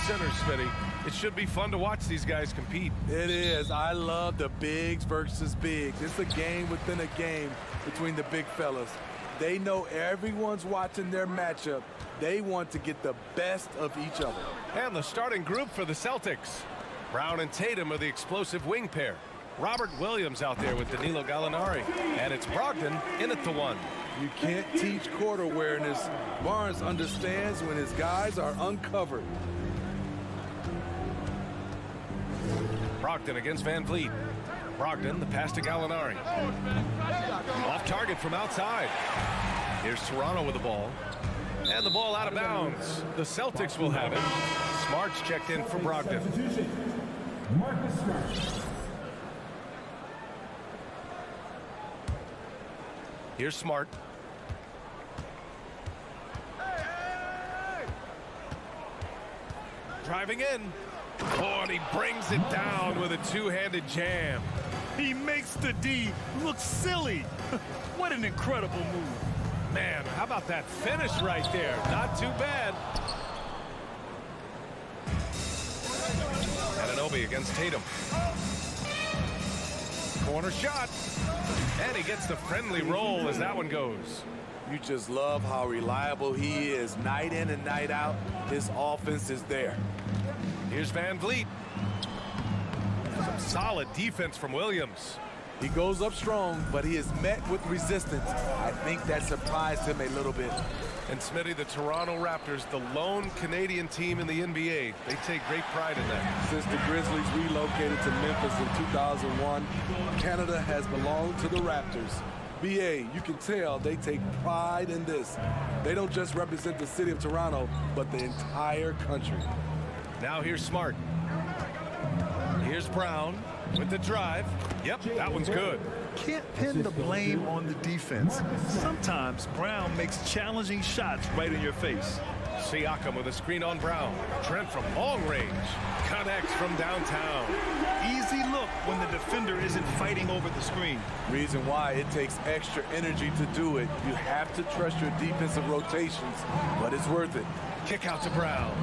centers, Smitty. It should be fun to watch these guys compete. It is. I love the bigs versus bigs. It's a game within a game between the big fellas. They know everyone's watching their matchup. They want to get the best of each other. And the starting group for the Celtics. Brown and Tatum are the explosive wing pair. Robert Williams out there with Danilo Gallinari. And it's Brogdon in at the one. You can't teach court awareness. Barnes understands when his guys are uncovered. Brogdon against Van Vliet. Brogdon, the pass to Gallinari. Off target from outside. Here's Toronto with the ball. And the ball out of bounds. The Celtics will have it. Smart's checked in for Brogdon. Here's Smart. Driving in. Oh, and he brings it down with a two-handed jam. He makes the D look silly. What an incredible move. Man, how about that finish right there? Not too bad. Anunoby against Tatum. Corner shot. And he gets the friendly roll as that one goes. You just love how reliable he is. Night in and night out, his offense is there. Here's Van Vliet. Some solid defense from Williams. He goes up strong, but he is met with resistance. I think that surprised him a little bit. And Smitty, the Toronto Raptors, the lone Canadian team in the NBA. They take great pride in that. Since the Grizzlies relocated to Memphis in 2001, Canada has belonged to the Raptors. BA, you can tell they take pride in this. They don't just represent the city of Toronto, but the entire country. Now here's Smart. Here's Brown with the drive. Yep, that one's good. Can't pin the blame on the defense. Sometimes Brown makes challenging shots right in your face. Siakam with a screen on Brown. Trent from long range. Connects from downtown. Easy look when the defender isn't fighting over the screen. Reason why it takes extra energy to do it. You have to trust your defensive rotations, but it's worth it. Kick out to Brown.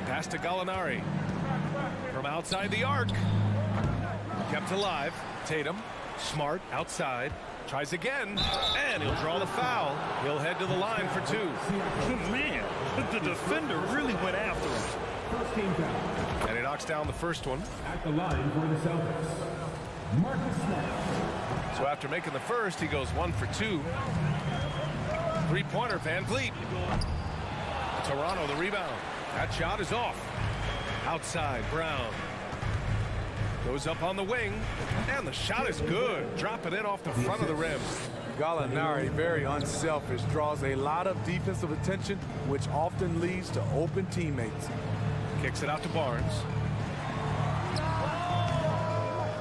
Pass to Gallinari. From outside the arc. Kept alive. Tatum. Smart outside. Tries again. And he'll draw the foul. He'll head to the line for two. Man, the defender really went after him. First team foul. And he knocks down the first one. At the line for the Celtics, Marcus Smart. So after making the first, he goes 1 for 2. Three-pointer, Van Vliet. Toronto, the rebound. That shot is off. Outside, Brown. Goes up on the wing, and the shot is good. Dropping it off the front of the rim. Gallinari, very unselfish, draws a lot of defensive attention, which often leads to open teammates. Kicks it out to Barnes.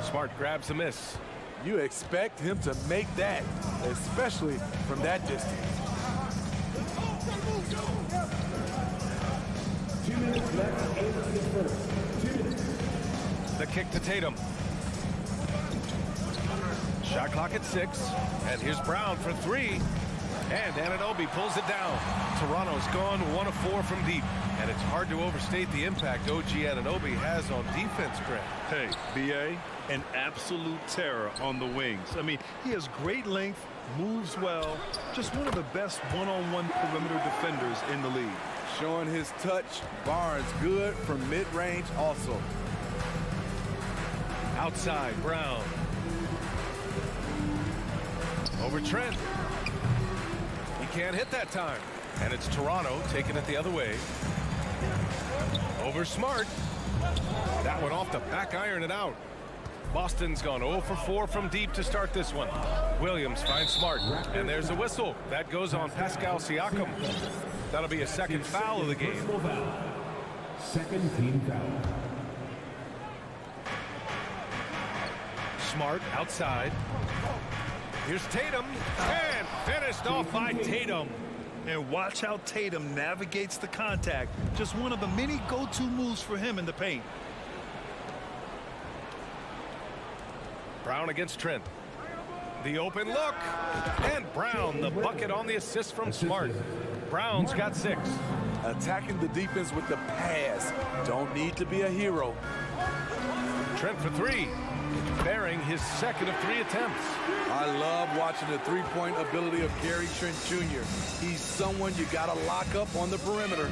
Smart grabs the miss. You expect him to make that, especially from that distance. 2 minutes left in the first. 2 minutes. The kick to Tatum. Shot clock at 6. And here's Brown for 3. And Anunoby pulls it down. Toronto's gone 1 of 4 from deep. And it's hard to overstate the impact OG Anunoby has on defense, Grant. Hey, BA, an absolute terror on the wings. I mean, he has great length, moves well, just one of the best one-on-one perimeter defenders in the league. Showing his touch, Barnes good from mid-range also. Outside, Brown. Over Trent. He can't hit that time. And it's Toronto taking it the other way. Over Smart. That one off the back iron and out. Boston's gone 0 for 4 from deep to start this one. Williams finds Smart. And there's a whistle. That goes on Pascal Siakam. That'll be a second foul of the game. Second team foul. Smart outside. Here's Tatum. And finished off by Tatum. And watch how Tatum navigates the contact. Just one of the many go-to moves for him in the paint. Brown against Trent. The open look. And Brown, the bucket on the assist from Smart. Brown's got 6. Attacking the defense with the pass. Don't need to be a hero. Trent for three, bearing his second of 3 attempts. I love watching the three-point ability of Gary Trent Jr. He's someone you got to lock up on the perimeter.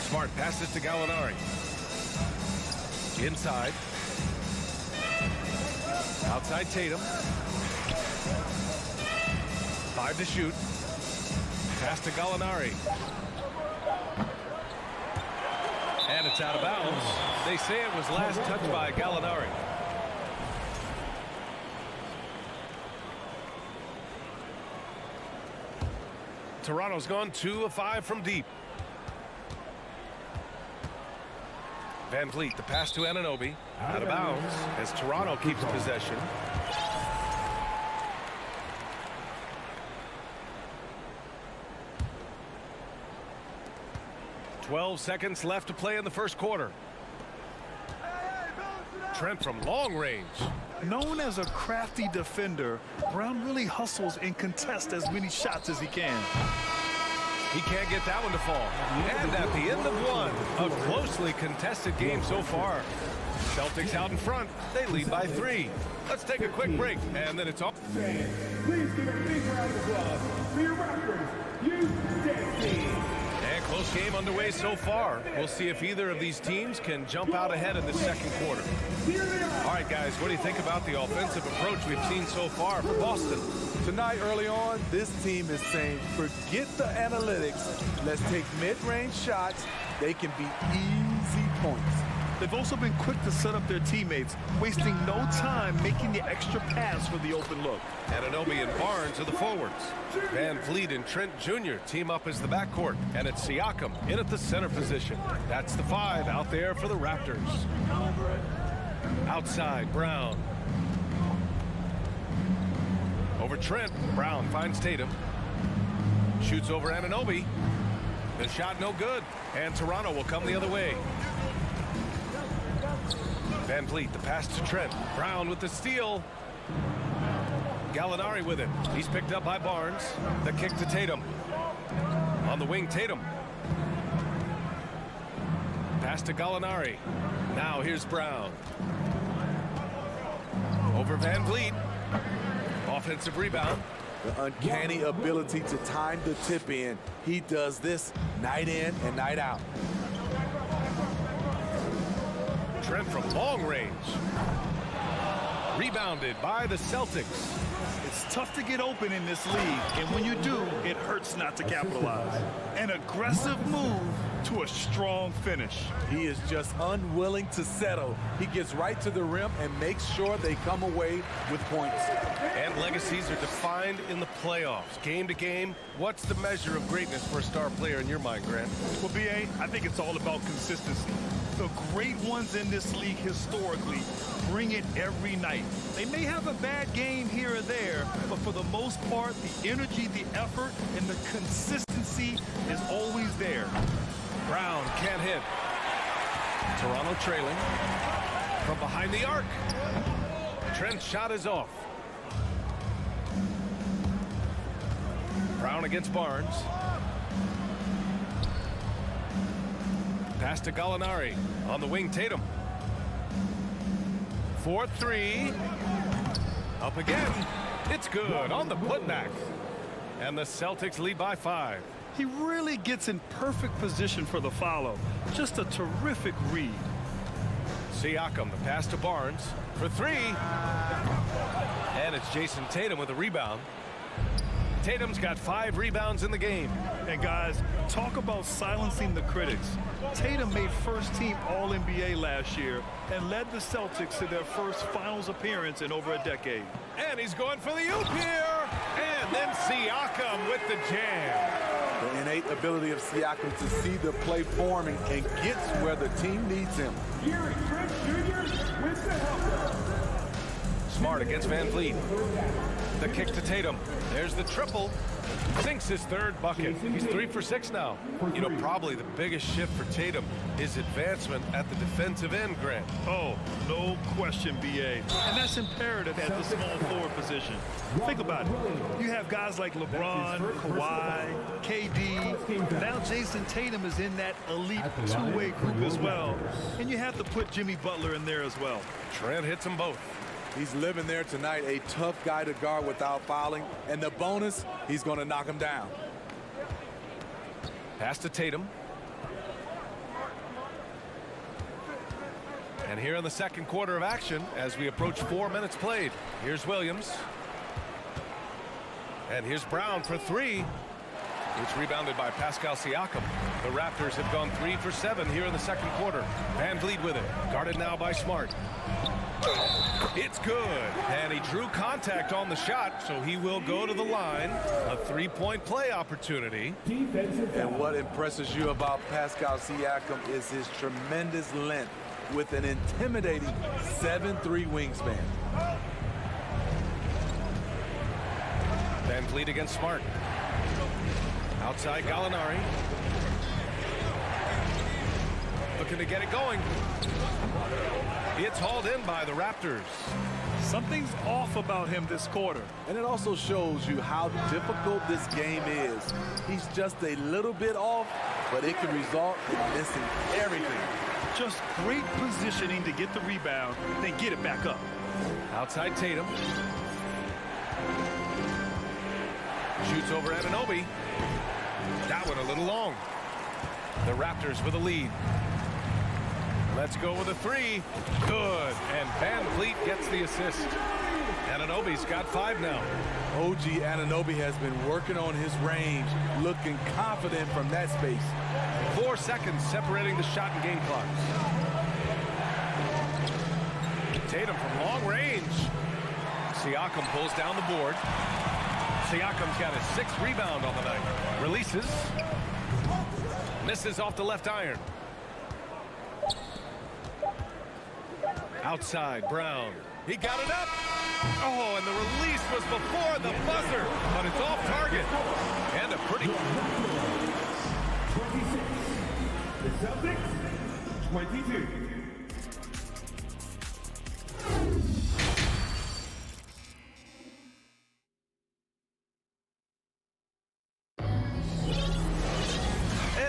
Smart passes to Gallinari. Inside. Outside Tatum. 5 to shoot. Pass to Gallinari. And it's out of bounds. They say it was last touched by Gallinari. Toronto's gone 2 of 5 from deep. Van Vliet, the pass to Anunoby. Out of bounds as Toronto keeps possession. "12 seconds left to play in the first quarter. Trent from long range. Known as a crafty defender, Brown really hustles and contests as many shots as he can. He can't get that one to fall. And at the end of one, a closely contested game so far. Celtics out in front. They lead by 3. Let's take a quick break, and then it's off. Please give a big round of applause for your Raptors, USA. And close game underway so far. We'll see if either of these teams can jump out ahead in the second quarter. All right, guys, what do you think about the offensive approach we've seen so far for Boston? Tonight, early on, this team is saying, forget the analytics. Let's take mid-range shots. They can be easy points. They've also been quick to set up their teammates, wasting no time making the extra pass for the open look. Anunoby and Barnes are the forwards. Van Vliet and Trent Jr. team up as the backcourt. And it's Siakam in at the center position. That's the 5 out there for the Raptors. Outside, Brown. Over Trent. Brown finds Tatum. Shoots over Anunoby. The shot no good. And Toronto will come the other way. Van Vliet, the pass to Trent. Brown with the steal. Gallinari with it. He's picked up by Barnes. The kick to Tatum. On the wing, Tatum. Pass to Gallinari. Now here's Brown. Over Van Vliet. Offensive rebound. The uncanny ability to time the tip in. He does this night in and night out. Trent from long range. Rebounded by the Celtics. It's tough to get open in this league, and when you do, it hurts not to capitalize. An aggressive move to a strong finish. He is just unwilling to settle. He gets right to the rim and makes sure they come away with points. And legacies are defined in the playoffs. Game to game, what's the measure of greatness for a star player in your mind, Grant? Well, B.A., I think it's all about consistency. The great ones in this league historically bring it every night. They may have a bad game here or there, but for the most part, the energy, the effort, and the consistency is always there. Brown can't hit. Toronto trailing. From behind the arc. Trent's shot is off. Brown against Barnes. Pass to Gallinari. On the wing, Tatum. 4-3. Up again. It's good on the putback. And the Celtics lead by 5. He really gets in perfect position for the follow. Just a terrific read. Siakam, the pass to Barnes for 3. And it's Jason Tatum with a rebound. Tatum's got 5 rebounds in the game. And guys, talk about silencing the critics. Tatum made first-team All-NBA last year and led the Celtics to their first finals appearance in over a decade. And he's going for the oop here. And then Siakam with the jam. The innate ability of Siakam to see the play forming and gets where the team needs him. Gary Trent Jr. with the helper. Smart against Van Vliet. The kick to Tatum. There's the triple. Sinks his third bucket. He's 3 for 6 now. You know, probably the biggest shift for Tatum is advancement at the defensive end, Grant. Oh, no question, BA. And that's imperative at the small forward position. Think about it. You have guys like LeBron, Kawhi, KD. Now Jason Tatum is in that elite two-way group as well. And you have to put Jimmy Butler in there as well. Trent hits them both. He's living there tonight, a tough guy to guard without fouling. And the bonus, he's going to knock him down. Pass to Tatum. And here in the second quarter of action, as we approach 4 minutes played, here's Williams. And here's Brown for 3. It's rebounded by Pascal Siakam. The Raptors have gone 3 for 7 here in the second quarter. Van Vliet with it. Guarded now by Smart. It's good. And he drew contact on the shot, so he will go to the line. A three-point play opportunity. And what impresses you about Pascal Siakam is his tremendous length with an intimidating 7'3" wingspan. Van Vliet against Smart. Outside Gallinari. Looking to get it going. It's hauled in by the Raptors. Something's off about him this quarter. And it also shows you how difficult this game is. He's just a little bit off, but it can result in missing everything. Just great positioning to get the rebound, then get it back up. Outside Tatum. Shoots over Anunoby. That one a little long. The Raptors with a lead. Let's go with a 3. Good. And Van Vliet gets the assist. Anunoby's got 5 now. OG Anunoby has been working on his range, looking confident from that space. 4 seconds separating the shot and game clocks. Tatum from long range. Siakam pulls down the board. Siakam's got his 6th rebound on the night. Releases. Misses off the left iron. Outside, Brown. He got it up. Oh, and the release was before the buzzer, but it's off target. And a pretty... 26. The Celtics, 22.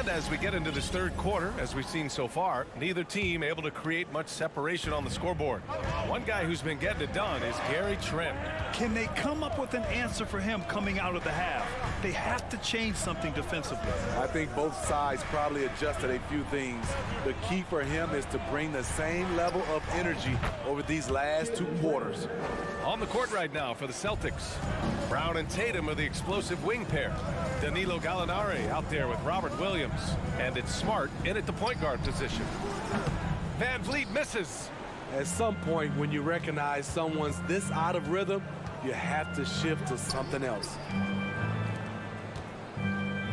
As we get into this third quarter, as we've seen so far, neither team able to create much separation on the scoreboard. One guy who's been getting it done is Gary Trent. Can they come up with an answer for him coming out of the half? They have to change something defensively. I think both sides probably adjusted a few things. The key for him is to bring the same level of energy over these last 2 quarters. On the court right now for the Celtics, Brown and Tatum are the explosive wing pair. Danilo Gallinari out there with Robert Williams. And it's Smart in at the point guard position. Van Vliet misses. At some point, when you recognize someone's this out of rhythm, you have to shift to something else.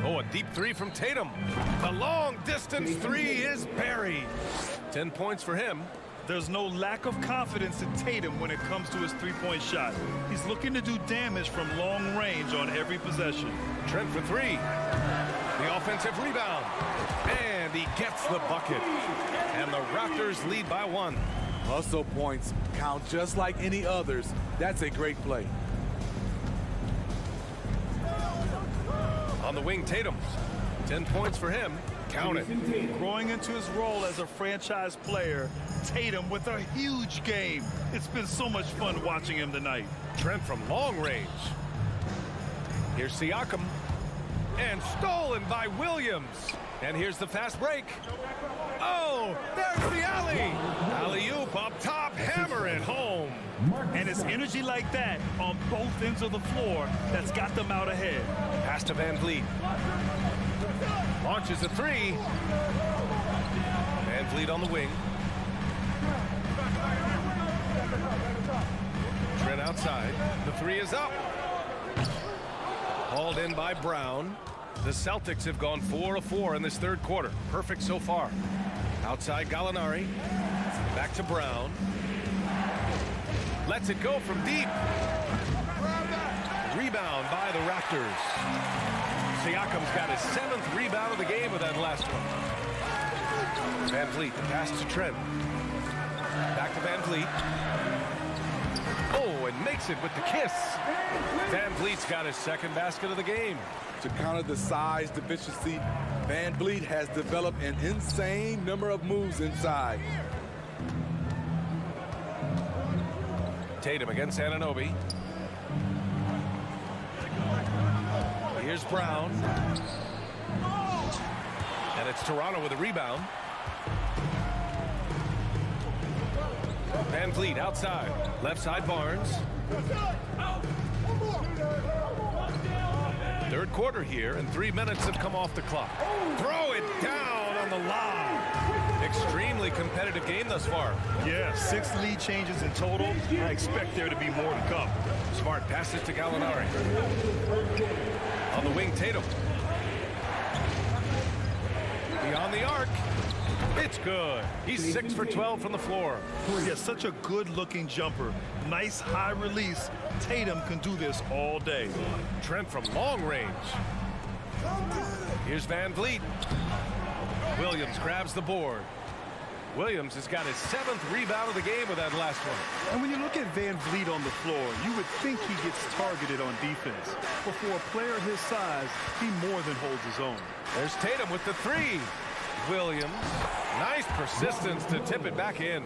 Oh, a deep 3 from Tatum. The long distance 3 is buried. 10 points for him. There's no lack of confidence in Tatum when it comes to his three-point shot. He's looking to do damage from long range on every possession. Trent for 3. The offensive rebound. And he gets the bucket. And the Raptors lead by 1. Hustle points count just like any others. That's a great play. On the wing, Tatum. 10 points for him. Count it. Growing into his role as a franchise player, Tatum with a huge game. It's been so much fun watching him tonight. Trent from long range. Here's Siakam. And stolen by Williams. And here's the fast break. Oh, there's the alley. Alley-oop up top, hammer it home. And it's energy like that on both ends of the floor that's got them out ahead. Pass to Van Vliet. Launches a 3. Van Vliet on the wing. Trent outside. The 3 is up. Hauled in by Brown. The Celtics have gone 4 of 4 in this third quarter. Perfect so far. Outside Gallinari. Back to Brown. Lets it go from deep. Rebound by the Raptors. Siakam's got his 7th rebound of the game with that last one. Van Vliet, the pass to Trent. Back to Van Vliet. Oh, and makes it with the kiss. Van Vliet's got his 2nd basket of the game. To counter the size deficiency, Van Vliet has developed an insane number of moves inside. Tatum against Anunoby. Here's Brown. And it's Toronto with a rebound. Van Vliet outside. Left side Barnes. 3rd quarter here, and 3 minutes have come off the clock. Throw it down on the lob. Extremely competitive game thus far. Yeah, 6 lead changes in total. I expect there to be more to come. Smart passes to Gallinari. On the wing, Tatum. Beyond the arc. It's good. He's 6 for 12 from the floor. Yeah, such a good-looking jumper. Nice high release. Tatum can do this all day. Trent from long range. Here's Van Vliet. Williams grabs the board. Williams has got his 7th rebound of the game with that last one. And when you look at Van Vliet on the floor, you would think he gets targeted on defense. But for a player his size, he more than holds his own. There's Tatum with the 3. Williams, nice persistence to tip it back in.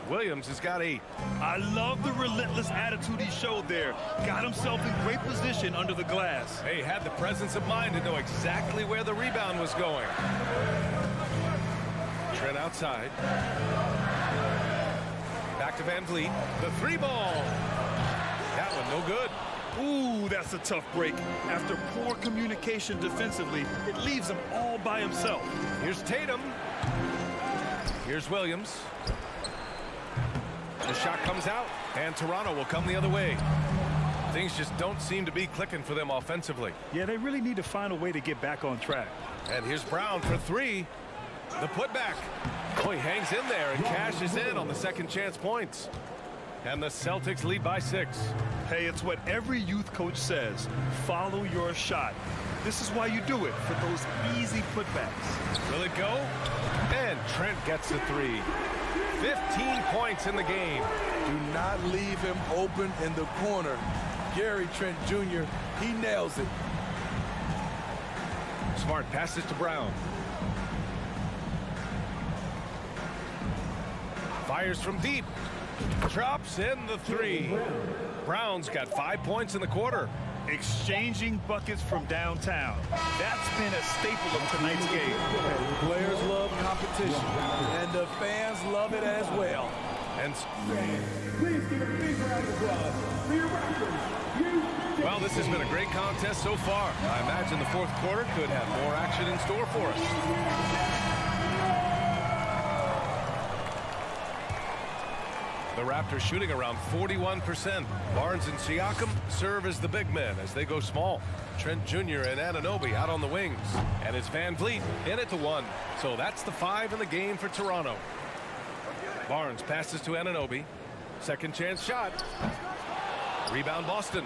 Williams has got 8. I love the relentless attitude he showed there. Got himself in great position under the glass. He had the presence of mind to know exactly where the rebound was going. Trent outside. Back to Van Vliet. The 3 ball. That one no good. Ooh, that's a tough break. After poor communication defensively, it leaves him all by himself. Here's Tatum. Here's Williams. The shot comes out, and Toronto will come the other way. Things just don't seem to be clicking for them offensively. Yeah, they really need to find a way to get back on track. And here's Brown for 3. The putback. Oh, he hangs in there and cashes in on the 2nd chance points. And the Celtics lead by 6. Hey, it's what every youth coach says. Follow your shot. This is why you do it, for those easy putbacks. Will it go? And Trent gets the 3. 15 points in the game. Do not leave him open in the corner. Gary Trent Jr., he nails it. Smart passes to Brown. Fires from deep. Drops in the 3. Brown's got 5 points in the quarter. Exchanging buckets from downtown. That's been a staple of tonight's game. Players love competition, and the fans love it as well. And Please give a big round of applause for your Raptors. well, this has been a great contest so far. I imagine the 4th quarter could have more action in store for us. The Raptors shooting around 41%. Barnes and Siakam serve as the big men as they go small. Trent Jr. and Anunoby out on the wings. And it's Van Vliet in at the 1. So that's the 5 in the game for Toronto. Barnes passes to Anunoby. 2nd chance shot. Rebound Boston.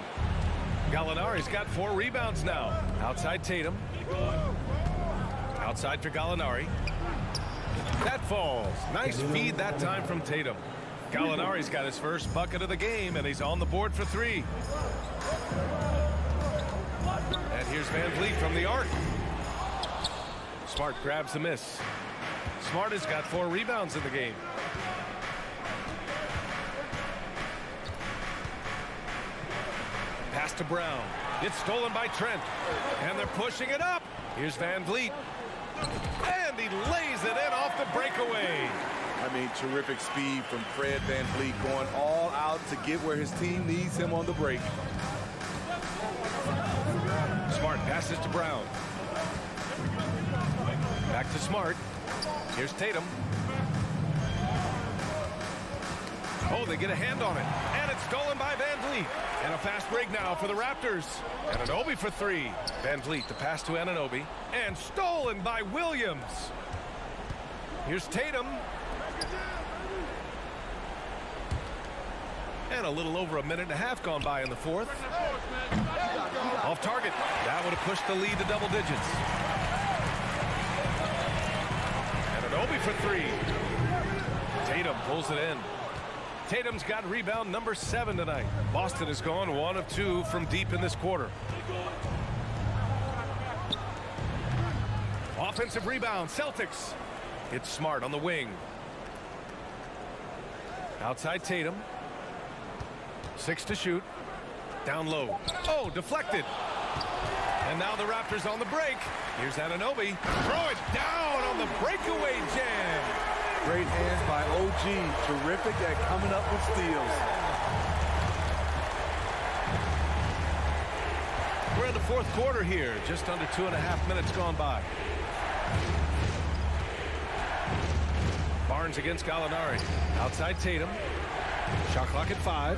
Gallinari's got 4 rebounds now. Outside Tatum. Outside for Gallinari. That falls. Nice feed that time from Tatum. Gallinari's got his first bucket of the game, and he's on the board for 3. And here's Van Vliet from the arc. Smart grabs the miss. Smart has got 4 rebounds in the game. Pass to Brown. It's stolen by Trent. And they're pushing it up. Here's Van Vliet. And he lays it in off the breakaway. I mean, terrific speed from Fred Van Vliet, going all out to get where his team needs him on the break. Smart passes to Brown. Back to Smart. Here's Tatum. Oh, they get a hand on it. And it's stolen by Van Vliet. And a fast break now for the Raptors. Anunoby for 3. Van Vliet, the pass to Anunoby. And stolen by Williams. Here's Tatum. And a little over a minute and a half gone by in the fourth. Off target. That would have pushed the lead to double digits. And an Obi for three. Tatum pulls it in. Tatum's got rebound number 7 tonight. Boston has gone 1 of 2 from deep in this quarter. Offensive rebound, Celtics. It's Smart on the wing. Outside Tatum. 6 to shoot. Down low. Oh, deflected. And now the Raptors on the break. Here's Anunoby. Throw it down on the breakaway jam. Great hands by OG. Terrific at coming up with steals. We're in the fourth quarter here. Just under 2.5 minutes gone by. Barnes against Gallinari. Outside Tatum. Shot clock at 5.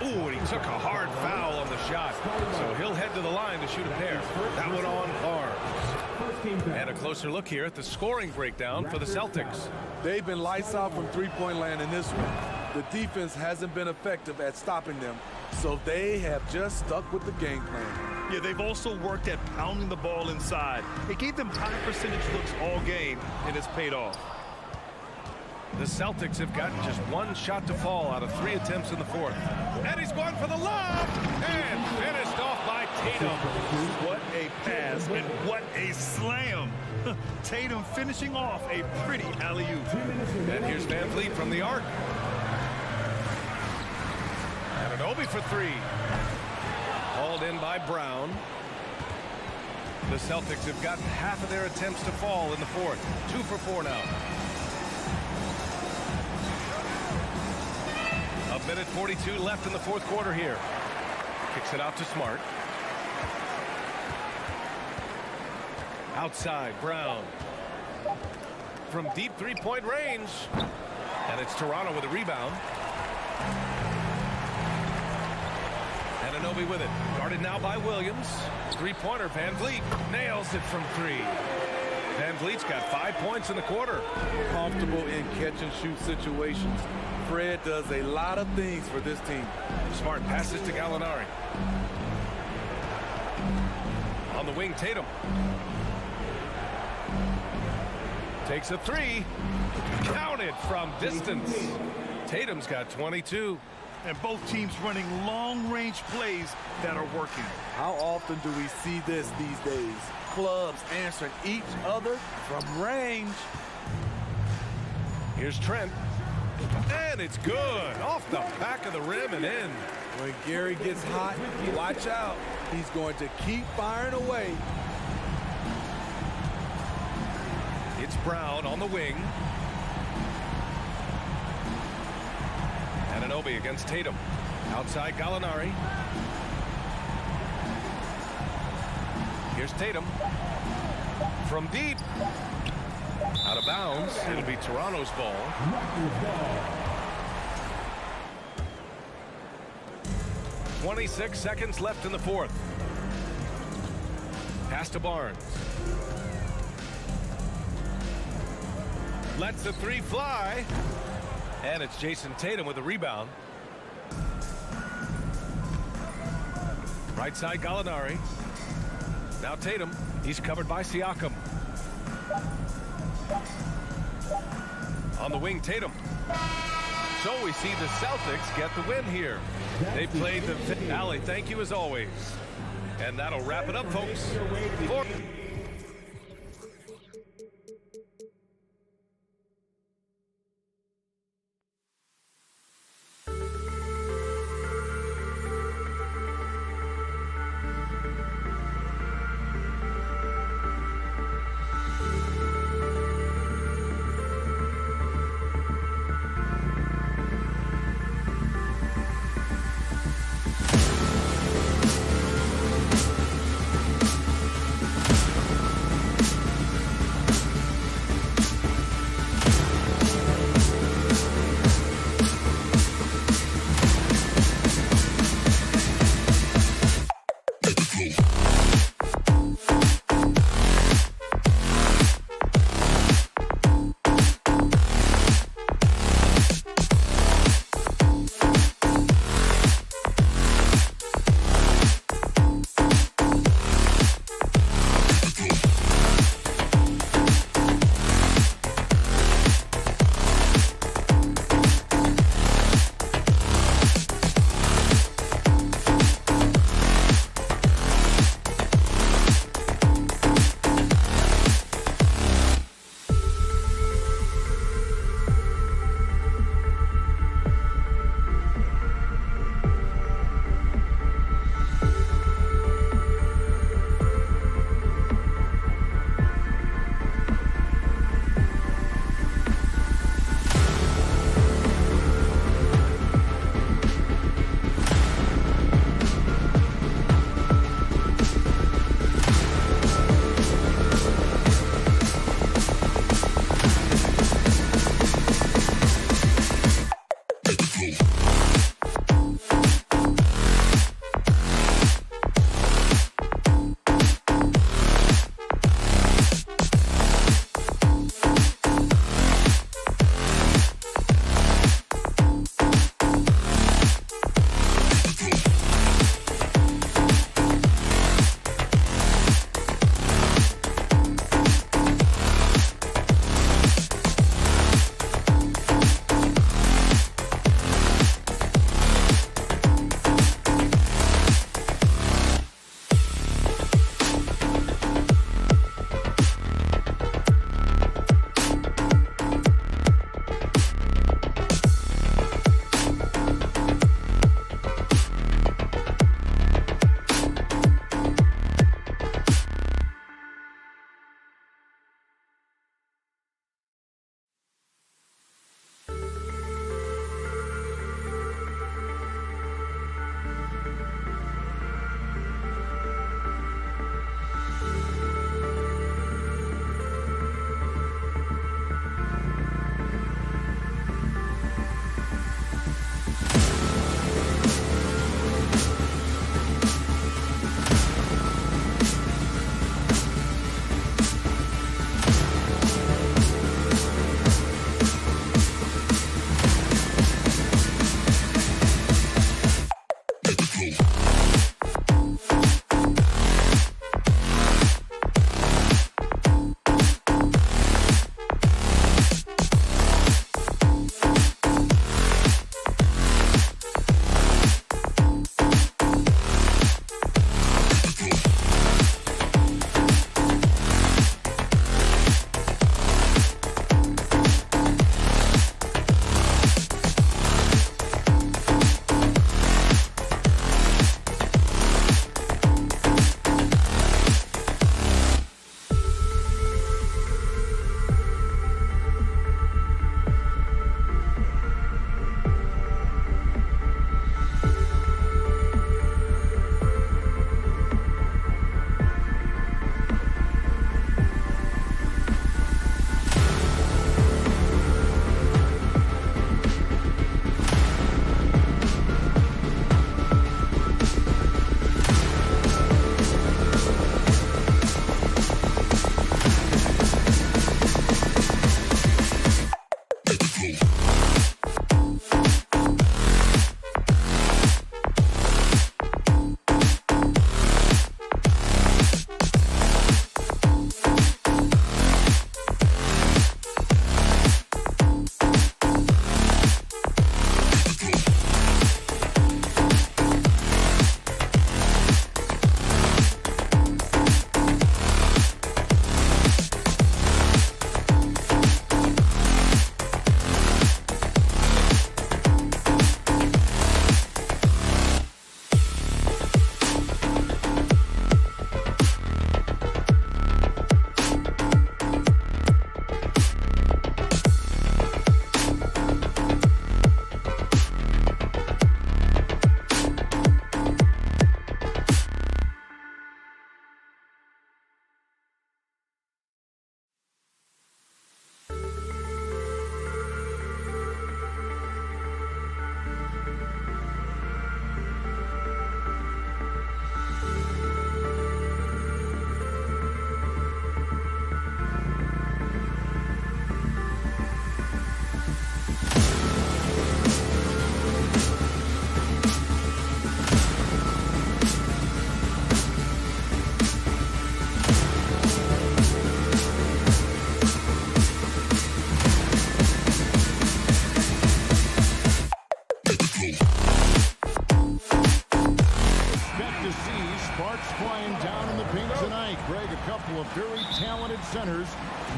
Ooh, and he took a hard foul on the shot. So he'll head to the line to shoot a pair. That one on Barnes. And a closer look here at the scoring breakdown for the Celtics. They've been lights out from three-point land in this one. The defense hasn't been effective at stopping them, so they have just stuck with the game plan. Yeah, they've also worked at pounding the ball inside. It gave them high percentage looks all game, and it's paid off. The Celtics have gotten just 1 shot to fall out of 3 attempts in the fourth. And he's going for the lob! And finished off by Tatum. What a pass and what a slam. Tatum finishing off a pretty alley-oop. And here's Van Vliet from the arc. And an Obi for 3. Hauled in by Brown. The Celtics have gotten half of their attempts to fall in the fourth. 2 for 4 now. A minute 42 left in the fourth quarter here. Kicks it out to Smart. Outside, Brown. From deep three-point range. And it's Toronto with a rebound. Anunoby with it. Guarded now by Williams. Three-pointer, Van Vliet nails it from 3. Van Vliet's got 5 points in the quarter. Comfortable in catch-and-shoot situations. Fred does a lot of things for this team. Smart passes to Gallinari. On the wing, Tatum. Takes a 3. Counted from distance. Tatum's got 22. And both teams running long-range plays that are working. How often do we see this these days? Clubs answering each other from range. Here's Trent. And it's good. Off the back of the rim and in. When Gary gets hot, watch out. He's going to keep firing away. It's Brown on the wing. Anunoby against Tatum. Outside Gallinari. Here's Tatum. From deep. Out of bounds. It'll be Toronto's ball. 26 seconds left in the fourth. Pass to Barnes. Lets the 3 fly. And it's Jason Tatum with a rebound. Right side Gallinari. Now Tatum. He's covered by Siakam. On the wing, Tatum. So we see the Celtics get the win here. They played the alley. Thank you as always. And that'll wrap it up, folks.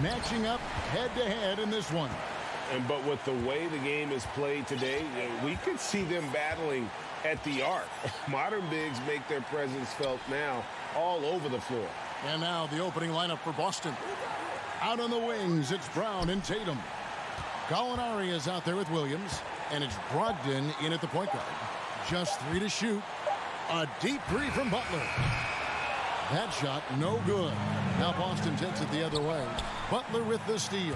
matching up head-to-head in this one. But with the way the game is played today, we could see them battling at the arc. Modern bigs make their presence felt now all over the floor. And now the opening lineup for Boston. Out on the wings, it's Brown and Tatum. Gallinari is out there with Williams, and it's Brogdon in at the point guard. Just 3 to shoot. A deep three from Butler. That shot, no good. Now Boston takes it the other way. Butler with the steal.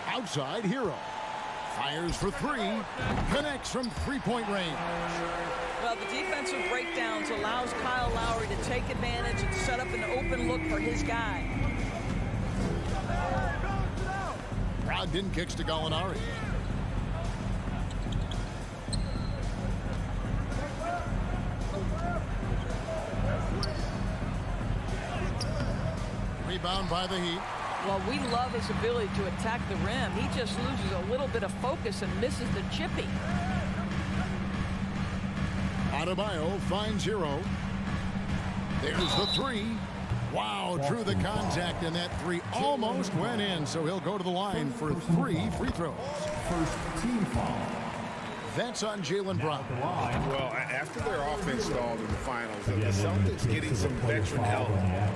Outside, Hero. Fires for 3. Connects from three-point range. Well, the defensive breakdowns allows Kyle Lowry to take advantage and set up an open look for his guy. Brogdon kicks to Gallinari. Rebound by the Heat. Well, we love his ability to attack the rim. He just loses a little bit of focus and misses the chippy. Adebayo finds Hero. There's the 3. Wow, drew the contact, and that 3 almost went in, so he'll go to the line for 3 free throws. First team foul. That's on Jaylen Brown. Well, after their offense stalled in the finals, the Celtics getting some veteran help.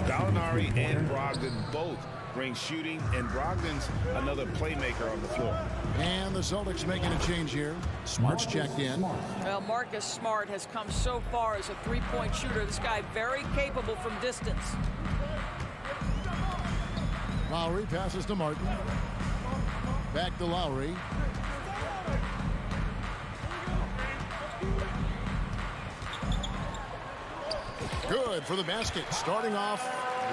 Gallinari and Brogdon both bring shooting, and Brogdon's another playmaker on the floor. And the Celtics making a change here. Smart's checked in. Well, Marcus Smart has come so far as a three-point shooter. This guy very capable from distance. Lowry passes to Martin. Back to Lowry. Good for the basket. Starting off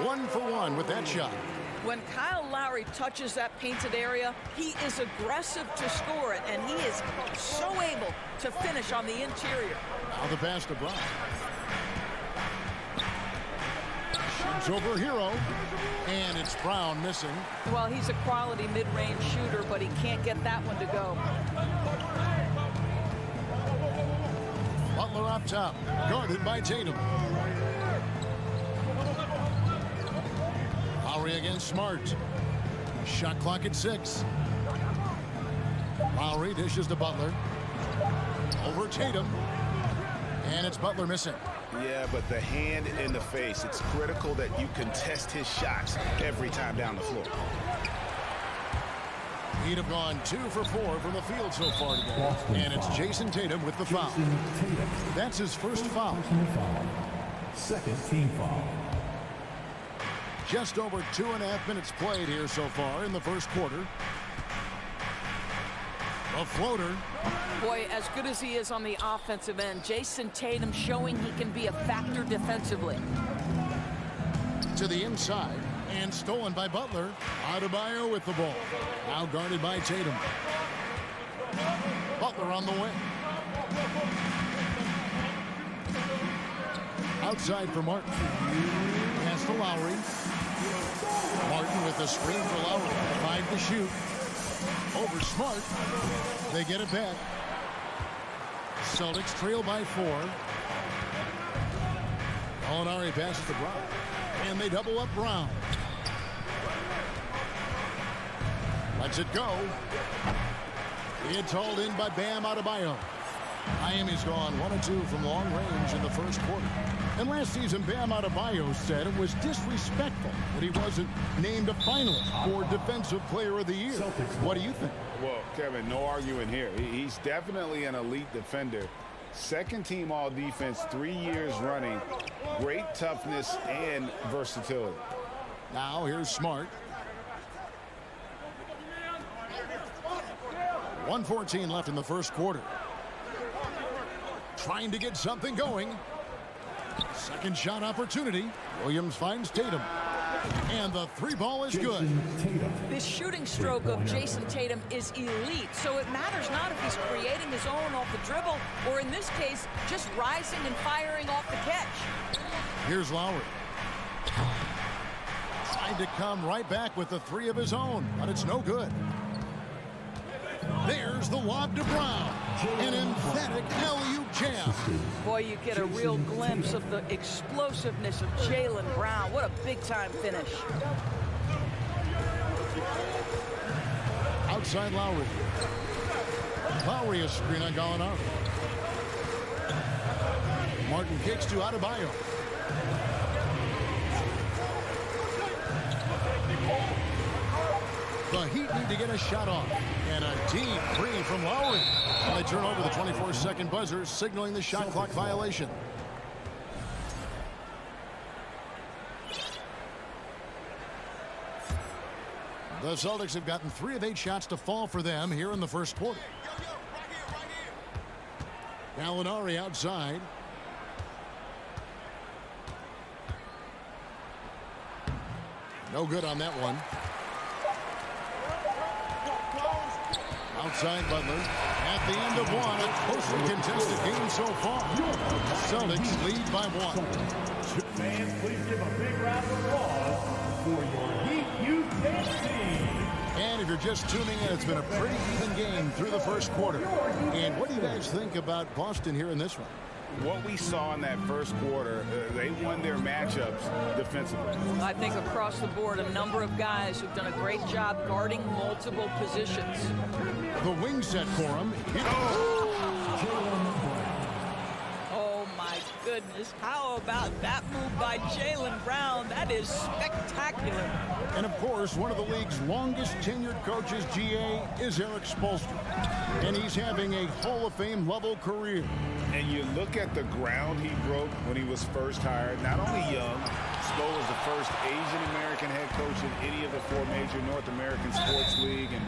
1 for 1 with that shot. When Kyle Lowry touches that painted area, he is aggressive to score it, and he is so able to finish on the interior. Now the pass to Brown. Shoots over Hero, and it's Brown missing. Well, he's a quality mid-range shooter, but he can't get that one to go. Butler up top, guarded by Tatum. Lowry against Smart. Shot clock at 6. Lowry dishes to Butler. Over Tatum. And it's Butler missing. Yeah, but the hand in the face, it's critical that you contest his shots every time down the floor. He'd have gone 2 for 4 from the field so far today. And it's Jason Tatum with the foul. That's his first foul. Second team foul. Just over 2.5 minutes played here so far in the first quarter. A floater. Boy, as good as he is on the offensive end, Jason Tatum showing he can be a factor defensively. To the inside and stolen by Butler. Adebayo with the ball. Now guarded by Tatum. Butler on the wing. Outside for Martin. Pass to Lowry. Martin with the screen for Lowry. 5 to shoot. Over Smart. They get it back. Celtics trail by 4. Gallinari passes to Brown. And they double up Brown. Lets it go. It's hauled in by Bam Adebayo. Miami's gone 1 of 2 from long range in the first quarter. And last season, Bam Adebayo said it was disrespectful that he wasn't named a finalist for Defensive Player of the Year. What do you think? Well, Kevin, no arguing here. He's definitely an elite defender. Second team all defense, 3 years running. Great toughness and versatility. Now here's Smart. 1:14 left in the first quarter. Trying to get something going. Second shot opportunity. Williams finds Tatum. And the 3 ball is good. This shooting stroke of Jason Tatum is elite, so it matters not if he's creating his own off the dribble, or in this case, just rising and firing off the catch. Here's Lowry. Tried to come right back with the 3 of his own, but it's no good. There's the lob to Brown. An emphatic alley-oop jam. Boy, you get a real glimpse of the explosiveness of Jaylen Brown. What a big-time finish. outside Lowry. Lowry a screen on Gallinari. Martin kicks to Adebayo. The Heat need to get a shot off. And a deep three from Lowry. And they turn over the 24-second buzzer, signaling the shot clock violation. The Celtics have gotten 3 of 8 shots to fall for them here in the first quarter. Gallinari outside. No good on that one. Outside Butler. At the end of one, a closely contested game so far. Celtics lead by 1. Fans, please give a big round of applause for your Heat UKC. And if you're just tuning in, it's been a pretty even game through the first quarter. And what do you guys think about Boston here in this one? What we saw in that first quarter, they won their matchups defensively. I think across the board, a number of guys who've done a great job guarding multiple positions. The wing set for him. Oh, my goodness. How about that move by Jaylen Brown? That is spectacular. And, of course, one of the league's longest tenured coaches, GA, is Eric Spoelstra. And he's having a Hall of Fame level career. And you look at the ground he broke when he was first hired. Not only young, Spo was the first Asian-American head coach in any of the 4 major North American sports league and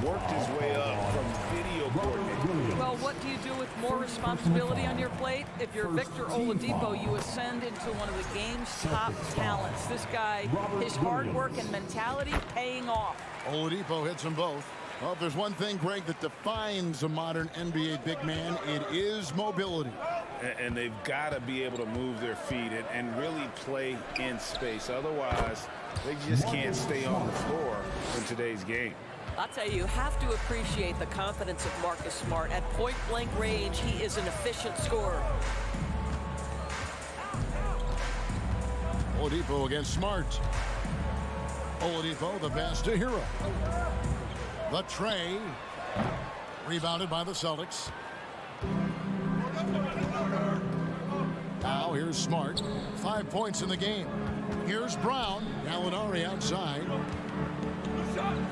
worked his way up from video coordinator. Well, what do you do with more responsibility on your plate? If you're Victor Oladipo, you ascend into one of the game's top talents. This guy, his hard work and mentality paying off. Oladipo hits them both. Well, if there's one thing, Greg, that defines a modern NBA big man, it is mobility. And they've got to be able to move their feet and really play in space. Otherwise, they just can't stay on the floor in today's game. I'll tell you have to appreciate the confidence of Marcus Smart. At point-blank range, he is an efficient scorer. Oladipo against Smart. Oladipo, the pass to Hero. The tray, rebounded by the Celtics. Now here's Smart. 5 points in the game. Here's Brown. Gallinari outside.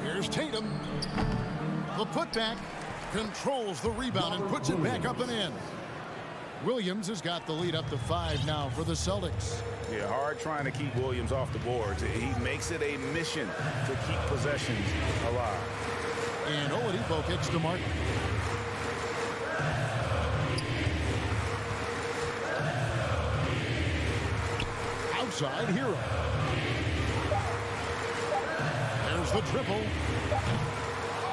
Here's Tatum. The putback controls the rebound and puts it back up and in. Williams has got the lead up to 5 now for the Celtics. Yeah, hard trying to keep Williams off the boards. He makes it a mission to keep possessions alive. And Oladipo kicks to Martin. Outside Hero. There's the triple.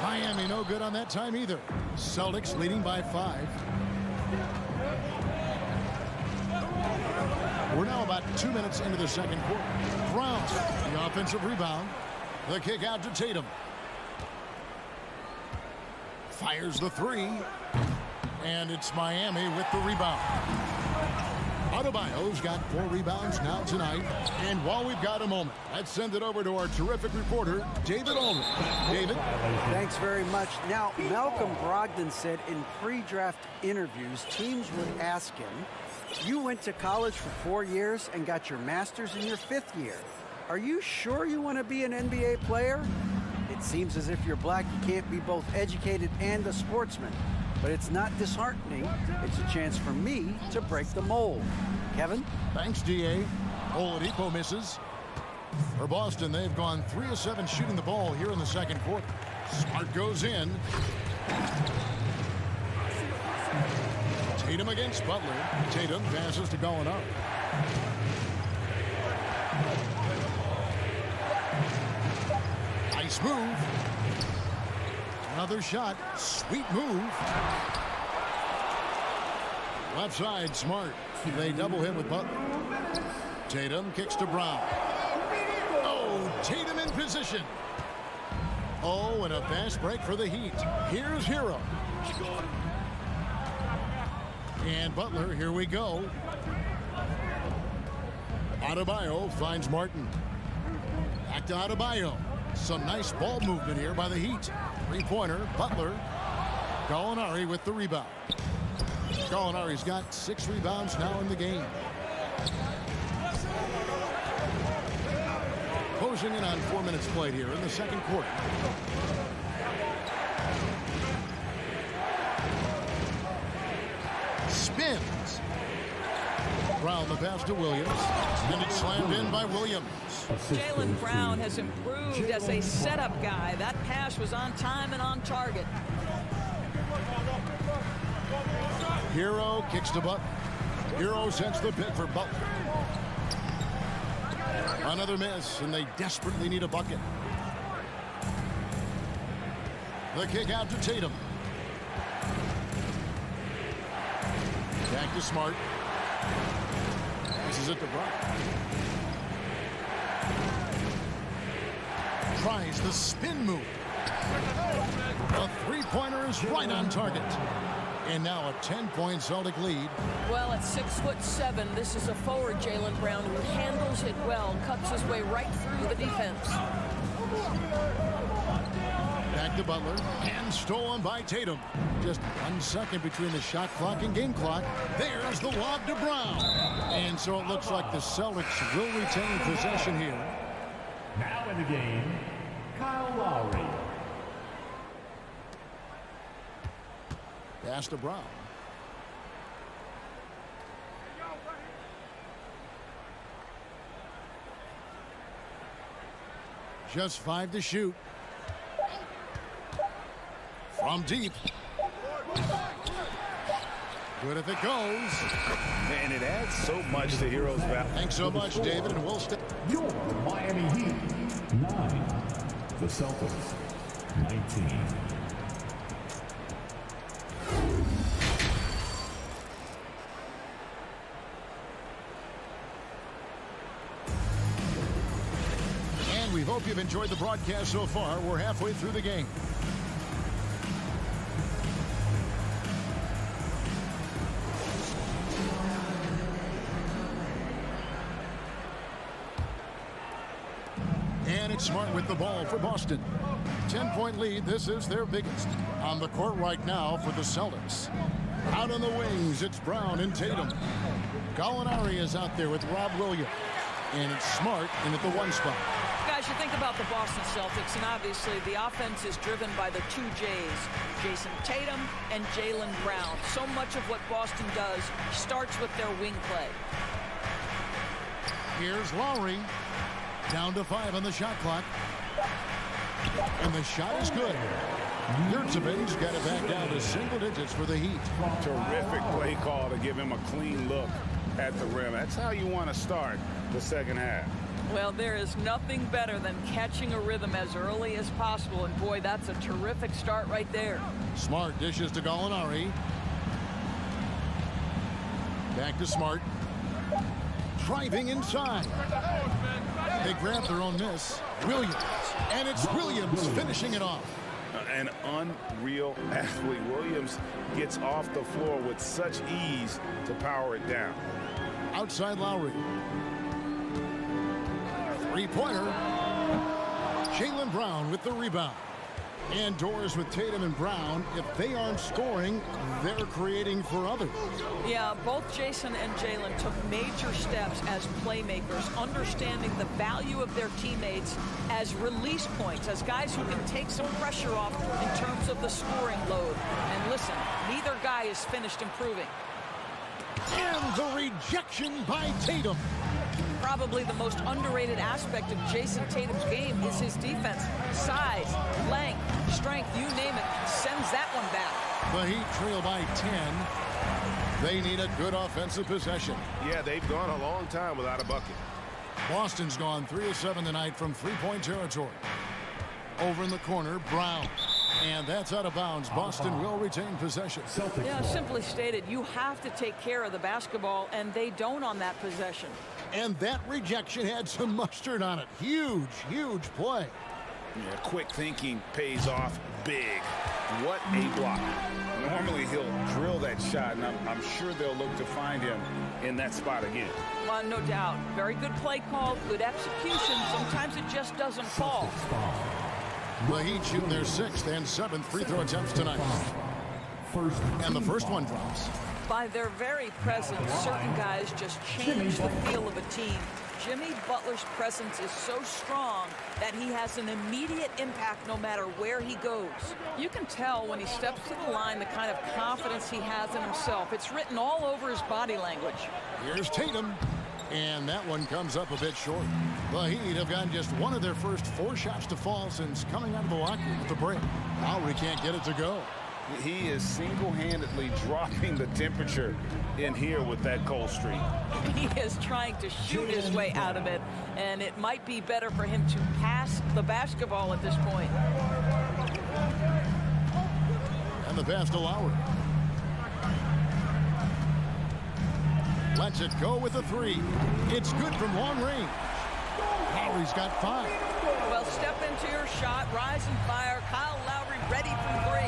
Miami no good on that time either. Celtics leading by 5. We're now about 2 minutes into the second quarter. Brown, the offensive rebound. The kick out to Tatum. Fires the 3. And it's Miami with the rebound. Adebayo's got 4 rebounds now tonight. And while we've got a moment, let's send it over to our terrific reporter, David Ulrich. David? Thanks very much. Now, Malcolm Brogdon said in pre-draft interviews, teams would ask him, you went to college for 4 years and got your master's in your 5th year. Are you sure you want to be an NBA player? It seems as if you're black, you can't be both educated and a sportsman. But it's not disheartening. It's a chance for me to break the mold. Kevin? Thanks, DA. Oladipo misses. For Boston, they've gone 3 of 7 shooting the ball here in the second quarter. Smart goes in. Tatum against Butler. Tatum passes to Gallinari. Nice move. Another shot. Sweet move. Left side, Smart. They double him with Butler. Tatum kicks to Brown. Oh, Tatum in position. Oh, and a fast break for the Heat. Here's Hero. And Butler, here we go. Adebayo finds Martin. Back to Adebayo. Some nice ball movement here by the Heat. Three-pointer, Butler. Gallinari with the rebound. Gallinari's got 6 rebounds now in the game. Closing in on 4 minutes played here in the second quarter. Spins. Brown the pass to Williams. And it's slammed in by Williams. Jaylen Brown has improved as a setup guy. That pass was on time and on target. Hero kicks to Butler. Hero sets the pick for Butler. Another miss, and they desperately need a bucket. The kick out to Tatum. Back to Smart. This is it to Brown. Tries the spin move. The three-pointer is right on target. And now a 10-point Celtic lead. Well, at 6'7", this is a forward Jaylen Brown who handles it well, cuts his way right through the defense. Back to Butler, and stolen by Tatum. Just 1 second between the shot clock and game clock. There's the lob to Brown. And so it looks like the Celtics will retain possession here. Now in the game, Kyle Lowry. Pass to Brown. Just 5 to shoot. From deep. Good if it goes. And it adds so much to Hero's value. Thanks so much, David, and we'll stay. Your Miami Heat, 9. The Celtics, 19. And we hope you've enjoyed the broadcast so far. We're halfway through the game. And it's Smart with the ball for Boston. 10-point lead. This is their biggest. On the court right now for the Celtics. Out on the wings, it's Brown and Tatum. Gallinari is out there with Rob Williams. And it's Smart in at the 1 spot. Guys, you think about the Boston Celtics, and obviously the offense is driven by the 2 J's, Jason Tatum and Jaylen Brown. So much of what Boston does starts with their wing play. Here's Lowry. Down to 5 on the shot clock. And the shot is good. Yurtsevic's got it back down to single digits for the Heat. Terrific play call to give him a clean look at the rim. That's how you want to start the second half. Well, there is nothing better than catching a rhythm as early as possible. And boy, that's a terrific start right there. Smart dishes to Gallinari. Back to Smart. Driving inside. They grab their own miss. Williams. And it's Williams finishing it off. An unreal athlete. Williams gets off the floor with such ease to power it down. Outside Lowry. Three-pointer. Jaylen Brown with the rebound. And doors with Tatum and Brown. If they aren't scoring, they're creating for others. Yeah, both Jason and Jaylen took major steps as playmakers, understanding the value of their teammates as release points, as guys who can take some pressure off in terms of the scoring load. And listen, neither guy is finished improving. And the rejection by Tatum. Probably the most underrated aspect of Jason Tatum's game is his defense. Size, length, strength, you name it, sends that one back. The Heat trail by 10. They need a good offensive possession. Yeah, they've gone a long time without a bucket. Boston's gone 3 of 7 tonight from three-point territory. Over in the corner, Brown. And that's out of bounds. Boston will retain possession. Yeah, simply stated, you have to take care of the basketball, and they don't on that possession. And that rejection had some mustard on it. Huge, huge play. Yeah, quick thinking pays off big. What a block. Normally he'll drill that shot, and I'm sure they'll look to find him in that spot again. No doubt. Very good play call, good execution. Sometimes it just doesn't fall. The Heat shooting their 6th and 7th free throw attempts tonight. And the first one drops. By their very presence, certain guys just change the feel of a team. Jimmy Butler's presence is so strong that he has an immediate impact no matter where he goes. You can tell when he steps to the line the kind of confidence he has in himself. It's written all over his body language. Here's Tatum. And that one comes up a bit short. The Heat have gotten just one of their first 4 shots to fall since coming out of the locker room at the break. Lowry can't get it to go. He is single-handedly dropping the temperature in here with that cold streak. He is trying to shoot his way out of it, and it might be better for him to pass the basketball at this point. And the pass to Lowry. Lets it go with a 3. It's good from long range. Lowry's got 5. Well, step into your shot, rise and fire. Kyle Lowry ready from 3.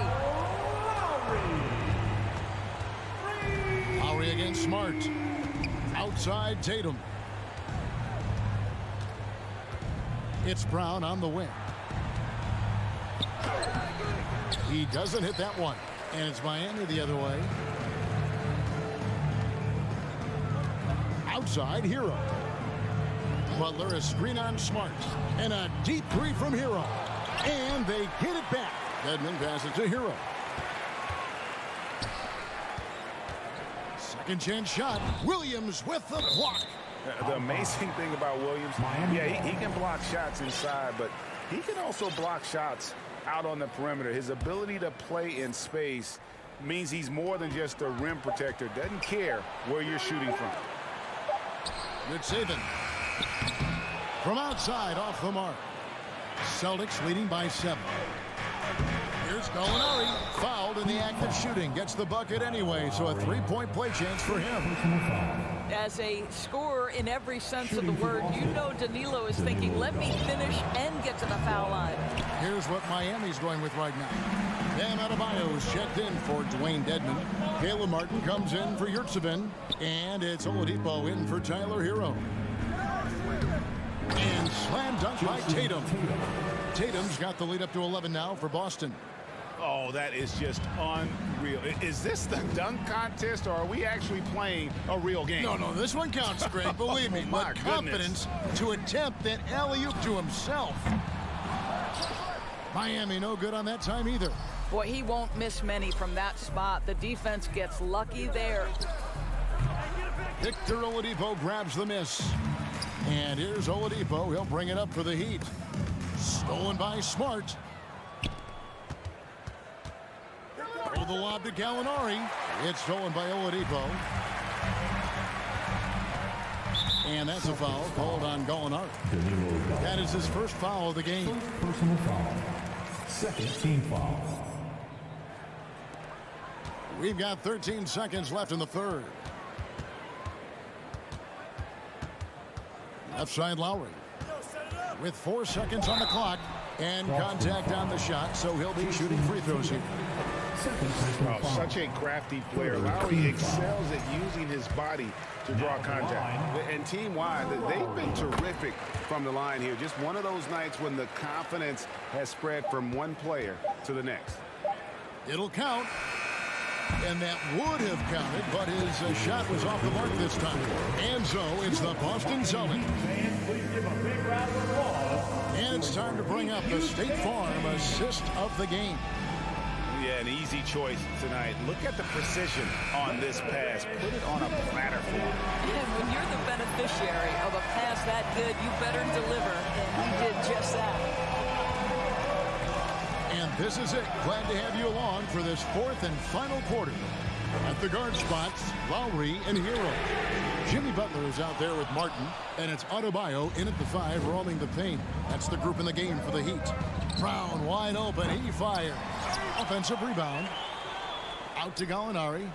Lowry against Smart. Outside Tatum. It's Brown on the wing. He doesn't hit that one. And it's Miami the other way. Outside Hero. Butler, a screen on Smart. And a deep 3 from Hero. And they get it back. Dedmon passes to Hero. Second chance shot. Williams with the block. The amazing thing about Williams, yeah, he can block shots inside, but he can also block shots out on the perimeter. His ability to play in space means he's more than just a rim protector. Doesn't care where you're shooting from. Good saving. From outside, off the mark. Celtics leading by 7. Here's Gallinari, fouled in the act of shooting. Gets the bucket anyway, so a 3-point play chance for him. As a scorer in every sense of the word, you know Danilo is thinking, let me finish and get to the foul line. Here's what Miami's going with right now. Bam Adebayo's checked in for Dwayne Dedmon. Caleb Martin comes in for Yurtseven. And it's Oladipo in for Tyler Hero. And slam dunk by Tatum. Tatum's got the lead up to 11 now for Boston. Oh, that is just unreal. Is this the dunk contest, or are we actually playing a real game? No, this one counts, Greg. Believe me. My but confidence to attempt that alley-oop to himself. Miami no good on that time either. Boy, he won't miss many from that spot. The defense gets lucky there. Victor Oladipo grabs the miss. And here's Oladipo. He'll bring it up for the Heat. Stolen by Smart. Oh, the lob to Gallinari. It's stolen by Oladipo. And that's a foul called on Gallinari. That is his first foul of the game. Personal foul. Second team foul. We've got 13 seconds left in the third. Left side Lowry. With 4 seconds on the clock. And contact on the shot, so he'll be shooting free throws here. Oh, such a crafty player. Lowry excels at using his body to draw contact. And team-wide, they've been terrific from the line here. Just one of those nights when the confidence has spread from one player to the next. It'll count. And that would have counted, but his shot was off the mark this time. And so it's the Boston Celtics. And it's time to bring up the State Farm assist of the game. Yeah, an easy choice tonight. Look at the precision on this pass. Put it on a platter for him. And when you're the beneficiary of a pass that good, you better deliver. And he did just that. And this is it. Glad to have you along for this fourth and final quarter. At the guard spots, Lowry and Hero. Jimmy Butler is out there with Martin, and it's Adebayo in at the 5, roaming the paint. That's the group in the game for the Heat. Brown wide open. He fires. Offensive rebound. Out to Gallinari.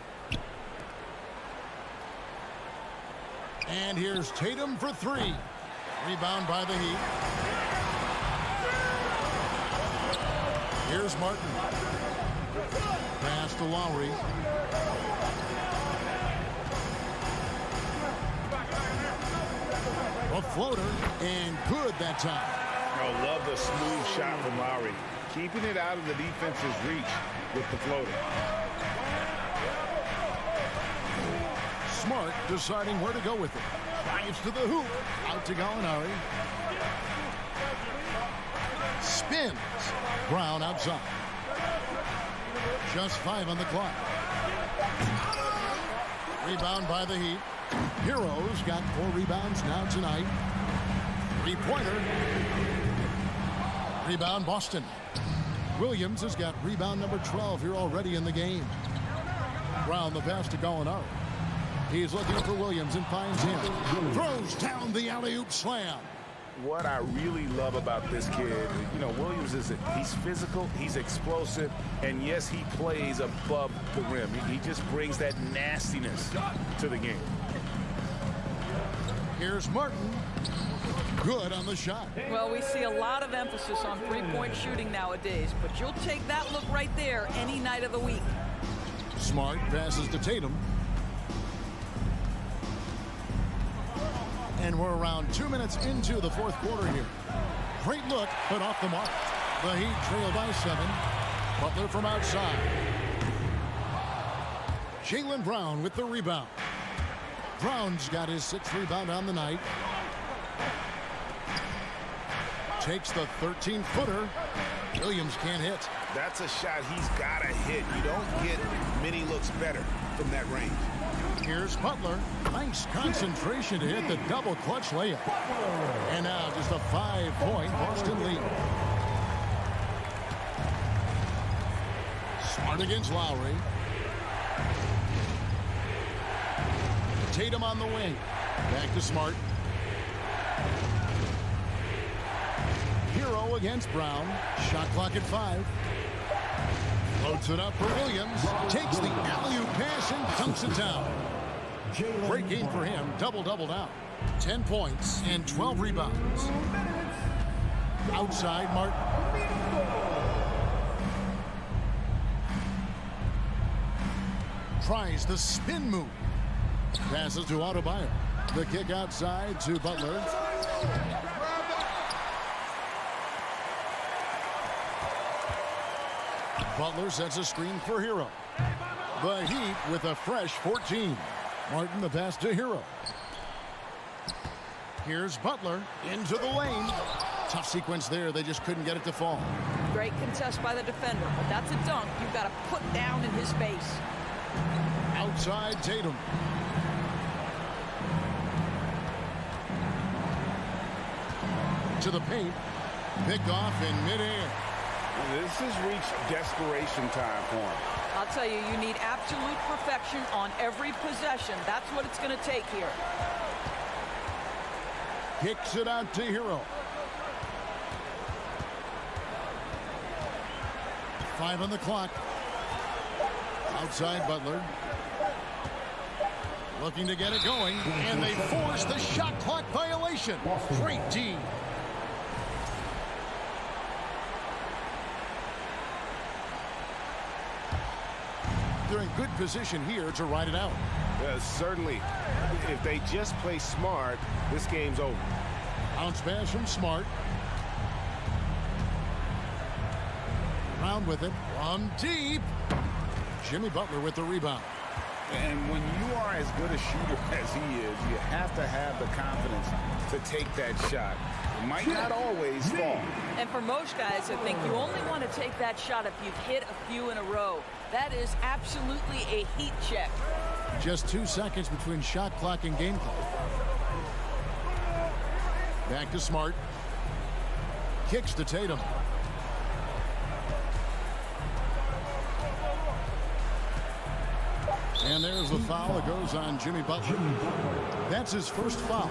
And here's Tatum for 3. Rebound by the Heat. Here's Martin. Pass to Lowry. A floater, and good that time. I love the smooth shot from Lowry, keeping it out of the defense's reach with the floater. Smart deciding where to go with it. Drives to the hoop. Out to Gallinari. Spins. Brown outside. Just 5 on the clock. Rebound by the Heat. Heroes got 4 rebounds now tonight. 3-pointer. Rebound Boston. Williams has got rebound number 12 here already in the game. Brown the pass to Gallinari. He's looking for Williams and finds him. Throws down the alley-oop slam. What I really love about this kid, Williams he's physical, he's explosive, and yes, he plays above the rim. He just brings that nastiness to the game. Here's Martin. Good on the shot. Well, we see a lot of emphasis on three-point shooting nowadays, but you'll take that look right there any night of the week. Smart passes to Tatum. And we're around 2 minutes into the fourth quarter here. Great look, but off the mark. The Heat trail by 7. Butler from outside. Jaylen Brown with the rebound. Brown's got his 6th rebound on the night. Takes the 13-footer. Williams can't hit. That's a shot he's got to hit. You don't get many looks better from that range. Here's Butler. Nice concentration to hit the double clutch layup. And now just a 5-point Boston lead. Smart against Lowry. Tatum on the wing. Back to Smart. Hero against Brown. Shot clock at 5. Floats it up for Williams. Takes the alley-oop pass and dunks it down. Great game for him. Double-double now. 10 points and 12 rebounds. Outside, Martin. Tries the spin move. Passes to Adebayo. The kick outside to Butler. Butler sets a screen for Hero. The Heat with a fresh 14. Martin the pass to Hero. Here's Butler into the lane. Tough sequence there. They just couldn't get it to fall. Great contest by the defender, but that's a dunk you've got to put down in his face. Outside Tatum. To the paint. Picked off in midair. This has reached desperation time for him. I'll tell you, you need absolute perfection on every possession. That's what it's going to take here. Kicks it out to Hero. 5 on the clock. Outside Butler. Looking to get it going. And they force the shot clock violation. Great D. They're in good position here to ride it out. Certainly, if they just play smart, this game's over. Bounce pass from Smart. Round with it. From deep. Jimmy Butler with the rebound. And when you are as good a shooter as he is, you have to have the confidence to take that shot. It might not always fall. And for most guys, I think you only want to take that shot if you've hit a few in a row. That is absolutely a heat check. Just 2 seconds between shot clock and game clock. Back to Smart. Kicks to Tatum. And there's the foul that goes on Jimmy Butler. That's his first foul.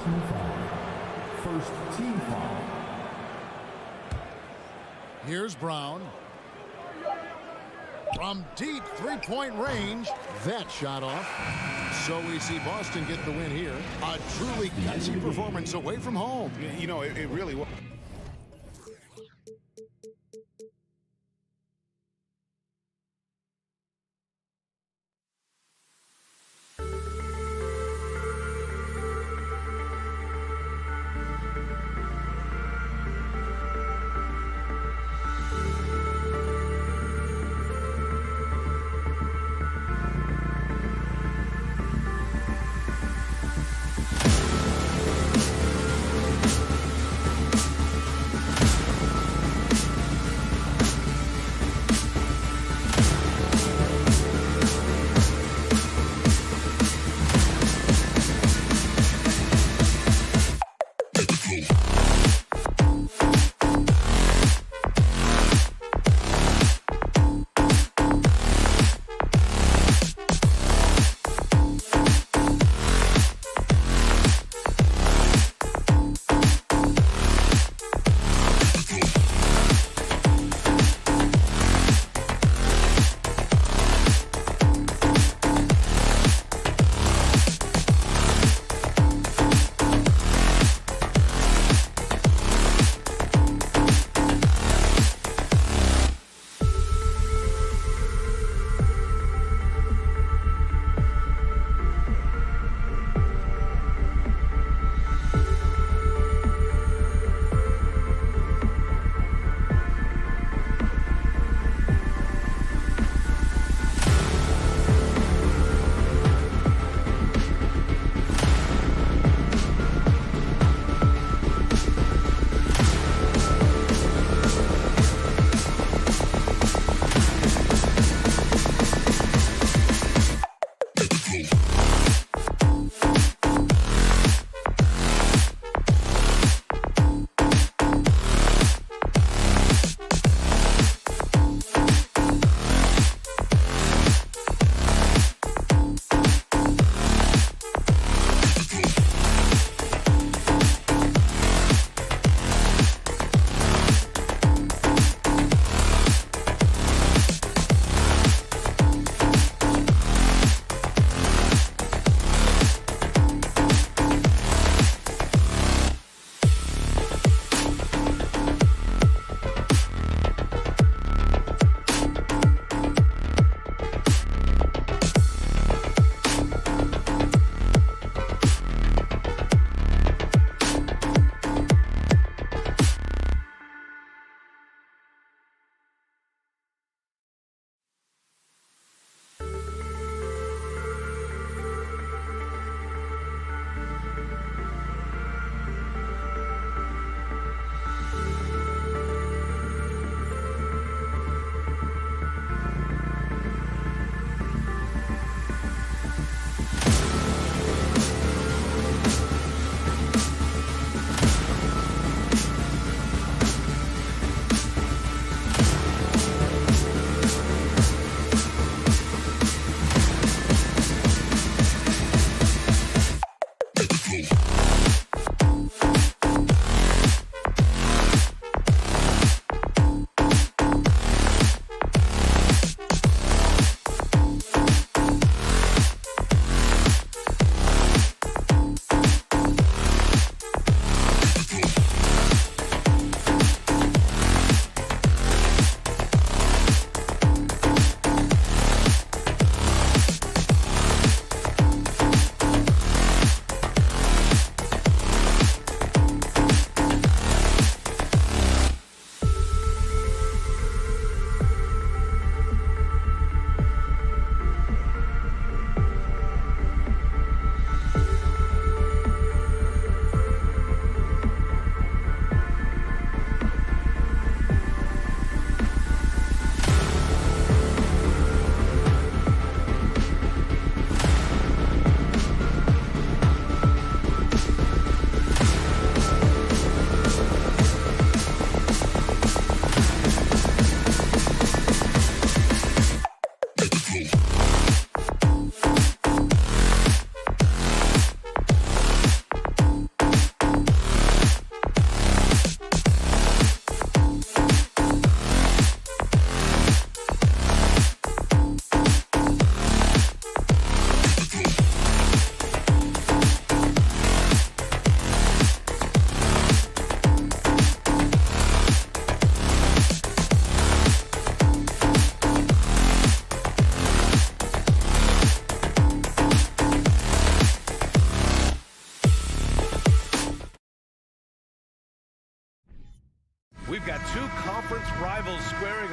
First team foul. Here's Brown. From deep three-point range, that shot off. So we see Boston get the win here. A truly gutsy performance away from home. You know, it really was.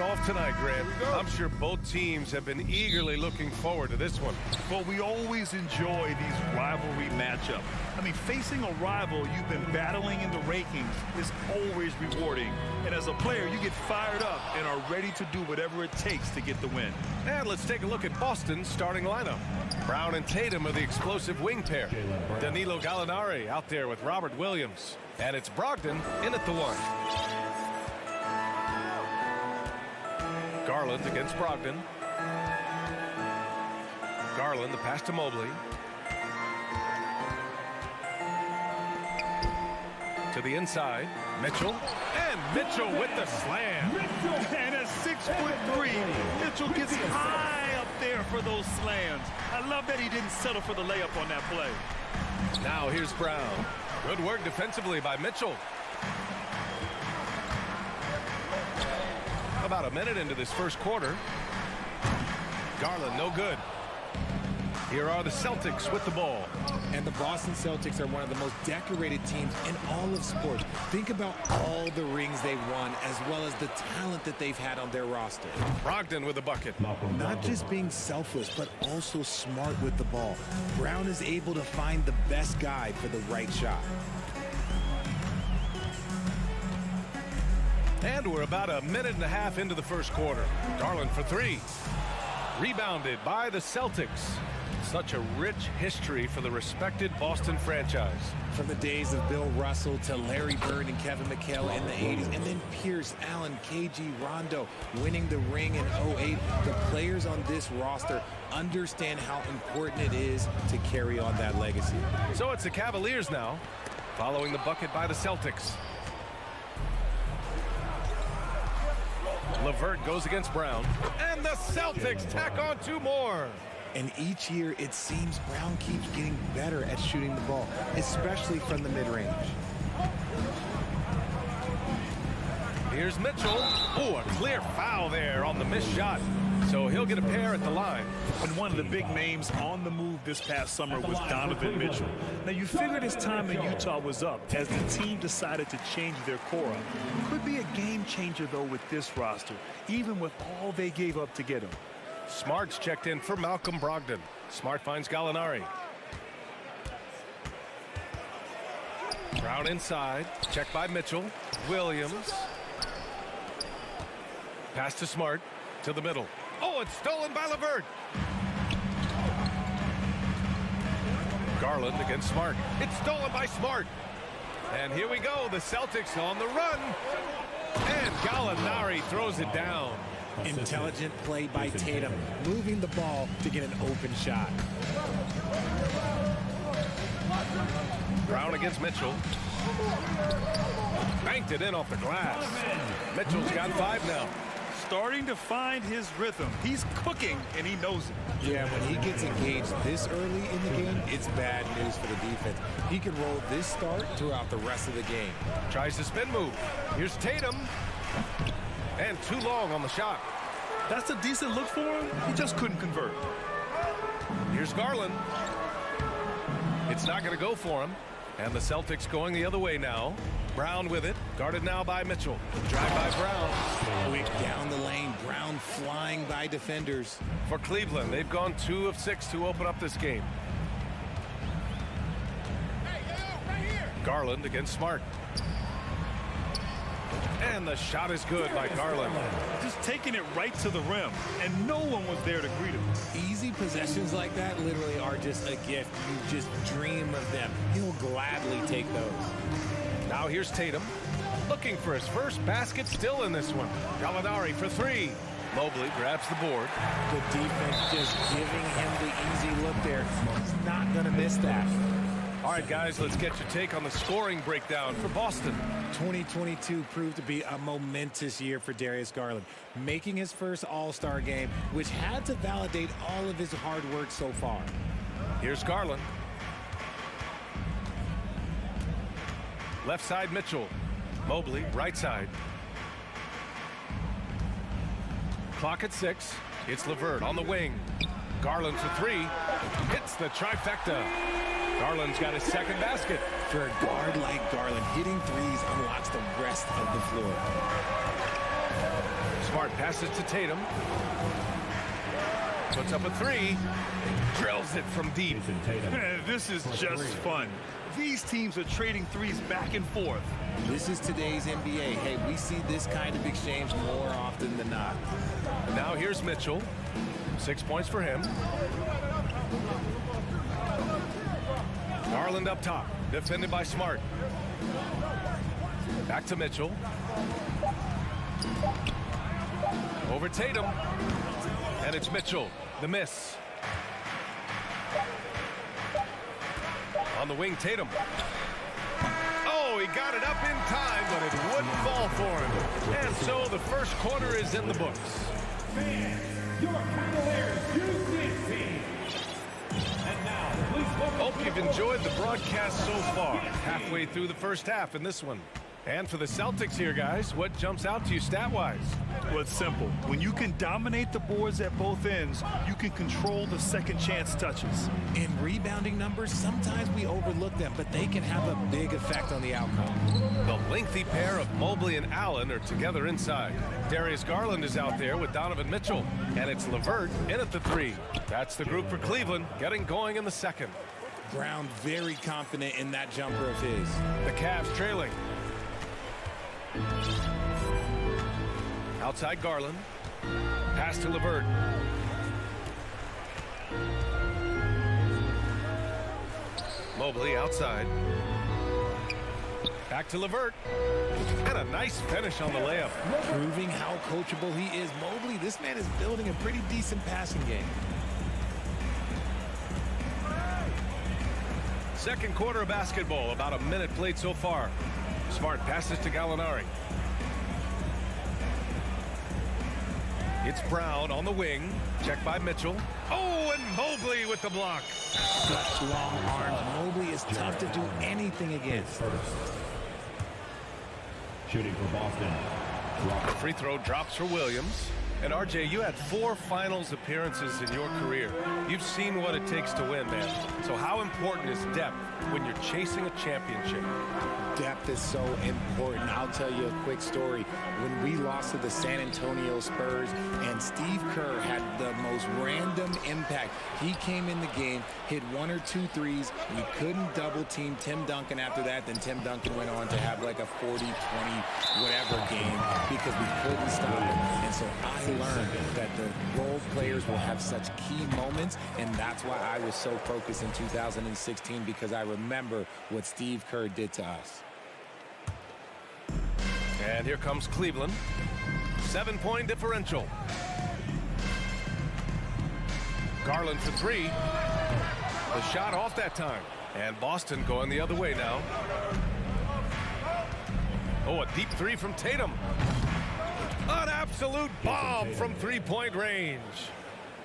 off tonight, Grant. I'm sure both teams have been eagerly looking forward to this one. Well, we always enjoy these rivalry matchups. I mean, facing a rival you've been battling in the rankings is always rewarding. And as a player, you get fired up and are ready to do whatever it takes to get the win. And let's take a look at Boston's starting lineup. Brown and Tatum are the explosive wing pair. Danilo Gallinari out there with Robert Williams. And it's Brogdon in at the 1. Garland against Brogdon. Garland, the pass to Mobley. To the inside, Mitchell. And Mitchell with the slam. And at 6'3", Mitchell gets high up there for those slams. I love that he didn't settle for the layup on that play. Now here's Brown. Good work defensively by Mitchell. About a minute into this first quarter. Garland, no good. Here are the Celtics with the ball. And the Boston Celtics are one of the most decorated teams in all of sports. Think about all the rings they've won, as well as the talent that they've had on their roster. Brogdon with a bucket. Not just being selfless, but also smart with the ball. Brown is able to find the best guy for the right shot. And we're about a minute and a half into the first quarter. Garland for 3. Rebounded by the Celtics. Such a rich history for the respected Boston franchise. From the days of Bill Russell to Larry Bird and Kevin McHale in the 80s, and then Pierce, Allen, KG, Rondo winning the ring in 08. The players on this roster understand how important it is to carry on that legacy. So it's the Cavaliers now, following the bucket by the Celtics. LeVert goes against Brown, and the Celtics tack on 2 more. And each year, it seems Brown keeps getting better at shooting the ball, especially from the mid-range. Here's Mitchell. Oh, a clear foul there on the missed shot. So he'll get a pair at the line. And one of the big names on the move this past summer was Donovan Mitchell. Now, you figured his time in Utah was up as the team decided to change their core up. Could be a game changer, though, with this roster, even with all they gave up to get him. Smart's checked in for Malcolm Brogdon. Smart finds Gallinari. Brown inside. Checked by Mitchell. Williams. Pass to Smart. To the middle. Oh, it's stolen by LeVert. Garland against Smart. It's stolen by Smart. And here we go. The Celtics on the run. And Gallinari throws it down. Intelligent play by Tatum, moving the ball to get an open shot. Brown against Mitchell. Banked it in off the glass. Mitchell's got 5 now. Starting to find his rhythm. He's cooking, and he knows it. Yeah, when he gets engaged this early in the game, it's bad news for the defense. He can roll this start throughout the rest of the game. Tries the spin move. Here's Tatum. And too long on the shot. That's a decent look for him. He just couldn't convert. Here's Garland. It's not going to go for him. And the Celtics going the other way now. Brown with it. Guarded now by Mitchell. Drive by Brown. Quick down the lane. Brown flying by defenders. For Cleveland, they've gone 2 of 6 to open up this game. Garland against Smart. And the shot is good by Garland. Just taking it right to the rim, and no one was there to greet him. Easy possessions like that literally are just a gift. You just dream of them. He'll gladly take those. Now here's Tatum. Looking for his first basket still in this one. Gallinari for 3. Mobley grabs the board. The defense just giving him the easy look there. He's not going to miss that. All right, guys, let's get your take on the scoring breakdown for Boston. 2022 proved to be a momentous year for Darius Garland, making his first All-Star game, which had to validate all of his hard work so far. Here's Garland. Left side, Mitchell. Mobley, right side. Clock at 6. It's LeVert on the wing. Garland for 3. Hits the trifecta. Garland's got his second basket. For a guard like Garland, hitting threes unlocks the rest of the floor. Smart passes to Tatum. Puts up a three. Drills it from deep. This is just fun. These teams are trading threes back and forth. This is today's NBA. Hey, we see this kind of exchange more often than not. And now here's Mitchell. 6 points for him. Garland up top, defended by Smart. Back to Mitchell. Over Tatum. And it's Mitchell, the miss. On the wing, Tatum. Oh, he got it up in time, but it wouldn't fall for him. And so the first quarter is in the books. Fans, your Cavaliers use team. And now, please welcome. Hope you've enjoyed the broadcast so far. Halfway through the first half in this one. And for the Celtics here, guys, what jumps out to you stat-wise? Well, it's simple. When you can dominate the boards at both ends, you can control the second chance touches. In rebounding numbers, sometimes we overlook them, but they can have a big effect on the outcome. The lengthy pair of Mobley and Allen are together inside. Darius Garland is out there with Donovan Mitchell. And it's LeVert in at the three. That's the group for Cleveland, getting going in the second. Brown very confident in that jumper of his. The Cavs trailing. Outside Garland. Pass to LeVert. Mobley outside. Back to LeVert. And a nice finish on the layup. Proving how coachable he is. Mobley, this man is building a pretty decent passing game. Second quarter of basketball, about a minute played so far. Smart passes to Gallinari. It's Brown on the wing. Checked by Mitchell. Oh, and Mobley with the block. Such long arms. Mobley is tough to do anything against. Shooting for Boston. Free throw drops for Williams. And RJ, you had 4 finals appearances in your career. You've seen what it takes to win, man. So how important is depth when you're chasing a championship? Depth is so important. I'll tell you a quick story. When we lost to the San Antonio Spurs and Steve Kerr had the most random impact. He came in the game, hit 1 or 2 threes. We couldn't double team Tim Duncan after that. Then Tim Duncan went on to have like a 40, 20, whatever game because we couldn't stop him. And so I learned that the role players will have such key moments, and that's why I was so focused in 2016 because I remember what Steve Kerr did to us. And here comes Cleveland. 7-point differential. Garland for 3. The shot off that time. And Boston going the other way now. Oh, a deep 3 from Tatum. An absolute bomb from 3-point range.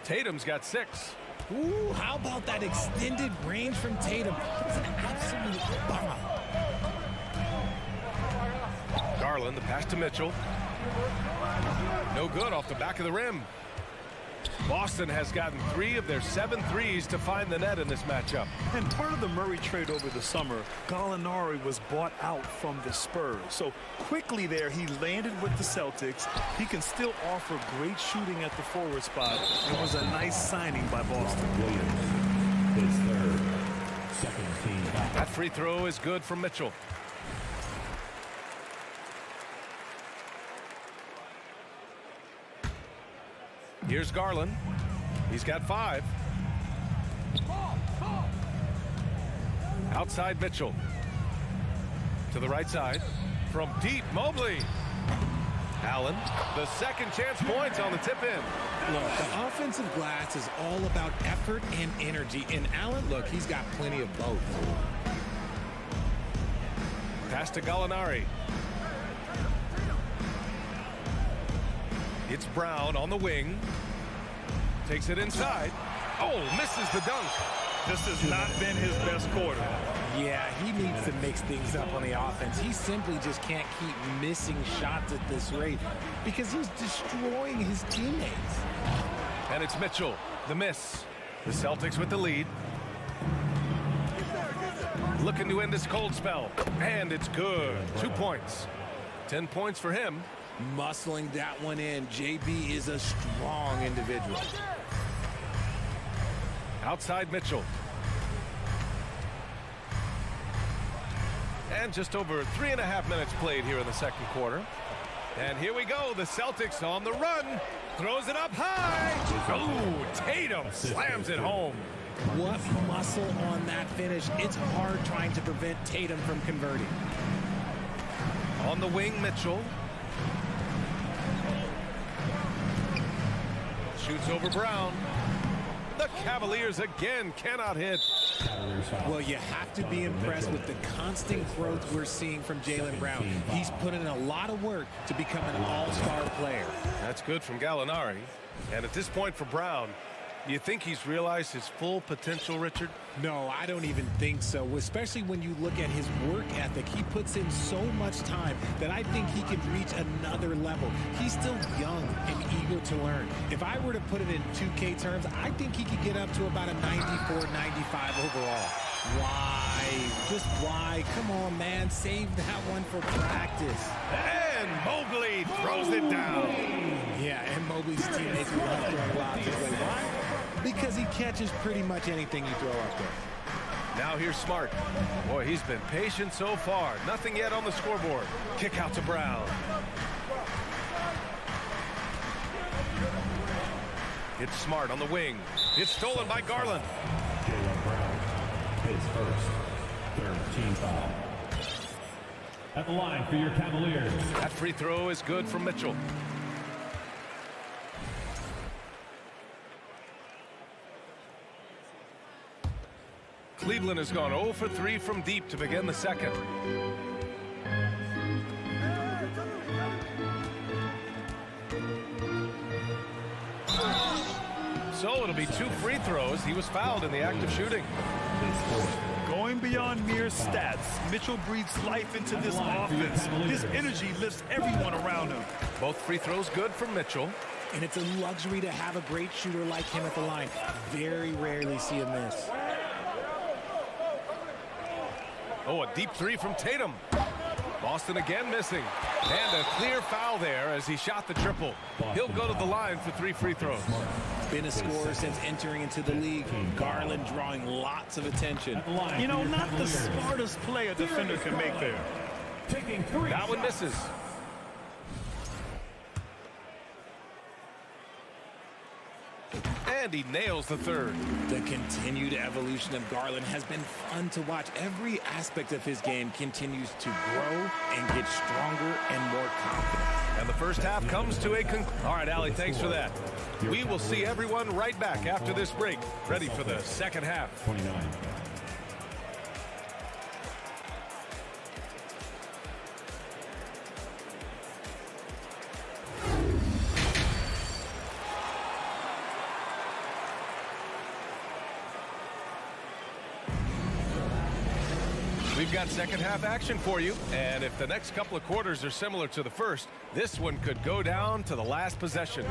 Tatum's got 6. Ooh, how about that extended range from Tatum? It's an absolute bomb. Garland, the pass to Mitchell. No good off the back of the rim. Boston has gotten 3 of their 7 threes to find the net in this matchup. And part of the Murray trade over the summer, Gallinari was bought out from the Spurs. So quickly there, he landed with the Celtics. He can still offer great shooting at the forward spot. It was a nice signing by Boston. Williams, his third, second team. That free throw is good from Mitchell. Here's Garland. He's got 5. Outside Mitchell. To the right side. From deep, Mobley. Allen, the second chance points on the tip-in. Look, the offensive glass is all about effort and energy. And Allen, look, he's got plenty of both. Pass to Gallinari. It's Brown on the wing. Takes it inside. Oh, misses the dunk. This has not been his best quarter. Yeah, he needs to mix things up on the offense. He simply just can't keep missing shots at this rate because he's destroying his teammates. And it's Mitchell, the miss. The Celtics with the lead. Looking to end this cold spell. And it's good. 2 points. 10 points for him. muscling that one in. JB is a strong individual. Outside Mitchell. And just over 3.5 minutes played here in the second quarter. And here we go. The Celtics on the run. Throws it up high. Oh, Tatum slams it home. What muscle on that finish. It's hard trying to prevent Tatum from converting. On the wing, Mitchell. Shoots over Brown. The Cavaliers again cannot hit. Well, you have to be impressed with the constant growth we're seeing from Jaylen Brown. He's put in a lot of work to become an all-star player. That's good from Gallinari. And at this point for Brown, do you think he's realized his full potential, Richard? No, I don't even think so, especially when you look at his work ethic. He puts in so much time that I think he can reach another level. He's still young and eager to learn. If I were to put it in 2K terms, I think he could get up to about a 94, 95 overall. Why? Just why? Come on, man. Save that one for practice. And Mobley throws it down. Yeah, and Mobley's teammates love throwing lobs his way. Why? Because he catches pretty much anything you throw up there. Now here's Smart. Boy, he's been patient so far. Nothing yet on the scoreboard. Kick out to Brown. It's Smart on the wing. It's stolen by Garland. Jaylen Brown, his first, third team foul. At the line for your Cavaliers. That free throw is good from Mitchell. Cleveland has gone 0 for 3 from deep to begin the second. So it'll be 2 free throws. He was fouled in the act of shooting. Going beyond mere stats, Mitchell breathes life into this offense. His energy lifts everyone around him. Both free throws good from Mitchell. And it's a luxury to have a great shooter like him at the line. Very rarely see him miss. Oh, a deep 3 from Tatum. Boston again missing. And a clear foul there as he shot the triple. He'll go to the line for 3 free throws. Been a scorer since entering into the league. Garland drawing lots of attention. You know, not the smartest play a defender can make there. That one misses. And he nails the third. The continued evolution of Garland has been fun to watch. Every aspect of his game continues to grow and get stronger and more confident. And the first half comes to a conclusion. All right, Allie, thanks for that. We will see everyone right back after this break, ready for the second half. 29. We've got second half action for you, and if the next couple of quarters are similar to the first, this one could go down to the last possession.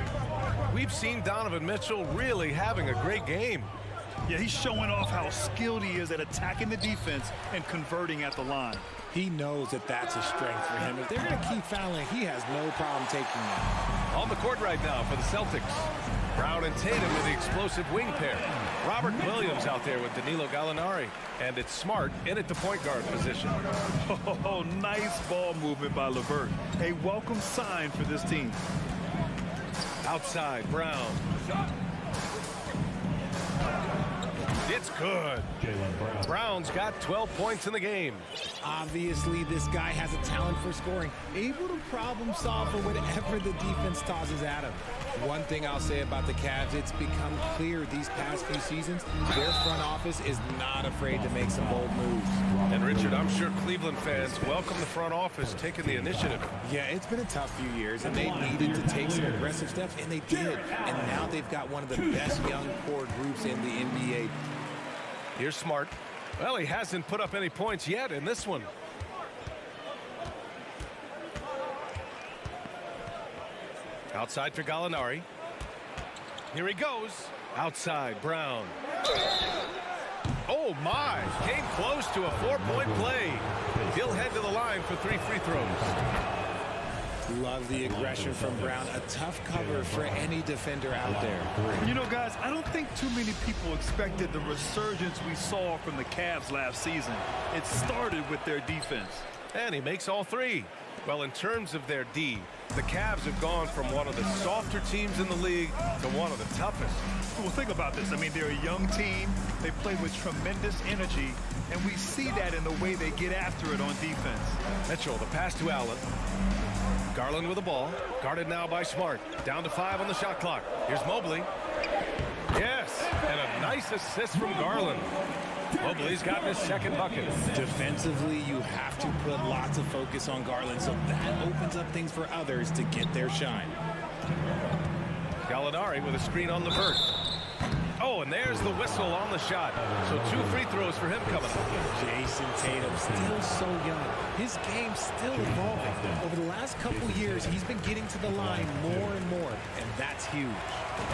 We've seen Donovan Mitchell really having a great game. Yeah, he's showing off how skilled he is at attacking the defense and converting at the line. He knows that that's a strength for him. If they're going to keep fouling, he has no problem taking that. On the court right now for the Celtics. Brown and Tatum with the explosive wing pair. Robert Williams out there with Danilo Gallinari. And it's Smart in at the point guard position. Oh, nice ball movement by LeVert. A welcome sign for this team. Outside, Brown. It's good. Jaylen Brown. Brown's got 12 points in the game. Obviously, this guy has a talent for scoring, able to problem solve for whatever the defense tosses at him. One thing I'll say about the Cavs, it's become clear these past few seasons, their front office is not afraid to make some bold moves. And Richard, I'm sure Cleveland fans welcome the front office taking the initiative. Yeah, it's been a tough few years, and they needed to take some aggressive steps, and they did. And now they've got one of the best young core groups in the NBA. Here's Smart. Well, he hasn't put up any points yet in this one. Outside for Gallinari. Here he goes. Outside, Brown. Oh, my. Came close to a 4-point play. He'll head to the line for 3 free throws. Love the aggression from Brown. A tough cover for any defender out there. You know, guys, I don't think too many people expected the resurgence we saw from the Cavs last season. It started with their defense. And he makes all three. Well, in terms of their D, the Cavs have gone from one of the softer teams in the league to one of the toughest. Well, think about this. I mean, they're a young team. They play with tremendous energy, and we see that in the way they get after it on defense. Mitchell, the pass to Allen. Garland with the ball. Guarded now by Smart. Down to 5 on the shot clock. Here's Mobley. Yes, and a nice assist from Garland. Mobley's gotten his second bucket. Defensively, you have to put lots of focus on Garland, so that opens up things for others to get their shine. Gallinari with a screen on LeVert. Oh, and there's the whistle on the shot. So 2 free throws for him coming up. Jason Tatum, still so young. His game's still evolving. Over the last couple years, he's been getting to the line more and more, and that's huge.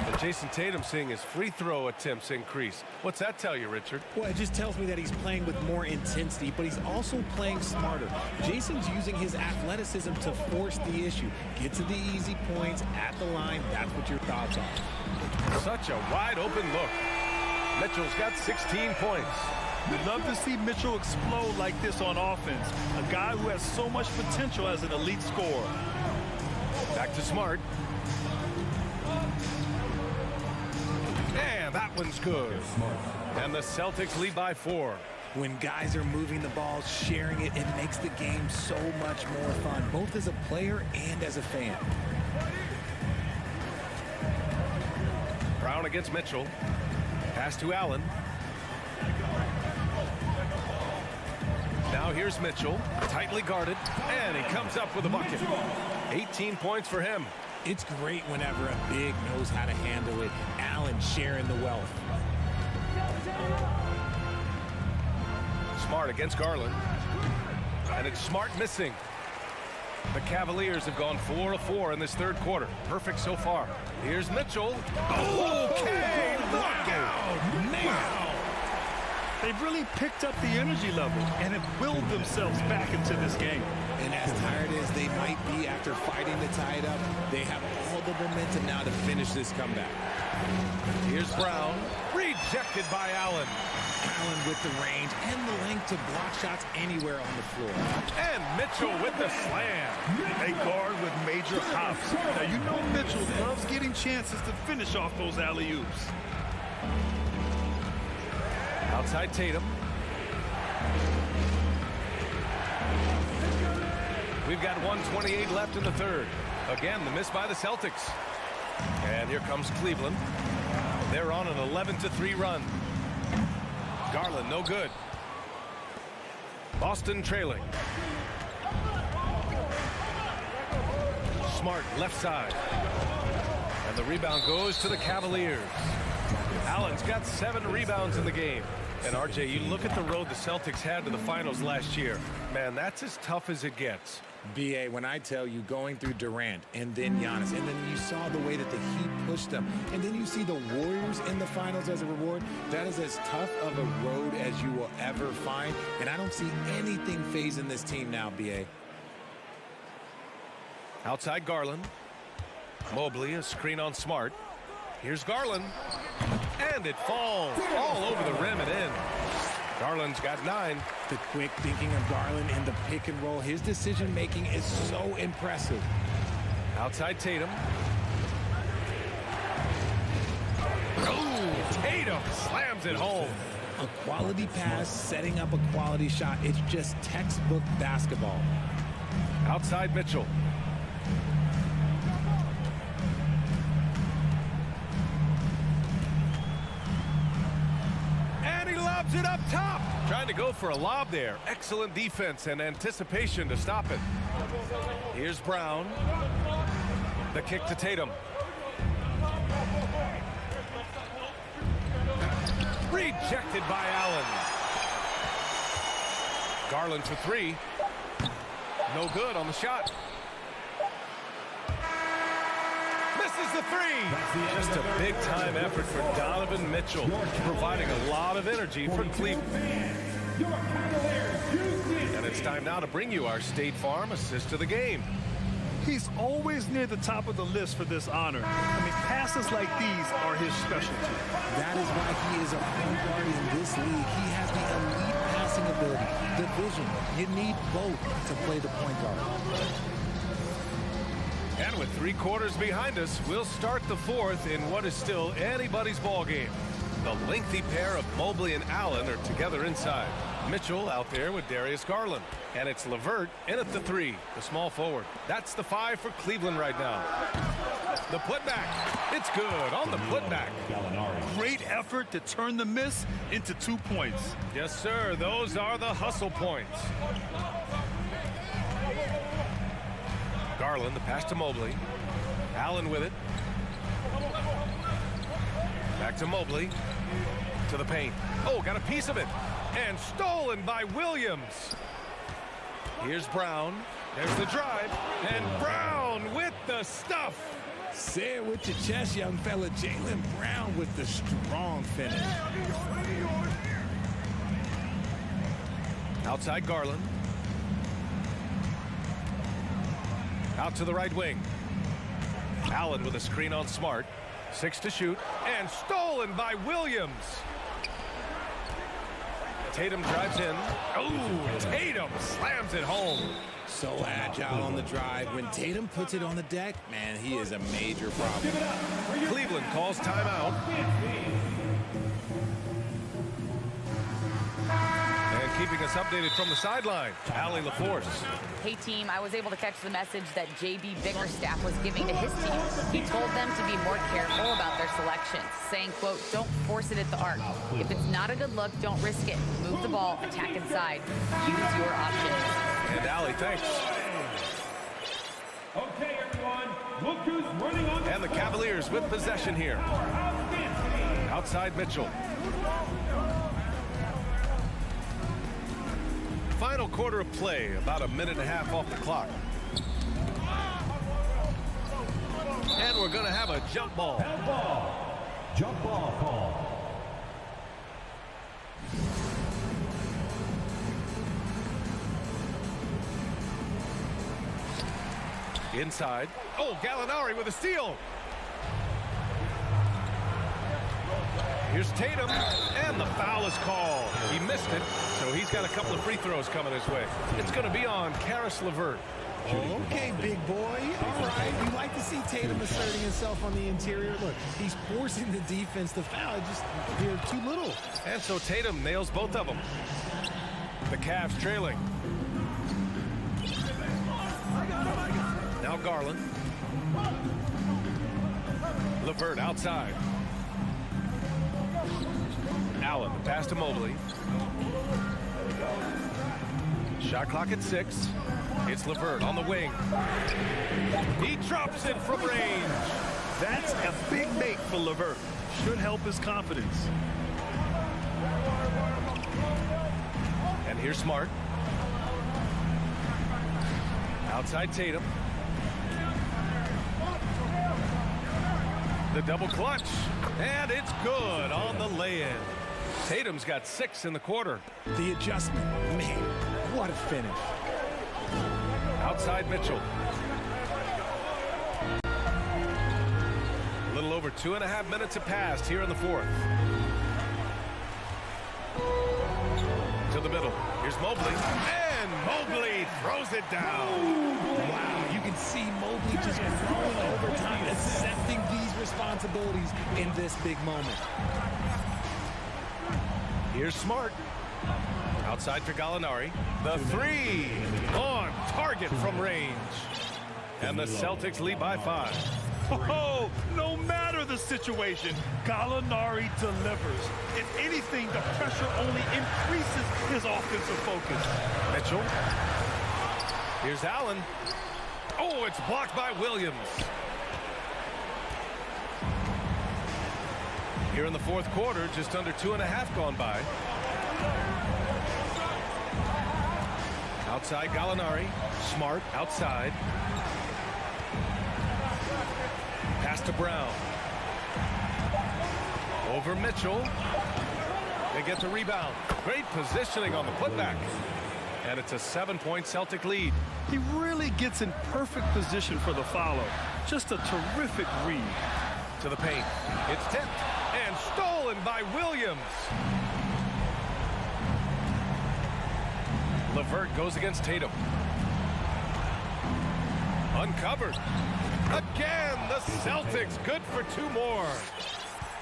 And Jason Tatum seeing his free throw attempts increase. What's that tell you, Richard? Well, it just tells me that he's playing with more intensity, but he's also playing smarter. Jason's using his athleticism to force the issue. Get to the easy points at the line. That's what your thoughts are. Such a wide open look. Mitchell's got 16 points. We'd love to see Mitchell explode like this on offense. A guy who has so much potential as an elite scorer. Back to Smart. And that one's good. And the Celtics lead by 4. When guys are moving the ball, sharing it, it makes the game so much more fun, both as a player and as a fan. Brown against Mitchell. Pass to Allen. Now here's Mitchell, tightly guarded, and he comes up with a bucket. 18 points for him. It's great whenever a big knows how to handle it. Allen sharing the wealth. Smart against Garland. And it's Smart missing. The Cavaliers have gone 4 of 4 in this third quarter. Perfect so far. Here's Mitchell. Okay, look out! Wow. They've really picked up the energy level and have willed themselves back into this game. And as tired as they might be after fighting to tie it up, they have all the momentum now to finish this comeback. Here's Brown. Rejected by Allen. Allen with the range and the length to block shots anywhere on the floor. And Mitchell with the slam. A guard with major hops. Now, you know Mitchell loves getting chances to finish off those alley-oops. Outside Tatum. We've got 1:28 left in the third. Again, the miss by the Celtics. And here comes Cleveland. They're on an 11-3 run. Garland, no good. Boston trailing. Smart, left side. And the rebound goes to the Cavaliers. Allen's got 7 rebounds in the game. And RJ, you look at the road the Celtics had to the finals last year. Man, that's as tough as it gets. BA, when I tell you going through Durant and then Giannis, and then you saw the way that the Heat pushed them, and then you see the Warriors in the finals as a reward, that is as tough of a road as you will ever find. And I don't see anything phasing this team now, BA. Outside Garland. Mobley, a screen on Smart. Here's Garland. And it falls all over the rim and in. Garland's got 9. The quick thinking of Garland in the pick and roll. His decision making is so impressive. Outside Tatum. Oh, Tatum slams it home. A quality pass, setting up a quality shot. It's just textbook basketball. Outside Mitchell. It up top. Trying to go for a lob there. Excellent defense and anticipation to stop it. Here's Brown. The kick to Tatum. Rejected by Allen. Garland for 3. No good on the shot. Misses the 3. Just a big-time effort for Donovan Mitchell, providing a lot of energy for Cleveland. And it's time now to bring you our State Farm assist of the game. He's always near the top of the list for this honor. I mean, passes like these are his specialty. That is why he is a point guard in this league. He has the elite passing ability, the vision. You need both to play the point guard. And with 3 quarters behind us, we'll start the fourth in what is still anybody's ball game. The lengthy pair of Mobley and Allen are together inside. Mitchell out there with Darius Garland. And it's LeVert in at the 3, the small forward. That's the 5 for Cleveland right now. The putback. It's good on the putback. Great effort to turn the miss into 2 points. Yes, sir. Those are the hustle points. Garland, the pass to Mobley. Allen with it. Back to Mobley. To the paint. Oh, got a piece of it. And stolen by Williams. Here's Brown. There's the drive. And Brown with the stuff. Say it with your chest, young fella. Jaylen Brown with the strong finish. Outside Garland. Out to the right wing. Allen with a screen on Smart. 6 to shoot. And stolen by Williams. Tatum drives in. Oh, Tatum slams it home. So agile on the drive. When Tatum puts it on the deck, man, he is a major problem. Cleveland calls timeout. And keeping us updated from the sideline, Allie LaForce. Hey, team, I was able to catch the message that J.B. Bickerstaff was giving to his team. He told them to be more careful about their selections, saying, quote, don't force it at the arc. If it's not a good look, don't risk it. Move the ball, attack inside. Use your options. And Allie, thanks. Okay, everyone, look who's running on. And the Cavaliers with possession here. Outside Mitchell. Final quarter of play, about a minute and a half off the clock. And we're going to have a jump ball. Jump ball call. Inside. Oh, Gallinari with a steal. Here's Tatum, and the foul is called. He missed it, so he's got a couple of free throws coming his way. It's going to be on Karis LeVert. Okay, big boy. All right. We like to see Tatum asserting himself on the interior. Look, he's forcing the defense to foul. Just they're too little. And so Tatum nails both of them. The Cavs trailing. Now Garland. LeVert outside. Allen, the pass to Mobley. Shot clock at 6. It's LeVert on the wing. He drops it from range. That's a big make for LeVert. Should help his confidence. And here's Smart. Outside Tatum. The double clutch. And it's good on the lay-in. Tatum's got 6 in the quarter. The adjustment. Man, what a finish. Outside Mitchell. A little over 2.5 minutes have passed here in the fourth. To the middle. Here's Mobley. And Mobley throws it down. Wow, you can see Mobley just growing over time, accepting these responsibilities in this big moment. Here's Smart. Outside for Gallinari. The 3 on target from range. And the Celtics lead by 5. Oh, no matter the situation, Gallinari delivers. If anything, the pressure only increases his offensive focus. Mitchell. Here's Allen. Oh, it's blocked by Williams. Here in the fourth quarter, just under 2.5 gone by. Outside Gallinari. Smart outside. Pass to Brown. Over Mitchell. They get the rebound. Great positioning on the putback. And it's a 7-point Celtic lead. He really gets in perfect position for the follow. Just a terrific read. To the paint. It's tipped and stolen by Williams. LeVert goes against Tatum. Uncovered. Again, the Celtics good for 2 more.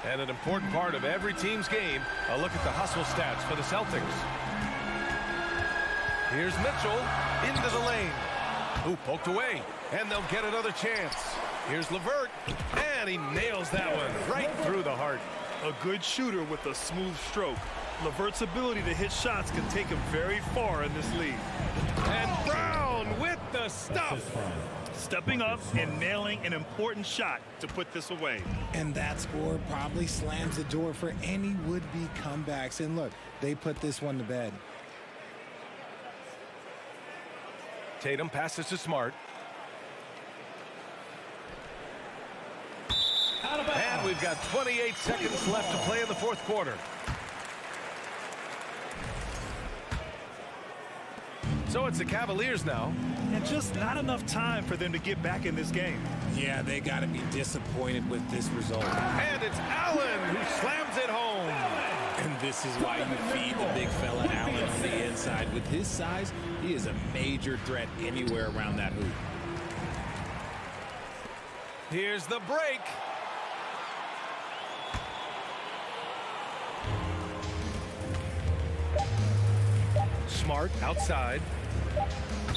And an important part of every team's game, a look at the hustle stats for the Celtics. Here's Mitchell into the lane. Ooh, poked away, and they'll get another chance. Here's LeVert, and he nails that one right through the heart. A good shooter with a smooth stroke. LeVert's ability to hit shots can take him very far in this league. And Brown with the stuff. Stepping up and nailing an important shot to put this away. And that score probably slams the door for any would-be comebacks. And look, they put this one to bed. Tatum passes to Smart. And we've got 28 seconds left to play in the 4th quarter. So it's the Cavaliers now. And just not enough time for them to get back in this game. Yeah, they got to be disappointed with this result. And it's Allen who slams it home. And this is why you feed the big fella Allen on the inside. With his size, he is a major threat anywhere around that hoop. Here's the break. Smart outside.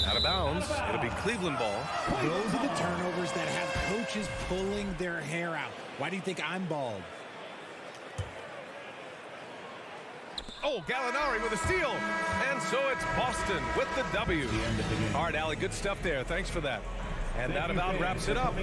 Out of bounds. It'll be Cleveland ball. Those are the turnovers that have coaches pulling their hair out. Why do you think I'm bald? Oh, Gallinari with a steal. And so it's Boston with the W. All right, Allie, good stuff there. Thanks for that. And that about wraps it up.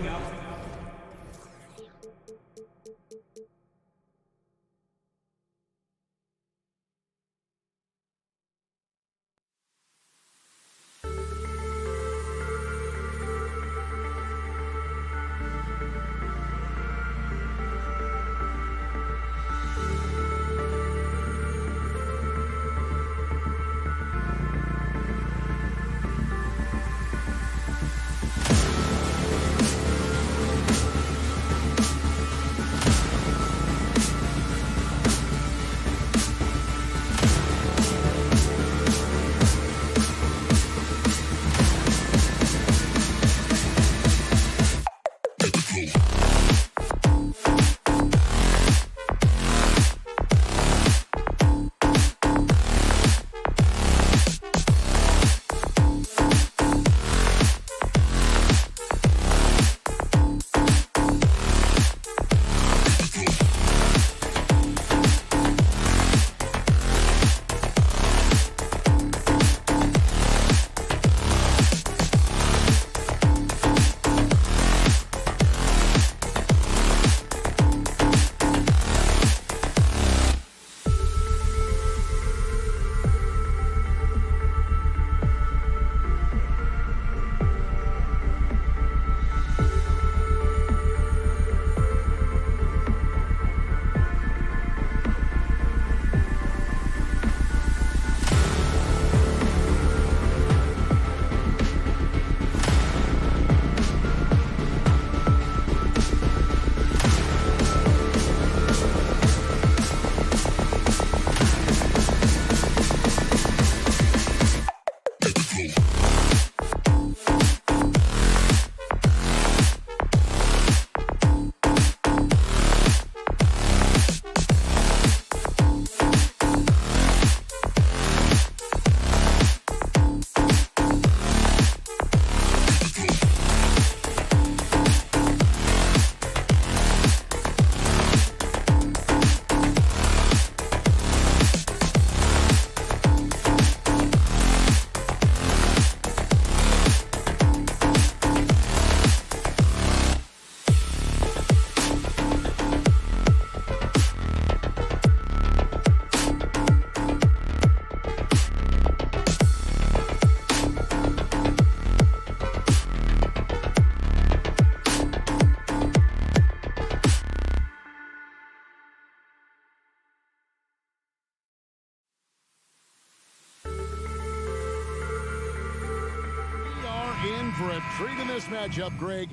a treat in this matchup, Greg,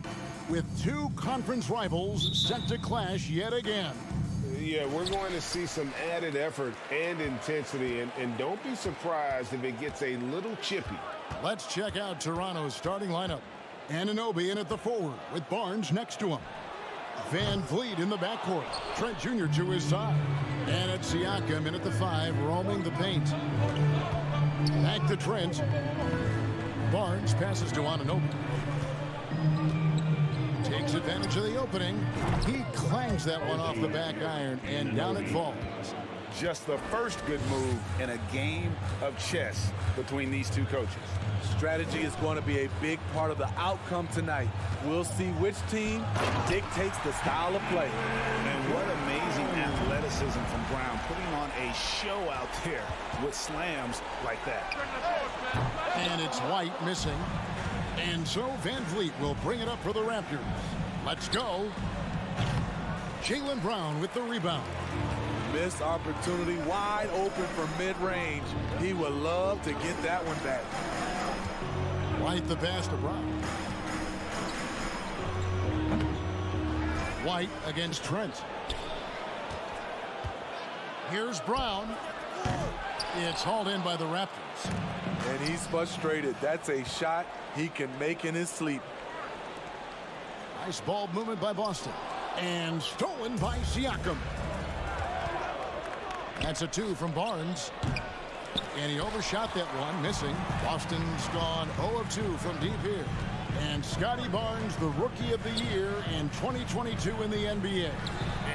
with two conference rivals set to clash yet again. Yeah, we're going to see some added effort and intensity, and don't be surprised if it gets a little chippy. Let's check out Toronto's starting lineup. Anunoby in at the forward with Barnes next to him. Van Vliet in the backcourt. Trent Jr. to his side. And it's Siakam in at the 5, roaming the paint. Back to Trent. Barnes passes to Anunoby. Takes advantage of the opening. He clangs that one off the back iron, and down it falls. Just the first good move in a game of chess between these two coaches. Strategy is going to be a big part of the outcome tonight. We'll see which team dictates the style of play. And what amazing athleticism from Brown, putting on a show out there with slams like that. And it's White missing. And so Van Vliet will bring it up for the Raptors. Let's go. Jaylen Brown with the rebound. Missed opportunity, wide open from mid-range. He would love to get that one back. White the pass to Brown. White against Trent. Here's Brown. It's hauled in by the Raptors. And he's frustrated. That's a shot he can make in his sleep. Nice ball movement by Boston. And stolen by Siakam. That's a 2 from Barnes. And he overshot that one, missing. Boston's gone 0 of 2 from deep here. And Scotty Barnes, the Rookie of the Year in 2022 in the NBA.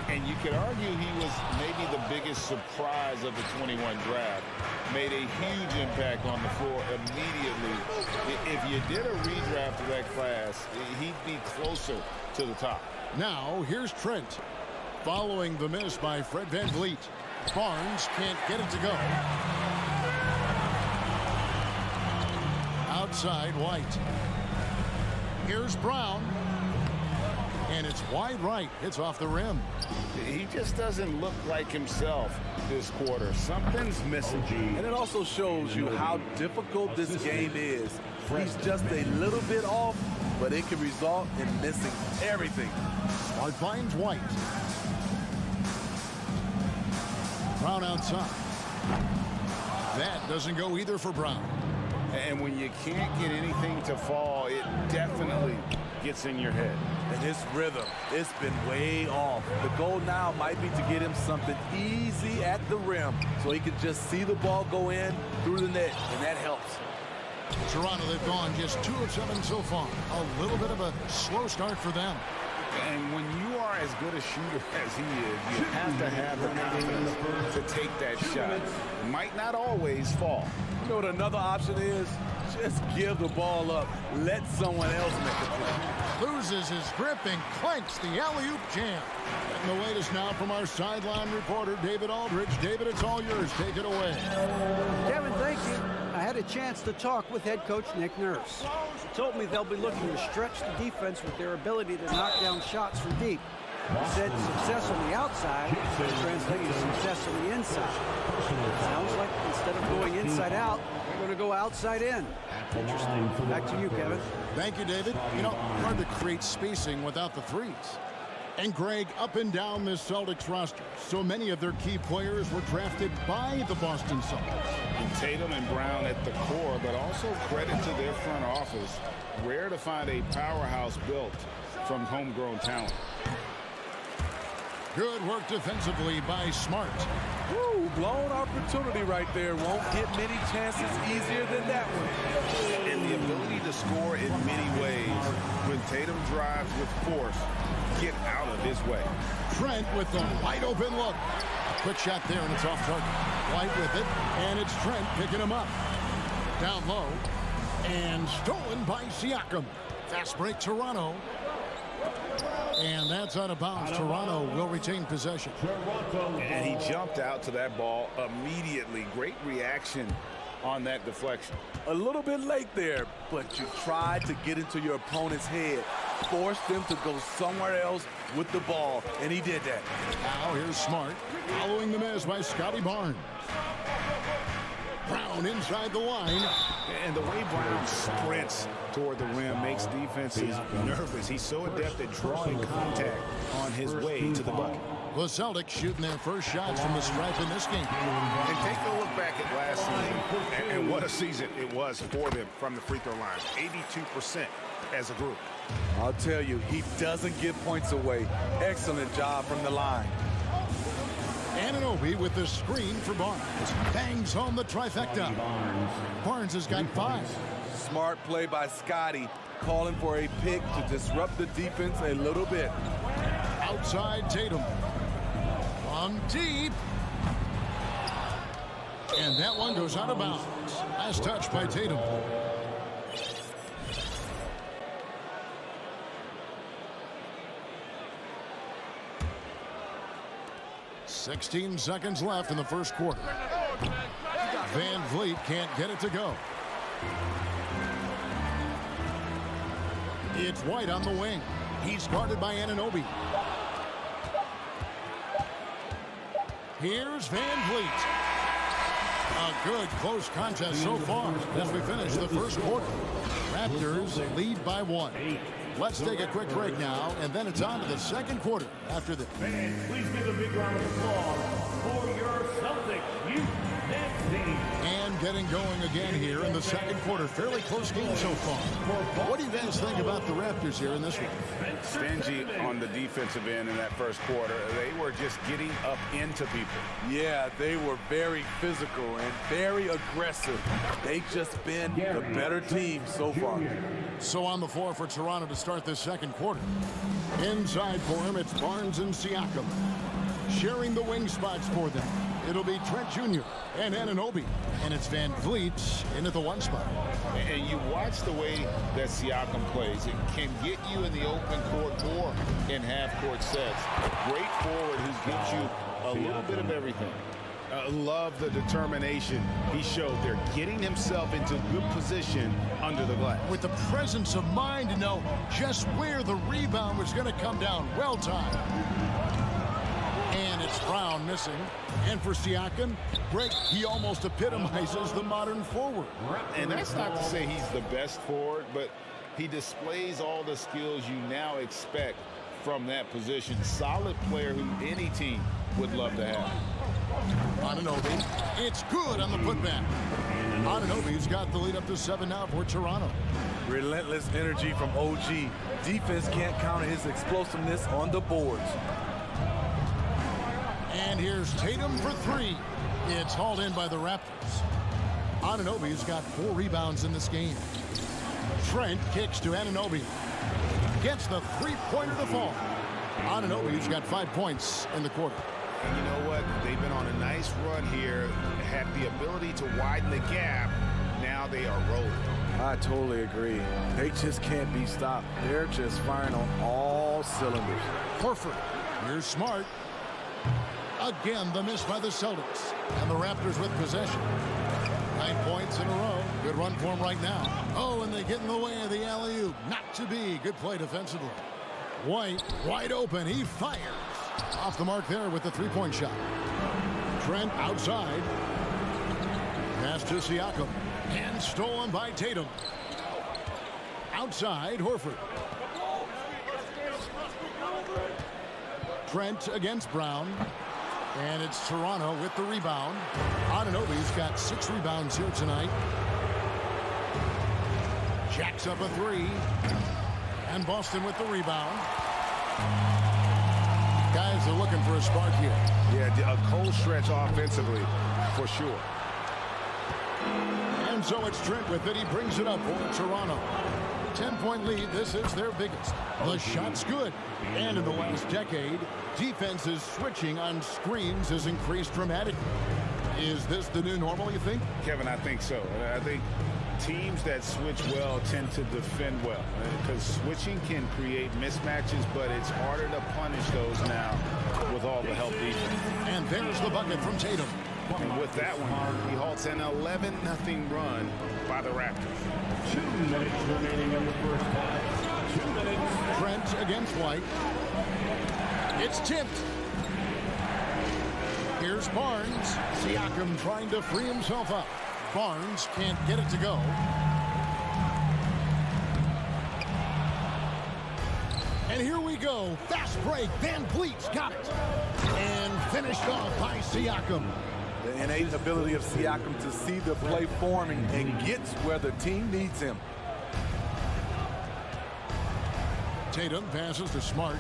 And you could argue he was maybe the biggest surprise of the 21 draft. Made a huge impact on the floor immediately. If you did a redraft of that class, he'd be closer to the top. Now, here's Trent. Following the miss by Fred Van Vliet. Barnes can't get it to go. Outside White. Here's Brown. And it's wide right. It's off the rim. He just doesn't look like himself this quarter. Something's missing. And it also shows you how difficult this game is. He's just a little bit off, but it can result in missing everything. Smart finds White. Brown outside. That doesn't go either for Brown. And when you can't get anything to fall, it definitely gets in your head. And his rhythm, it's been way off. The goal now might be to get him something easy at the rim so he can just see the ball go in through the net, and that helps. Toronto, they've gone just 2 of 7 so far. A little bit of a slow start for them. And when you are as good a shooter as he is, you have to have the confidence to take that shot. It might not always fall. You know what another option is? Just give the ball up. Let someone else make a play. Loses his grip and clanks the alley-oop jam. And the latest now from our sideline reporter, David Aldridge. David, it's all yours. Take it away. Kevin, thank you. I had a chance to talk with head coach Nick Nurse. He told me they'll be looking to stretch the defense with their ability to knock down shots from deep. He said success on the outside will translate to success on the inside. Sounds like instead of going inside out, we're going to go outside in. Interesting. Back to you, Kevin. Thank you, David. You know, hard to create spacing without the threes. And Greg, up and down this Celtics roster, so many of their key players were drafted by the Boston Celtics. And Tatum and Brown at the core, but also credit to their front office. Rare to find a powerhouse built from homegrown talent. Good work defensively by Smart. Woo, blown opportunity right there. Won't get many chances easier than that one. And the ability to score in many ways. When Tatum drives with force, get out of his way. Trent with the wide open look. Quick shot there, and it's off target. White with it, and it's Trent picking him up. Down low, and stolen by Siakam. Fast break, Toronto. And that's out of bounds. Toronto will retain possession. And he jumped out to that ball immediately. Great reaction on that deflection. A little bit late there, but you tried to get into your opponent's head. Forced them to go somewhere else with the ball, and he did that. Now here's Smart, following the miss by Scotty Barnes. Brown inside the line. And the way Brown sprints toward the rim makes defenses nervous. He's so adept at drawing contact on his way to the bucket. The Celtics shooting their first shots from the stripe in this game. And take a look back at last season, and what a season it was for them from the free throw line. 82% as a group. I'll tell you, he doesn't give points away. Excellent job from the line. Anunoby with the screen for Barnes. Bangs home the trifecta. Barnes has got 5. Smart play by Scotty, calling for a pick to disrupt the defense a little bit. Outside Tatum. From deep. And that one goes out of bounds. Last touch by Tatum. "16 seconds left in the first quarter. Van Vliet can't get it to go. It's White on the wing. He's guarded by Anunoby. Here's Van Vliet. A good close contest so far as we finish the first quarter. Raptors lead by 1. Let's take a quick break now, and then it's on to the second quarter after this. Fans, please give a big round of applause for your Celtics youth dance team. And getting going again here in the second quarter. Fairly close game so far. What do you guys think about the Raptors here in this one? Stingy on the defensive end in that first quarter. They were just getting up into people. Yeah, they were very physical and very aggressive. They've just been the better team so far. So on the floor for Toronto to start this second quarter. Inside for him, it's Barnes and Siakam. Sharing the wing spots for them. It'll be Trent Jr. and Anunoby. And it's Van Vliet in at the 1 spot. And you watch the way that Siakam plays. It can get you in the open court or in half-court sets. Great forward who gives you a little bit of everything. Love the determination he showed there, getting himself into good position under the glass. With the presence of mind to know just where the rebound was going to come down. Well timed. And it's Brown missing. And for Siakam, Greg, he almost epitomizes the modern forward. And that's not to say he's the best forward, but he displays all the skills you now expect from that position. Solid player who any team would love to have. Anunoby, it's good on the putback. Anunoby's got the lead up to 7 now for Toronto. Relentless energy from OG. Defense can't counter his explosiveness on the boards. And here's Tatum for 3. It's hauled in by the Raptors. Anunoby's got 4 rebounds in this game. Trent kicks to Anunoby. Gets the 3-pointer to fall. Anunoby's got 5 points in the quarter. And you know what? They've been on a nice run here, had the ability to widen the gap. Now they are rolling. I totally agree. They just can't be stopped. They're just firing on all cylinders. Horford, here's Smart. Again, the miss by the Celtics. And the Raptors with possession. 9 points in a row. Good run for them right now. Oh, and they get in the way of the alley-oop. Not to be. Good play defensively. White, wide open. He fires. Off the mark there with the 3-point shot. Trent outside. Pass to Siakam. And stolen by Tatum. Outside, Horford. Trent against Brown. And it's Toronto with the rebound. Anunoby's got 6 rebounds here tonight. Jacks up a 3. And Boston with the rebound. Guys are looking for a spark here. Yeah, a cold stretch offensively, for sure. And so it's Trent with it. He brings it up for Toronto. 10-point lead. This is their biggest. The shot's good. And in the last decade, defenses switching on screens has increased dramatically. Is this the new normal, you think? Kevin, I think so. I think teams that switch well tend to defend well, because switching can create mismatches, but it's harder to punish those now with all the help defense. And there's the bucket from Tatum. And with that one, he halts an 11-0 run by the Raptors. 2 minutes remaining in the first half. 2 minutes. Trent against White. It's tipped. Here's Barnes. Siakam trying to free himself up. Barnes can't get it to go. And here we go. Fast break. Van Vliet's got it. And finished off by Siakam. The innate ability of Siakam to see the play forming and gets where the team needs him. Tatum passes to Smart.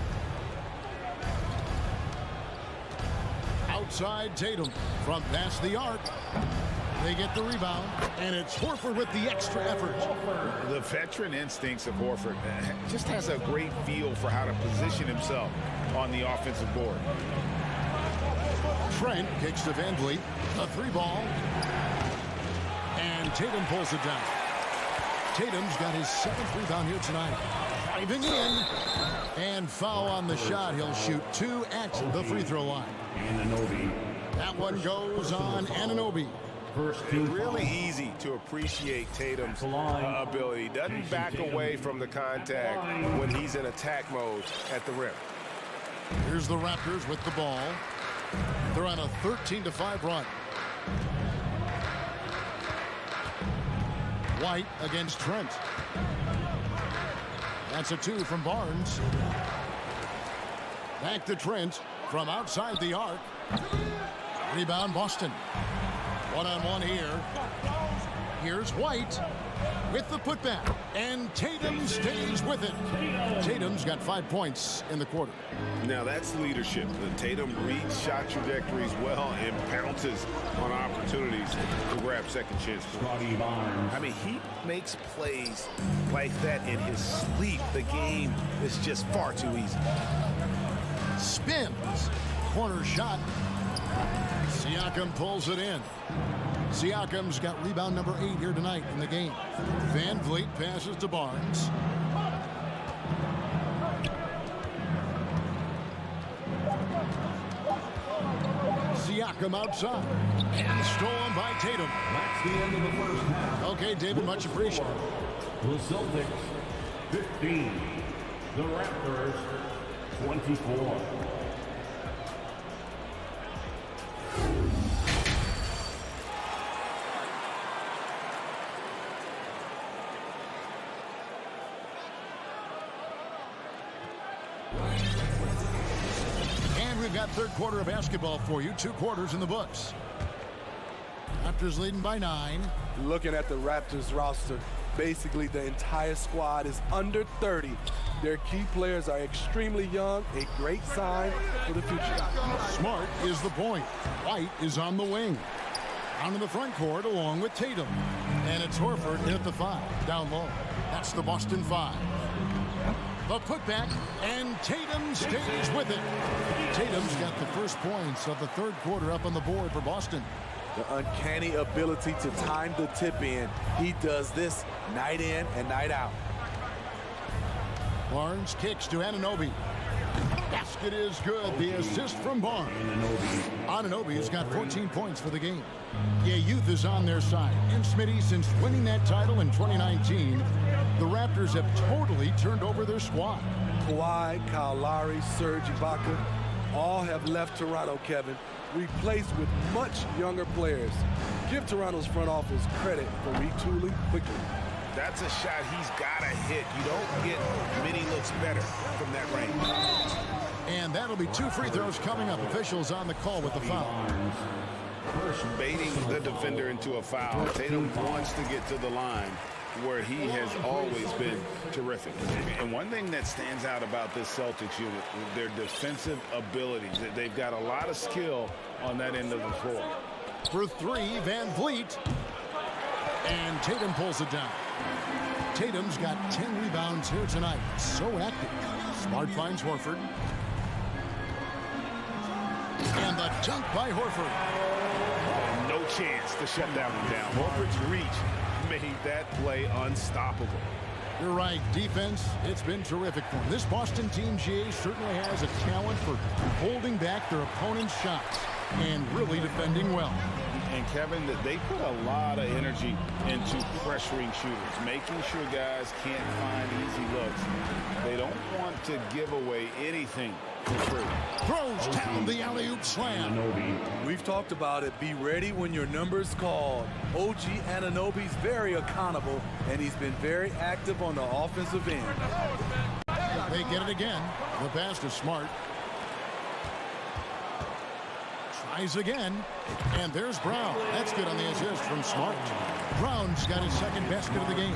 Outside Tatum from past the arc. They get the rebound, and it's Horford with the extra effort. The veteran instincts of Horford just has a great feel for how to position himself on the offensive board. Trent kicks to Van Vliet. A 3-ball. And Tatum pulls it down. Tatum's got his 7th rebound here tonight. Driving in. And foul on the shot. He'll shoot 2 at the free throw line. That one goes on Anunoby. Really easy to appreciate Tatum's ability. He doesn't back away from the contact when he's in attack mode at the rim. Here's the Raptors with the ball. They're on a 13-5 run. White against Trent. That's a 2 from Barnes. Back to Trent from outside the arc. Rebound Boston. One-on-one here. Here's White with the putback. And Tatum stays with it. Tatum's got 5 points in the quarter. Now that's leadership. The Tatum reads shot trajectories well and pounces on opportunities to grab second chance. I mean, he makes plays like that in his sleep. The game is just far too easy. Spins. Corner shot. Siakam pulls it in. Siakam's got rebound number 8 here tonight in the game. Van Vliet passes to Barnes. Siakam outside. And stolen by Tatum. That's the end of the first half. Okay, David, much appreciated. The Celtics 15. The Raptors 24. And we've got third quarter of basketball for you. 2 quarters in the books. Raptors leading by 9. Looking at the Raptors roster, basically the entire squad is under 30. Their key players are extremely young, a great sign for the future. Smart is the point. White is on the wing. Down in the front court along with Tatum. And it's Horford at the 5, down low. That's the Boston 5. The putback, and Tatum stays with it. Tatum's got the first points of the third quarter up on the board for Boston. The uncanny ability to time the tip in. He does this night in and night out. Barnes kicks to Anunoby. Basket is good. The assist from Barnes. Anunoby's got 14 points for the game. Yeah, youth is on their side. And Smitty, since winning that title in 2019, the Raptors have totally turned over their squad. Kawhi, Kyle Lowry, Serge Ibaka, all have left Toronto, Kevin, replaced with much younger players. Give Toronto's front office credit for retooling quickly. That's a shot he's got to hit. You don't get many looks better from that range. And that'll be 2 free throws coming up. Officials on the call with the foul. Baiting the defender into a foul. Tatum wants to get to the line where he has always been terrific. And one thing that stands out about this Celtics unit, their defensive abilities. They've got a lot of skill on that end of the floor. For 3, Van Vliet. And Tatum pulls it down. Tatum's got 10 rebounds here tonight. So active. Smart finds Horford. And the dunk by Horford. No chance to shut that one down. Horford's reach made that play unstoppable. You're right. Defense, it's been terrific for him. This Boston team, GA, certainly has a talent for holding back their opponent's shots. and really defending well. And Kevin, they put a lot of energy into pressuring shooters, making sure guys can't find easy looks. They don't want to give away anything for free. Throws down the alley-oop slam. We've talked about it. Be ready when your number's called. OG Anunoby's very accountable, and he's been very active on the offensive end. They get it again. The pass to Smart. Tries again. And there's Brown. That's good on the assist from Smart. Brown's got his second basket of the game.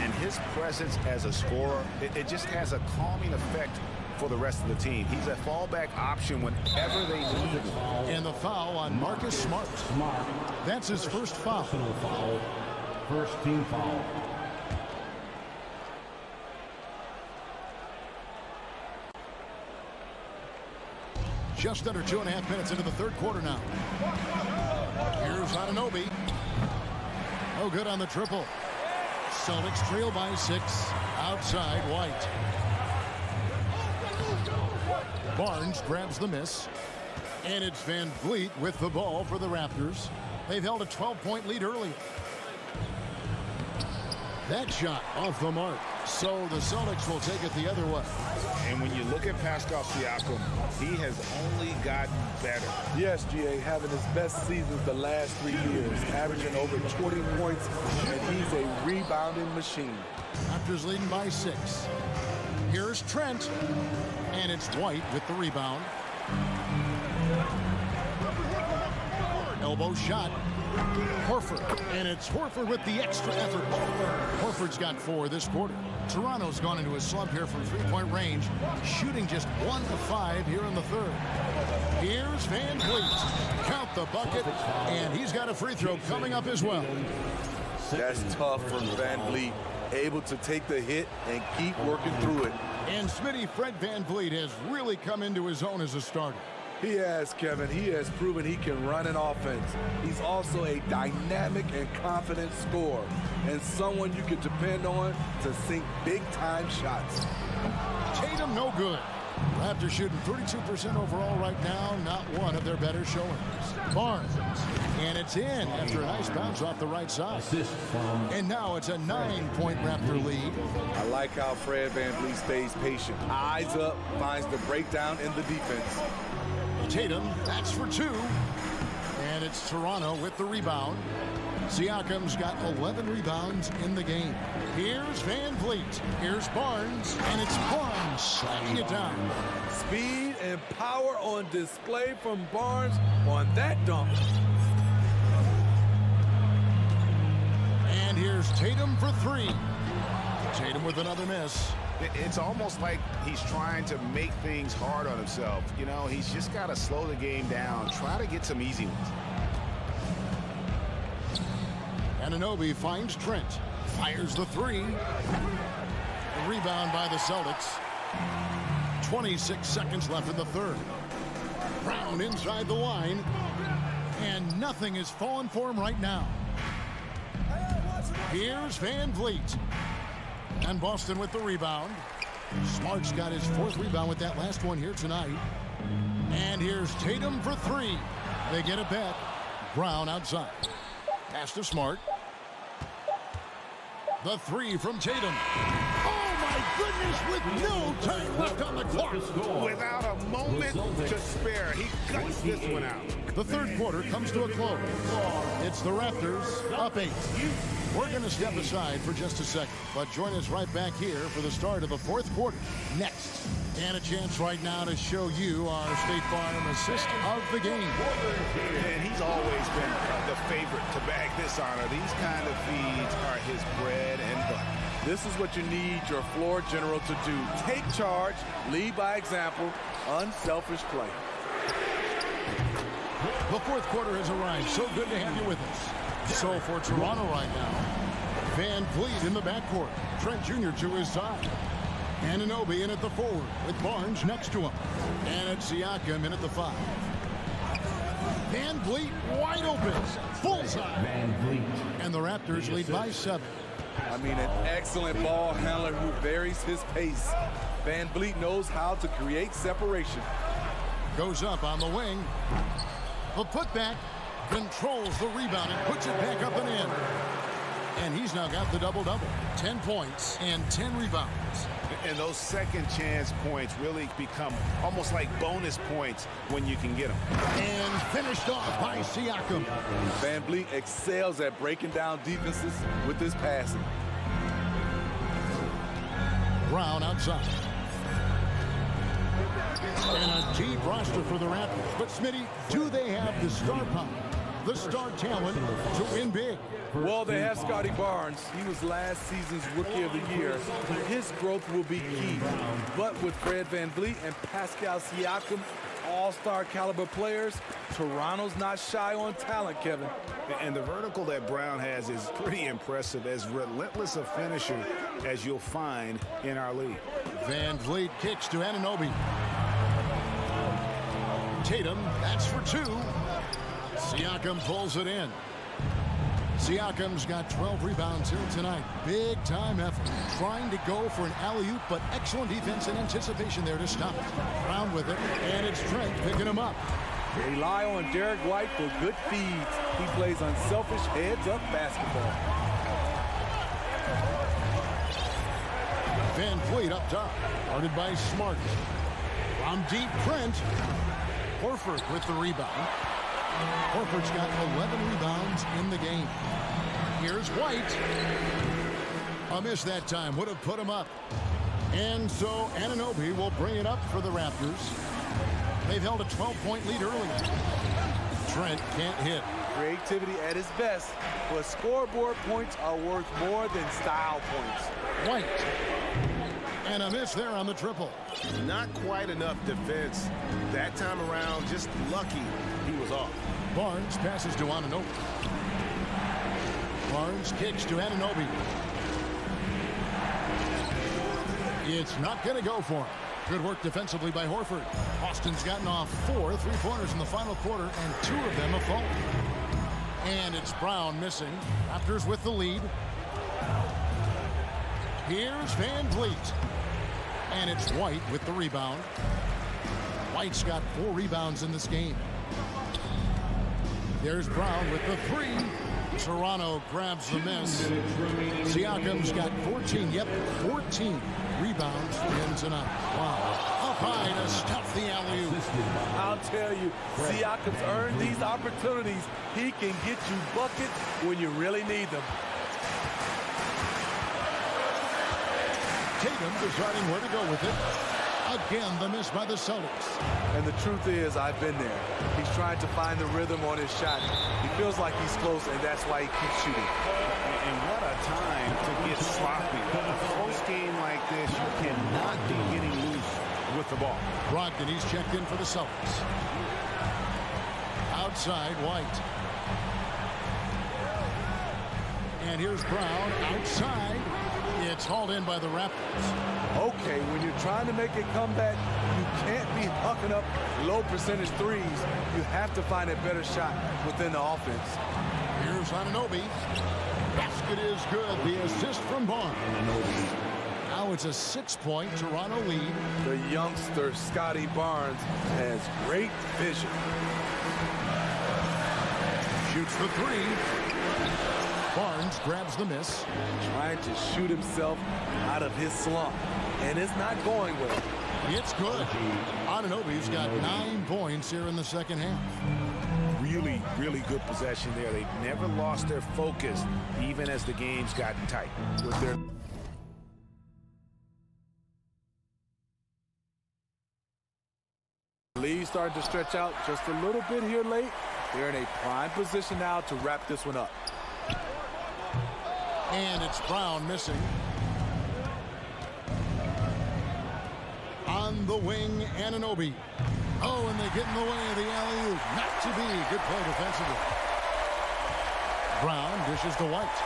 And his presence as a scorer, it just has a calming effect for the rest of the team. He's a fallback option whenever they need him. And the foul on Marcus Smart. That's his first foul. First team foul. Just under 2.5 minutes into the third quarter now. Here's Anunoby. No good on the triple. Celtics trail by 6. Outside White. Barnes grabs the miss. And it's Van Vliet with the ball for the Raptors. They've held a 12-point lead early. That shot off the mark. So the Celtics will take it the other way. And when you look at Pascal Siakam, he has only gotten better. Yes, GA, having his best seasons the last 3 years, averaging over 20 points, and he's a rebounding machine. Raptors leading by 6. Here's Trent, and it's White with the rebound. Elbow shot. Horford, and it's Horford with the extra effort. Horford's got 4 this quarter. Toronto's gone into a slump here from three-point range, shooting just 1 of 5 here in the third. Here's Van Vliet. Count the bucket, and he's got a free throw coming up as well. That's tough from Van Vliet, able to take the hit and keep working through it. And Smitty, Fred Van Vliet has really come into his own as a starter. He has, Kevin. He has proven he can run an offense. He's also a dynamic and confident scorer, and someone you can depend on to sink big-time shots. Tatum, no good. Raptors shooting 32% overall right now, not one of their better showings. Barnes, and it's in after a nice bounce off the right side. And now it's a 9-point Raptor lead. I like how Fred Van Vliet stays patient. Eyes up, finds the breakdown in the defense. Tatum, that's for 2. And it's Toronto with the rebound. Siakam's got 11 rebounds in the game. Here's Van Vliet. Here's Barnes. And it's Barnes slamming it down. Speed and power on display from Barnes on that dunk. And here's Tatum for 3. Tatum with another miss. It's almost like he's trying to make things hard on himself. You know, he's just got to slow the game down, try to get some easy ones. Anunoby finds Trent. Fires the 3. A rebound by the Celtics. 26 seconds left in the third. Brown inside the line. And nothing is falling for him right now. Here's Van Vliet. And Boston with the rebound. Smart's got his 4th rebound with that last one here tonight. And here's Tatum for 3. They get it back. Brown outside. Pass to Smart. The 3 from Tatum. Oh, my goodness, with no time left on the clock. Without a moment to spare, he cuts this one out. The third quarter comes to a close. It's the Raptors up 8. We're going to step aside for just a second, but join us right back here for the start of the fourth quarter next. And a chance right now to show you our State Farm assist of the game. And he's always been the favorite to bag this honor. These kind of feeds are his bread and butter. This is what you need your floor general to do. Take charge, lead by example, unselfish play. The fourth quarter has arrived. So good to have you with us. So for Toronto right now, Van Vliet in the backcourt. Trent Jr. to his side. Anunoby in at the forward with Barnes next to him. And it's Siakam in at the 5. Van Vliet wide open. Bullseye. Van Vliet. And the Raptors lead by 7. I mean, an excellent ball handler who varies his pace. Van Vliet knows how to create separation. Goes up on the wing. The putback controls the rebound and puts it back up and in. And he's now got the double-double. 10 points and 10 rebounds. And those second chance points really become almost like bonus points when you can get them. And finished off by Siakam. Van Vliet excels at breaking down defenses with his passing. Brown outside. And a deep roster for the Raptors. But Smitty, do they have the star power, the star talent to win big? Well, they have Scotty Barnes. He was last season's Rookie of the Year. His growth will be key. But with Fred VanVleet and Pascal Siakam, all-star caliber players, Toronto's not shy on talent, Kevin. And the vertical that Brown has is pretty impressive, as relentless a finisher as you'll find in our league. VanVleet kicks to Anunoby. Tatum, that's for two. Siakam pulls it in. Siakam's got 12 rebounds here tonight. Big time effort. Trying to go for an alley-oop, but excellent defense and anticipation there to stop it. Brown with it, and it's Trent picking him up. They rely on Derek White for good feeds. He plays unselfish heads-up basketball. VanVleet up top, guarded by Smart. From deep, Trent. Horford with the rebound. Horford's got 11 rebounds in the game. Here's White. A miss that time would have put him up. And so Anunoby will bring it up for the Raptors. They've held a 12-point lead earlier. Trent can't hit. Creativity at his best, but scoreboard points are worth more than style points. White. And a miss there on the triple. Not quite enough defense that time around. Just lucky he was off. Barnes passes to Anunoby. Barnes kicks to Anunoby. It's not going to go for him. Good work defensively by Horford. Boston's gotten off 4 3-pointers in the final quarter, and 2 of them have fallen. And it's Brown missing. Raptors with the lead. Here's VanVleet. And it's White with the rebound. White's got 4 rebounds in this game. There's Brown with the 3. Toronto grabs the miss. Siakam's got 14. Yep, 14 rebounds for him tonight. Wow. Up high to stuff the alley-oop. I'll tell you, Siakam's earned these opportunities. He can get you buckets when you really need them. Tatum deciding where to go with it. Again, the miss by the Celtics. And the truth is, I've been there. He's trying to find the rhythm on his shot. He feels like he's close, and that's why he keeps shooting. And what a time to get sloppy. A close game like this, you cannot be getting loose with the ball. Brogdon, he's checked in for the Celtics. Outside, White. And here's Brown outside. It's hauled in by the Raptors. Okay, when you're trying to make a comeback, you can't be hucking up low percentage threes. You have to find a better shot within the offense. Here's Anunoby. Basket is good. The assist from Barnes. Now it's a 6-point Toronto lead. The youngster, Scotty Barnes, has great vision. Shoots the 3. Barnes grabs the miss. Trying to shoot himself out of his slump. And it's not going well. It's good. Anunoby's got 9 points here in the second half. Really, really good possession there. They've never lost their focus, even as the game's gotten tight. With their lead starting to stretch out just a little bit here late. They're in a prime position now to wrap this one up. And it's Brown missing. On the wing, Anunoby. Oh, and they get in the way of the alley-oop. Not to be. Good play defensively. Brown dishes to White.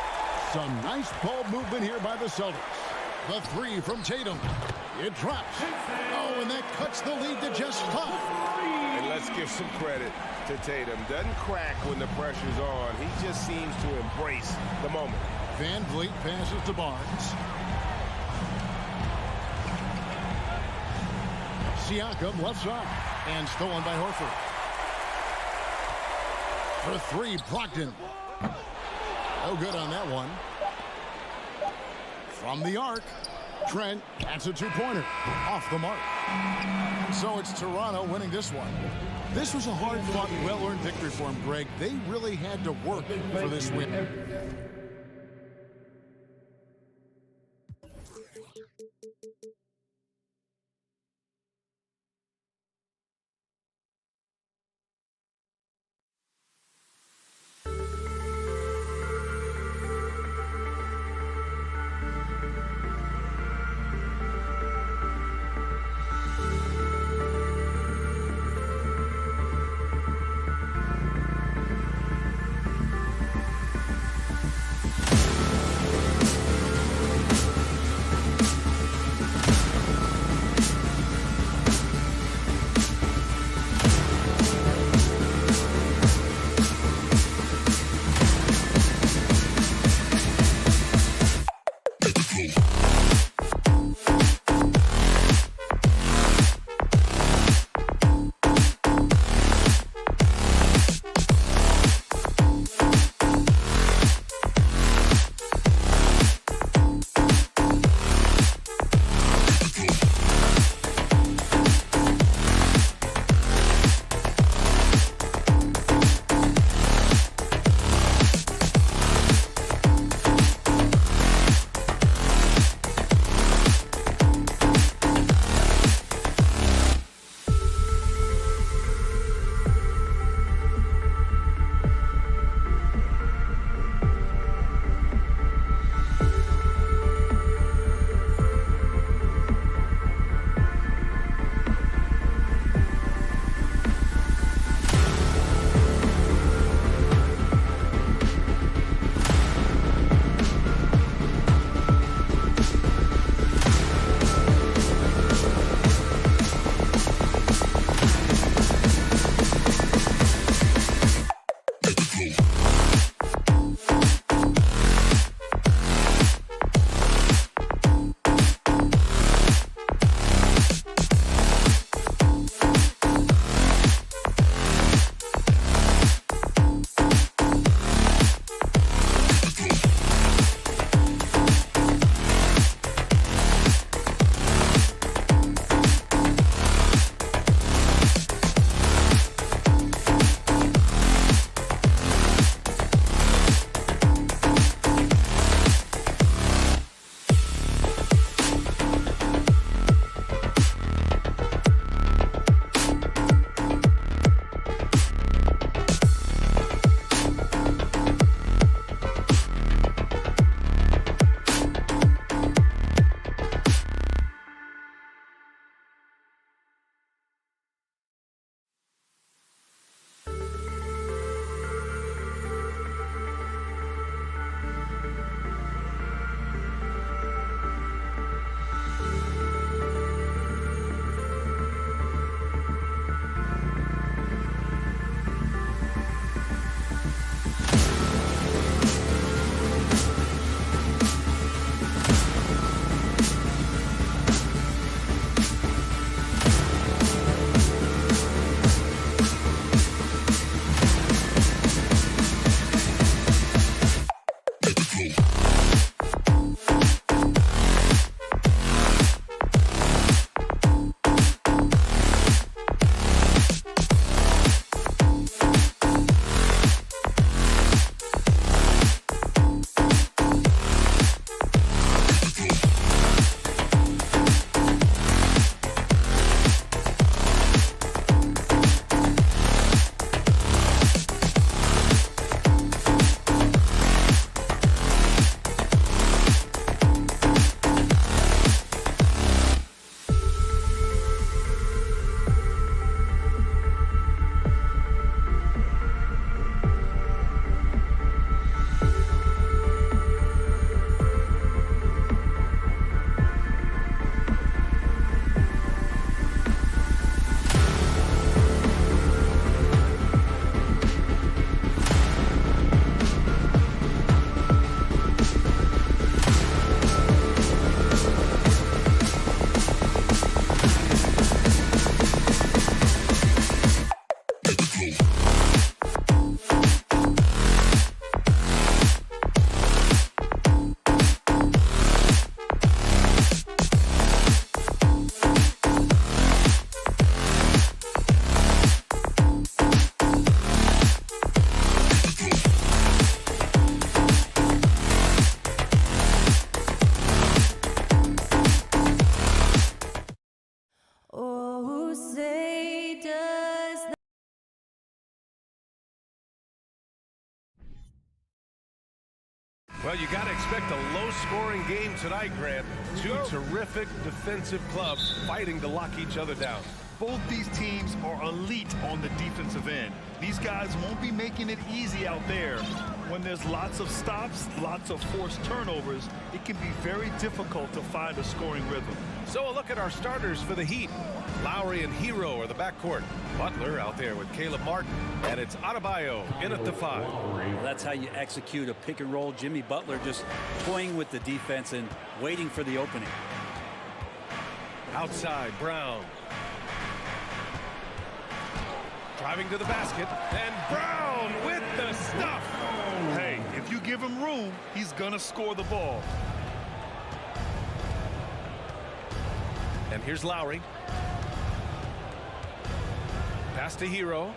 Some nice ball movement here by the Celtics. The 3 from Tatum. It drops. Oh, and that cuts the lead to just 5. And let's give some credit to Tatum. Doesn't crack when the pressure's on. He just seems to embrace the moment. VanVleet passes to Barnes. Siakam left side and stolen by Horford. For three, Brogdon. No good on that one. From the arc, Trent, that's a two-pointer. Off the mark. So it's Toronto winning this one. This was a hard-fought, well-earned victory for them, Greg. They really had to work for this win. Well, you got to expect a low-scoring game tonight, Grant. Two terrific defensive clubs fighting to lock each other down. Both these teams are elite on the defensive end. These guys won't be making it easy out there. When there's lots of stops, lots of forced turnovers, it can be very difficult to find a scoring rhythm. So a look at our starters for the Heat. Lowry and Hero are the backcourt. Butler out there with Caleb Martin. And it's Adebayo in at the 5. Well, that's how you execute a pick and roll. Jimmy Butler just toying with the defense and waiting for the opening. Outside, Brown. Driving to the basket, and Brown with the stuff. Hey, if you give him room, he's gonna score the ball. And here's Lowry. Pass to Hero.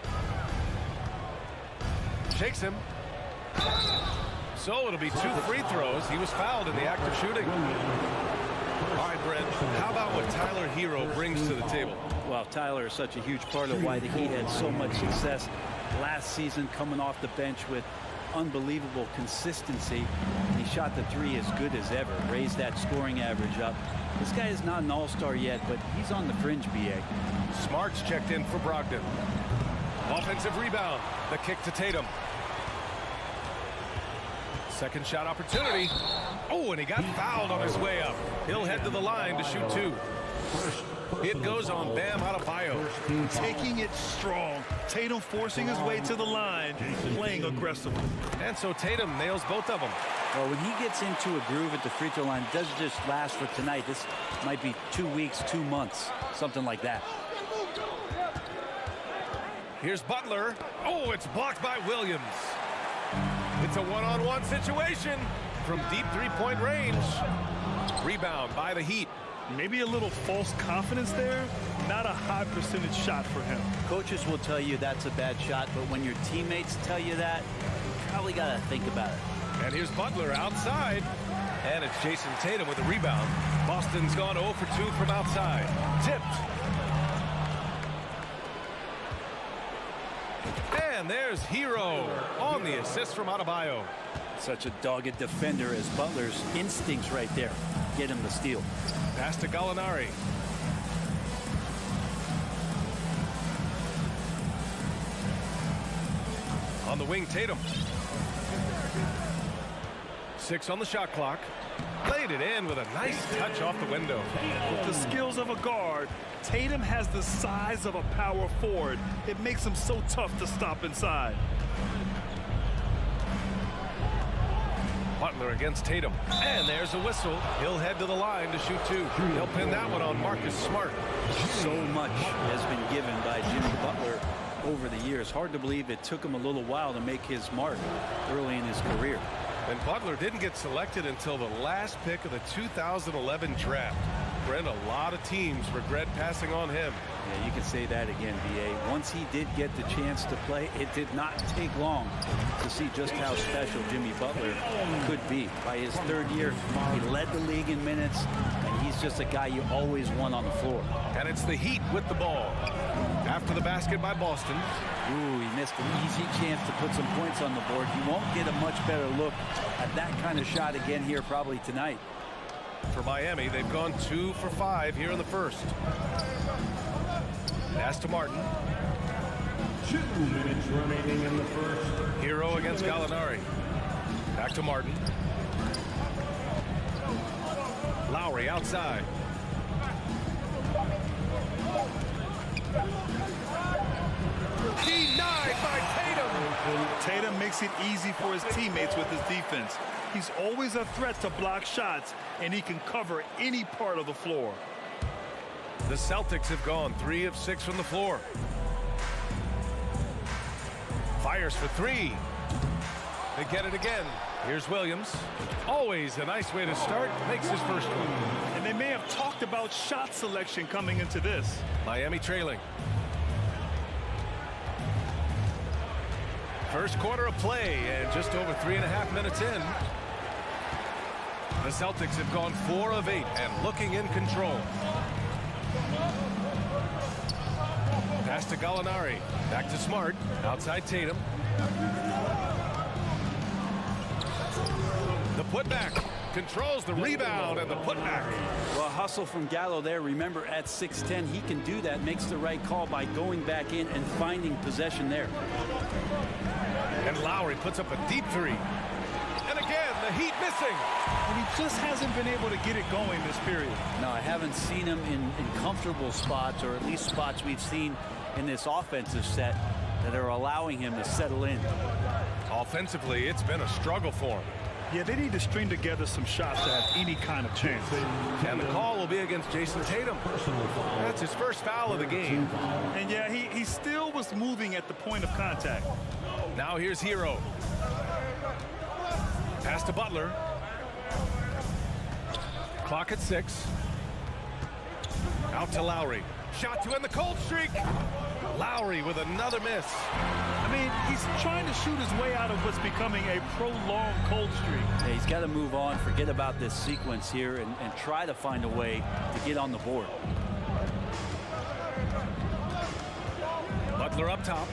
Shakes him. So it'll be 2 free throws. He was fouled in the act of shooting. All right, Brent, how about what Tyler Hero brings to the table? Well, Tyler is such a huge part of why the Heat had so much success last season, coming off the bench with unbelievable consistency. He shot the 3 as good as ever, raised that scoring average up. This guy is not an all-star yet, but he's on the fringe, BA. Smart's checked in for Brogdon. Offensive rebound. The kick to Tatum. Second shot opportunity. Oh, and he got fouled on his way up. He'll head to the line to shoot 2. It goes on Bam Adebayo. Taking it strong. Tatum forcing his way to the line, playing aggressively. And so Tatum nails both of them. Well, when he gets into a groove at the free throw line, it doesn't just last for tonight. This might be 2 weeks, 2 months, something like that. Here's Butler. Oh, it's blocked by Williams. It's a one-on-one situation from deep three-point range. Rebound by the Heat. Maybe a little false confidence there. Not a high percentage shot for him. Coaches will tell you that's a bad shot, but when your teammates tell you that, you probably got to think about it. And here's Butler outside. And it's Jason Tatum with a rebound. Boston's gone 0 for 2 from outside. Tipped. And there's Hero on the assist from Adebayo. Such a dogged defender as Butler's instincts right there get him the steal. Pass to Gallinari. On the wing, Tatum. 6 on the shot clock. Played it in with a nice touch off the window. With the skills of a guard, Tatum has the size of a power forward. It makes him so tough to stop inside. Butler against Tatum. And there's a whistle. He'll head to the line to shoot 2. He'll pin that one on Marcus Smart. So much has been given by Jimmy Butler over the years. Hard to believe it took him a little while to make his mark early in his career. And Butler didn't get selected until the last pick of the 2011 draft. Brent, a lot of teams regret passing on him. Yeah, you can say that again, BA. Once he did get the chance to play, it did not take long to see just how special Jimmy Butler could be. By his 3rd year, he led the league in minutes, and he's just a guy you always want on the floor. And it's the Heat with the ball. After the basket by Boston. Ooh, he missed an easy chance to put some points on the board. He won't get a much better look at that kind of shot again here probably tonight. For Miami, they've gone 2 for 5 here in the first. Pass to Martin. 2 minutes remaining in the first. Hero against Gallinari. Back to Martin. Lowry outside. Denied by Tatum. Tatum makes it easy for his teammates with his defense. He's always a threat to block shots, and he can cover any part of the floor. The Celtics have gone 3 of 6 from the floor. Fires for 3. They get it again. Here's Williams. Always a nice way to start. Makes his first one. And they may have talked about shot selection coming into this. Miami trailing. First quarter of play and just over 3.5 minutes in. The Celtics have gone 4 of 8 and looking in control. Pass to Gallinari. Back to Smart. Outside Tatum. The putback. Controls the rebound and the putback. Well, hustle from Gallo there. Remember, at 6'10", he can do that. Makes the right call by going back in and finding possession there. And Lowry puts up a deep three. And again, the Heat missing. And he just hasn't been able to get it going this period. No, I haven't seen him in comfortable spots, or at least spots we've seen in this offensive set that are allowing him to settle in. Offensively, it's been a struggle for him. Yeah, they need to string together some shots to have any kind of chance. And the call will be against Jason Tatum. That's his first foul of the game. And yeah, he still was moving at the point of contact. Now here's Hero. Pass to Butler. Clock at 6. Out to Lowry. Shot to end the cold streak. Lowry with another miss. I mean, he's trying to shoot his way out of what's becoming a prolonged cold streak. Yeah, he's got to move on, forget about this sequence here, and try to find a way to get on the board. Butler up top.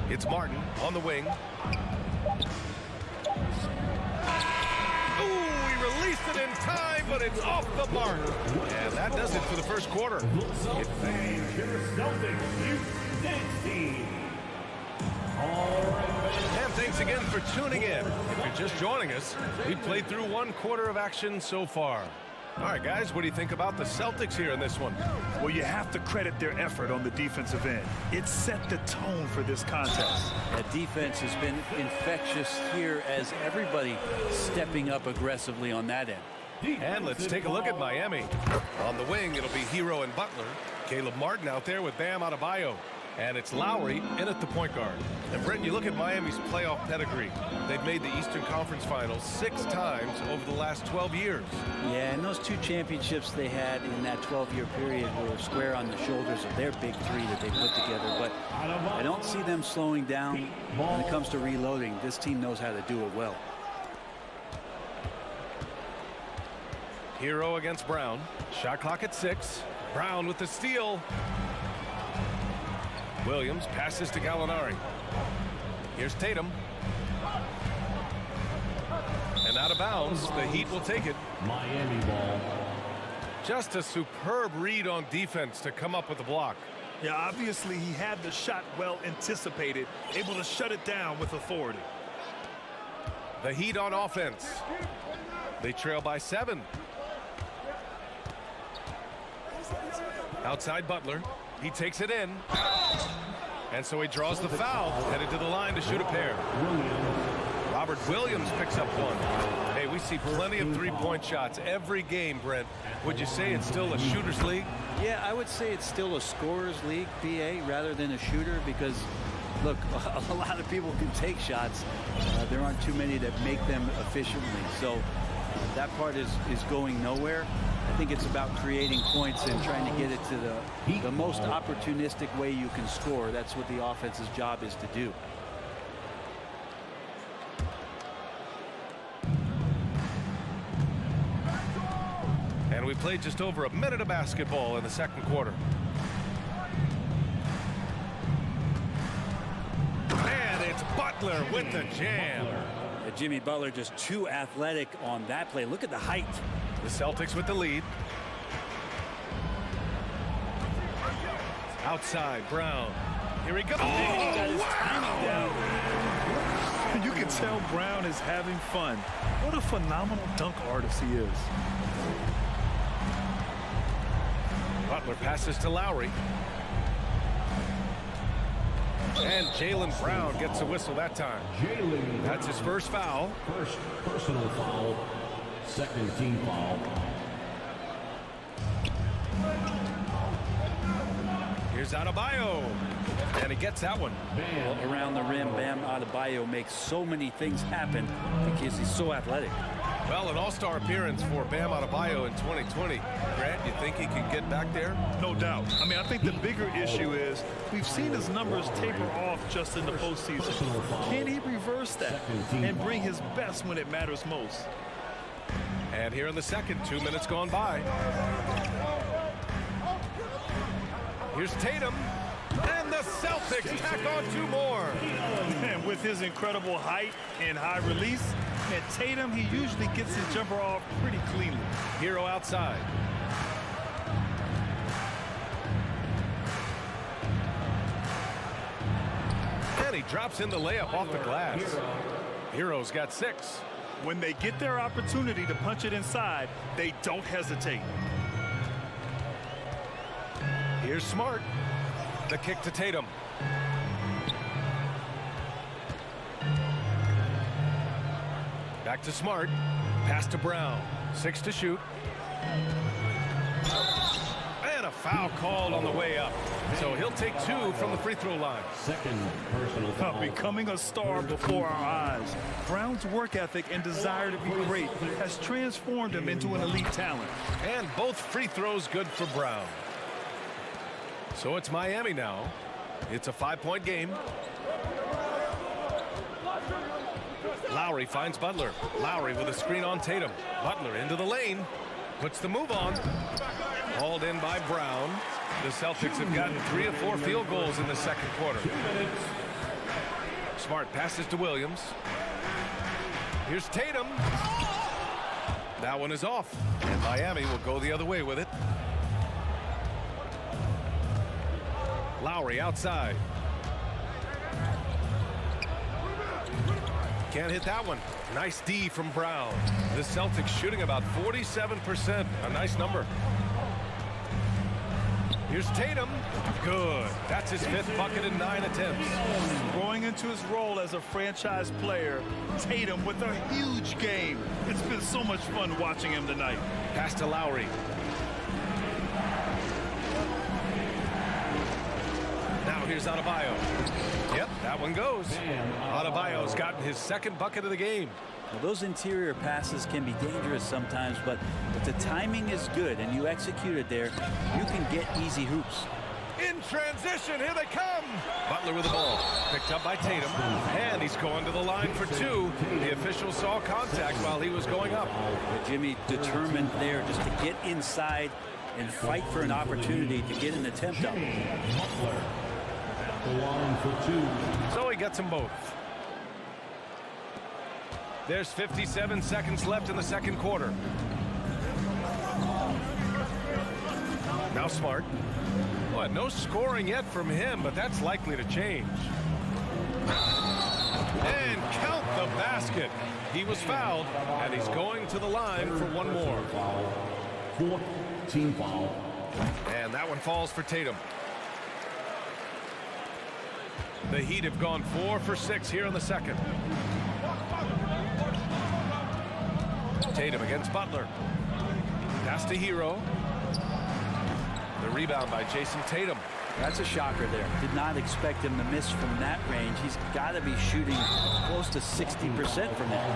It's Martin on the wing. Ooh, he released it in time, but it's off the mark. And that does it for the first quarter. And thanks again for tuning in. If you're just joining us, we've played through one quarter of action so far. All right, guys, what do you think about the Celtics here in this one? Well, you have to credit their effort on the defensive end. It set the tone for this contest. That defense has been infectious here, as everybody stepping up aggressively on that end. And let's take a look at Miami. On the wing, it'll be Hero and Butler. Caleb Martin out there with Bam Adebayo. And it's Lowry in at the point guard. And Brent, you look at Miami's playoff pedigree. They've made the Eastern Conference Finals 6 times over the last 12 years. Yeah, and those 2 championships they had in that 12-year period were square on the shoulders of their big 3 that they put together. But I don't see them slowing down when it comes to reloading. This team knows how to do it well. Hero against Brown. Shot clock at 6. Brown with the steal. Williams passes to Gallinari. Here's Tatum. And out of bounds, the Heat will take it. Miami ball. Just a superb read on defense to come up with the block. Yeah, obviously he had the shot well anticipated, able to shut it down with authority. The Heat on offense. They trail by 7. Outside Butler. He takes it in. And so he draws the foul, headed to the line to shoot a pair. Robert Williams picks up one. Hey, we see plenty of three-point shots every game, Brent. Would you say it's still a shooter's league? Yeah, I would say it's still a scorer's league, PA, rather than a shooter, because, look, a lot of people can take shots. There aren't too many that make them efficiently. So that part is going nowhere. I think it's about creating points and trying to get it to the most opportunistic way you can score. That's what the offense's job is to do. And we played just over a minute of basketball in the second quarter. And it's Butler with the jam. Jimmy Butler just too athletic on that play. Look at the height. The Celtics with the lead. Outside, Brown. Here he goes. Oh, he got his timing down. You can tell Brown is having fun. What a phenomenal dunk artist he is. Butler passes to Lowry. And Jaylen Brown gets a whistle that time. That's his first foul. First personal foul. Second team foul. Here's Adebayo. And he gets that one. Well, around the rim, Bam Adebayo makes so many things happen because he's so athletic. Well, an all-star appearance for Bam Adebayo in 2020. Grant, you think he can get back there? No doubt. I mean, I think the bigger issue is we've seen his numbers taper off just in the postseason. Can he reverse that and bring his best when it matters most? And here in the second, 2 minutes gone by. Here's Tatum. And the Celtics tack on 2 more. And with his incredible height and high release, And Tatum, he usually gets his jumper off pretty cleanly. Hero outside. And he drops in the layup off the glass. Hero's got 6. When they get their opportunity to punch it inside, they don't hesitate. Here's Smart. The kick to Tatum. Back to Smart. Pass to Brown. 6 to shoot. And a foul called on the way up. So he'll take 2 from the free throw line. Second personal foul. Becoming a star before our eyes. Brown's work ethic and desire to be great has transformed him into an elite talent. And both free throws good for Brown. So it's Miami now. It's a 5-point game. Lowry finds Butler. Lowry with a screen on Tatum. Butler into the lane. Puts the move on. Hauled in by Brown. The Celtics have gotten 3 of 4 field goals in the second quarter. Smart passes to Williams. Here's Tatum. That one is off. And Miami will go the other way with it. Lowry outside. Can't hit that one. Nice D from Brown. The Celtics shooting about 47%. A nice number. Here's Tatum. Good. That's his 5th bucket in 9 attempts. Growing into his role as a franchise player, Tatum with a huge game. It's been so much fun watching him tonight. Pass to Lowry. Now here's Adebayo. Yep, that one goes. Adebayo's gotten his 2nd bucket of the game. Well, those interior passes can be dangerous sometimes, but if the timing is good and you execute it there, you can get easy hoops. In transition, here they come. Butler with the ball. Picked up by Tatum. And he's going to the line for 2. The official saw contact while he was going up. But Jimmy determined there just to get inside and fight for an opportunity to get an attempt up. The line for 2. So he gets them both. There's 57 seconds left in the second quarter. Now Smart. Well, no scoring yet from him, but that's likely to change. And count the basket. He was fouled, and he's going to the line for one more. 4th team foul. And that one falls for Tatum. The Heat have gone 4 for 6 here in the second. Tatum against Butler. Pass to Hero. The rebound by Jason Tatum. That's a shocker there. Did not expect him to miss from that range. He's got to be shooting close to 60% from that.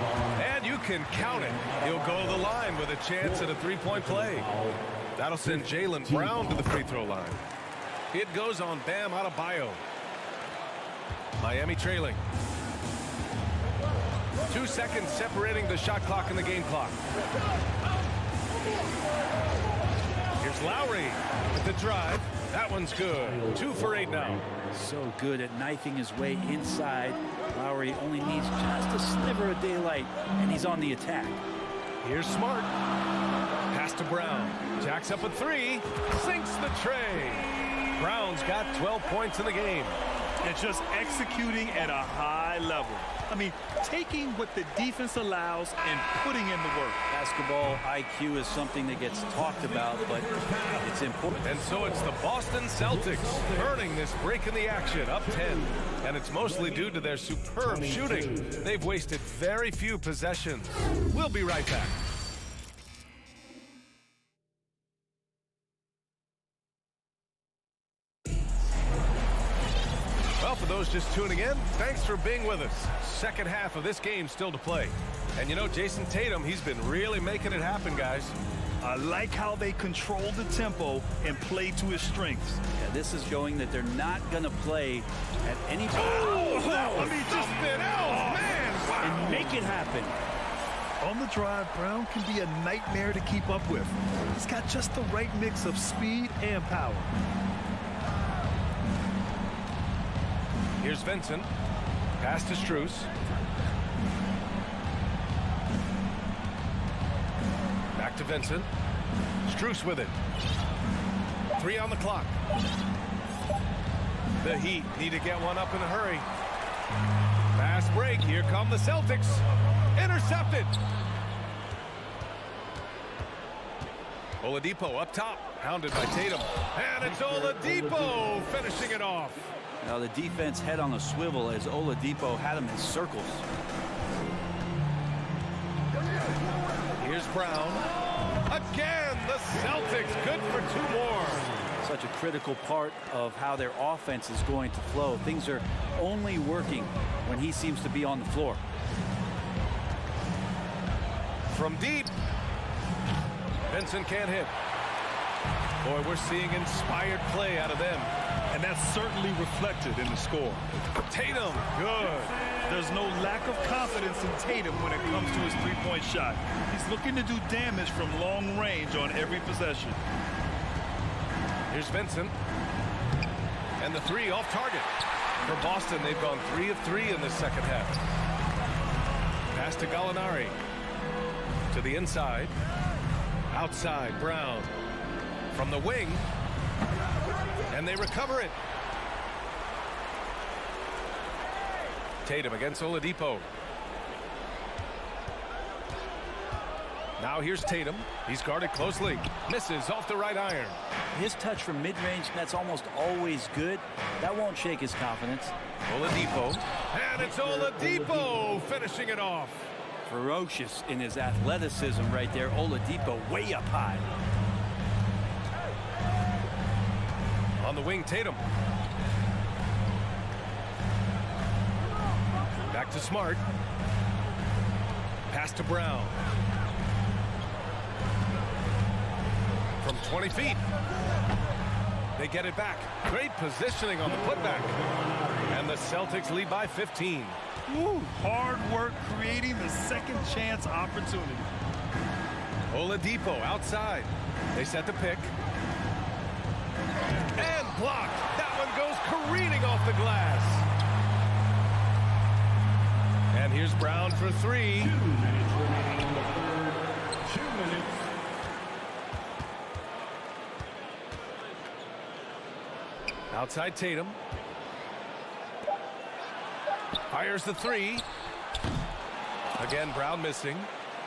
And you can count it. He'll go to the line with a chance at a 3-point play. That'll send Jaylen Brown to the free throw line. It goes on Bam Adebayo. Miami trailing. 2 seconds separating the shot clock and the game clock. Here's Lowry with the drive. That one's good. 2 for 8 now. So good at knifing his way inside. Lowry only needs just a sliver of daylight, and he's on the attack. Here's Smart. Pass to Brown. Jacks up a 3. Sinks the tray. Brown's got 12 points in the game. And just executing at a high level. I mean, taking what the defense allows and putting in the work. Basketball IQ is something that gets talked about, but it's important. And so it's the Boston Celtics earning this break in the action, up 10. And it's mostly due to their superb shooting. They've wasted very few possessions. We'll be right back. For those just tuning in, thanks for being with us. Second half of this game still to play. And you know, Jason Tatum, he's been really making it happen, guys. I like how they control the tempo and play to his strengths. Yeah, this is showing that they're not going to play at any time. Oh, I mean, just been out, man. Wow. And make it happen. On the drive, Brown can be a nightmare to keep up with. He's got just the right mix of speed and power. Here's Vincent. Pass to Strus. Back to Vincent. Strus with it. 3 on the clock. The Heat need to get one up in a hurry. Fast break. Here come the Celtics. Intercepted. Oladipo up top. Hounded by Tatum. And it's Oladipo finishing it off. Now the defense head on a swivel as Oladipo had him in circles. Here's Brown. Again, the Celtics good for 2 more. Such a critical part of how their offense is going to flow. Things are only working when he seems to be on the floor. From deep. Vincent can't hit. Boy, we're seeing inspired play out of them. And that's certainly reflected in the score. Tatum, good. There's no lack of confidence in Tatum when it comes to his three-point shot. He's looking to do damage from long range on every possession. Here's Vincent. And the 3 off target. For Boston, they've gone 3 of 3 in the second half. Pass to Gallinari. To the inside. Outside, Brown. From the wing. And they recover it. Tatum against Oladipo. Now here's Tatum. He's guarded closely. Misses off the right iron. His touch from mid-range, that's almost always good. That won't shake his confidence. Oladipo. And it's Oladipo finishing it off. Ferocious in his athleticism right there. Oladipo way up high. On the wing, Tatum. Back to Smart. Pass to Brown. From 20 feet. They get it back. Great positioning on the putback. And the Celtics lead by 15. Woo, hard work creating the second chance opportunity. Oladipo outside. They set the pick. And blocked. That one goes careening off the glass. And here's Brown for 3. 2 minutes remaining in the third. 2 minutes. Outside Tatum. Fires the 3. Again, Brown missing.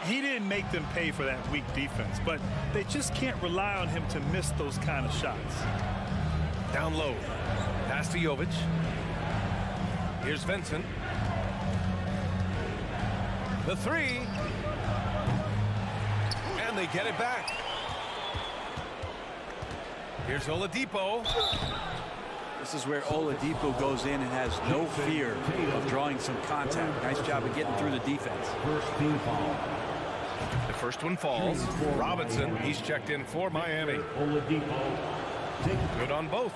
He didn't make them pay for that weak defense, but they just can't rely on him to miss those kind of shots. Down low. Pass to Jovic. Here's Vincent. The 3. And they get it back. Here's Oladipo. This is where Oladipo goes in and has no fear of drawing some contact. Nice job of getting through the defense. First team foul. The first one falls. Robinson, he's checked in for Miami. Oladipo. Good on both.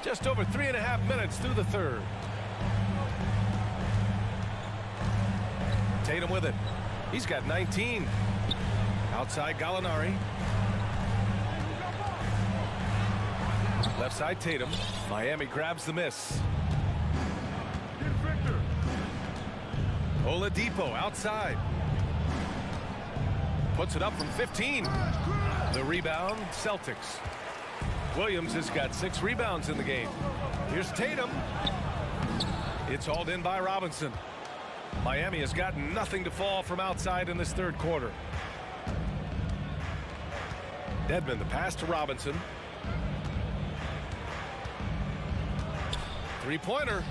Just over 3.5 minutes through the third. Tatum with it. He's got 19. Outside Gallinari. Left side Tatum. Miami grabs the miss. Oladipo outside. Puts it up from 15. The rebound, Celtics. Williams has got 6 rebounds in the game. Here's Tatum. It's hauled in by Robinson. Miami has got nothing to fall from outside in this third quarter. Dedmon, the pass to Robinson. Three-pointer.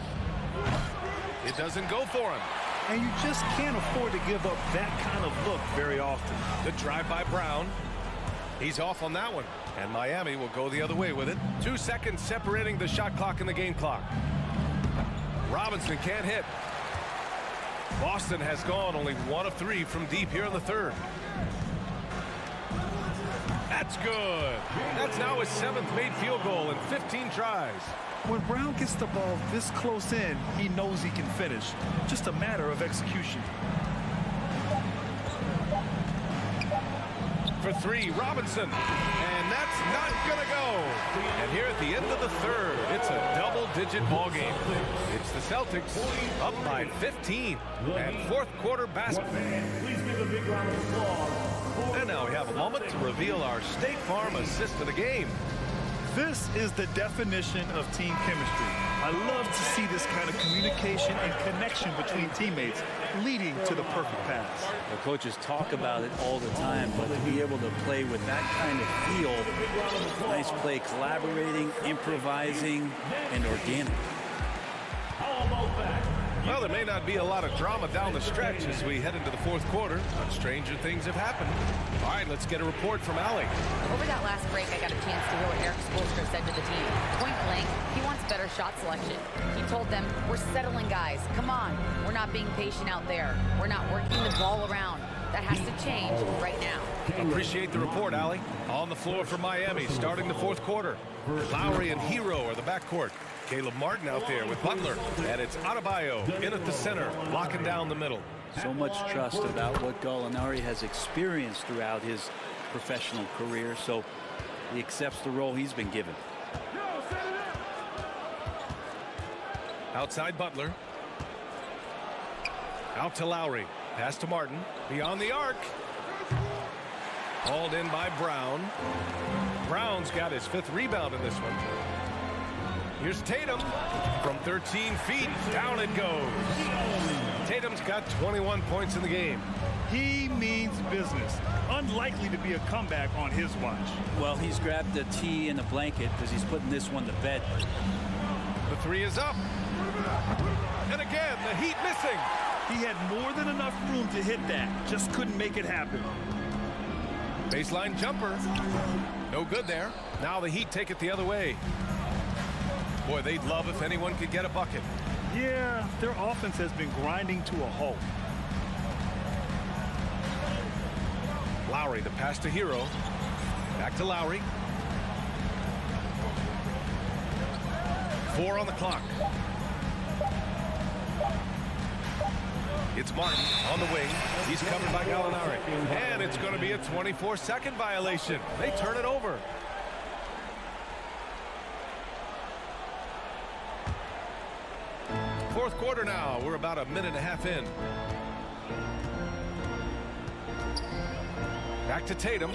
It doesn't go for him. And you just can't afford to give up that kind of look very often. The drive by Brown. He's off on that one. And Miami will go the other way with it. 2 seconds separating the shot clock and the game clock. Robinson can't hit. Boston has gone only 1 of 3 from deep here in the third. That's good. That's now his 7th made field goal in 15 tries. When Brown gets the ball this close in, he knows he can finish. Just a matter of execution. For 3, Robinson. And that's not going to go. And here at the end of the third, it's a double-digit ball game. It's the Celtics up by 15 and fourth quarter basketball. Please give a big round of applause. And now we have a moment to reveal our State Farm assist of the game. This is the definition of team chemistry. I love to see this kind of communication and connection between teammates leading to the perfect pass. The coaches talk about it all the time, but to be able to play with that kind of feel, nice play, collaborating, improvising, and organic. How about that? Well, there may not be a lot of drama down the stretch as we head into the fourth quarter, but stranger things have happened. All right, let's get a report from Allie. Over that last break, I got a chance to hear what Eric Spoelstra said to the team. Point blank, he wants better shot selection. He told them, we're settling, guys. Come on. We're not being patient out there. We're not working the ball around. That has to change right now. Appreciate the report, Allie. On the floor for Miami, starting the fourth quarter. Lowry and Hero are the backcourt. Caleb Martin out there with Butler. And it's Adebayo in at the center, locking down the middle. So much trust about what Gallinari has experienced throughout his professional career, so he accepts the role he's been given. Outside Butler. Out to Lowry. Pass to Martin. Beyond the arc. Hauled in by Brown. Brown's got his fifth rebound in this one. Here's Tatum. From 13 feet, down it goes. Tatum's got 21 points in the game. He means business. Unlikely to be a comeback on his watch. Well, he's grabbed a tee and a blanket because he's putting this one to bed. The three is up. And again, the Heat missing. He had more than enough room to hit that. Just couldn't make it happen. Baseline jumper. No good there. Now the Heat take it the other way. Boy, they'd love if anyone could get a bucket. Yeah, their offense has been grinding to a halt. Lowry, the pass to Hero. Back to Lowry. 4 on the clock. It's Martin on the wing. He's covered by Gallinari. And it's going to be a 24-second violation. They turn it over. Fourth quarter now. We're about a minute and a half in. Back to Tatum.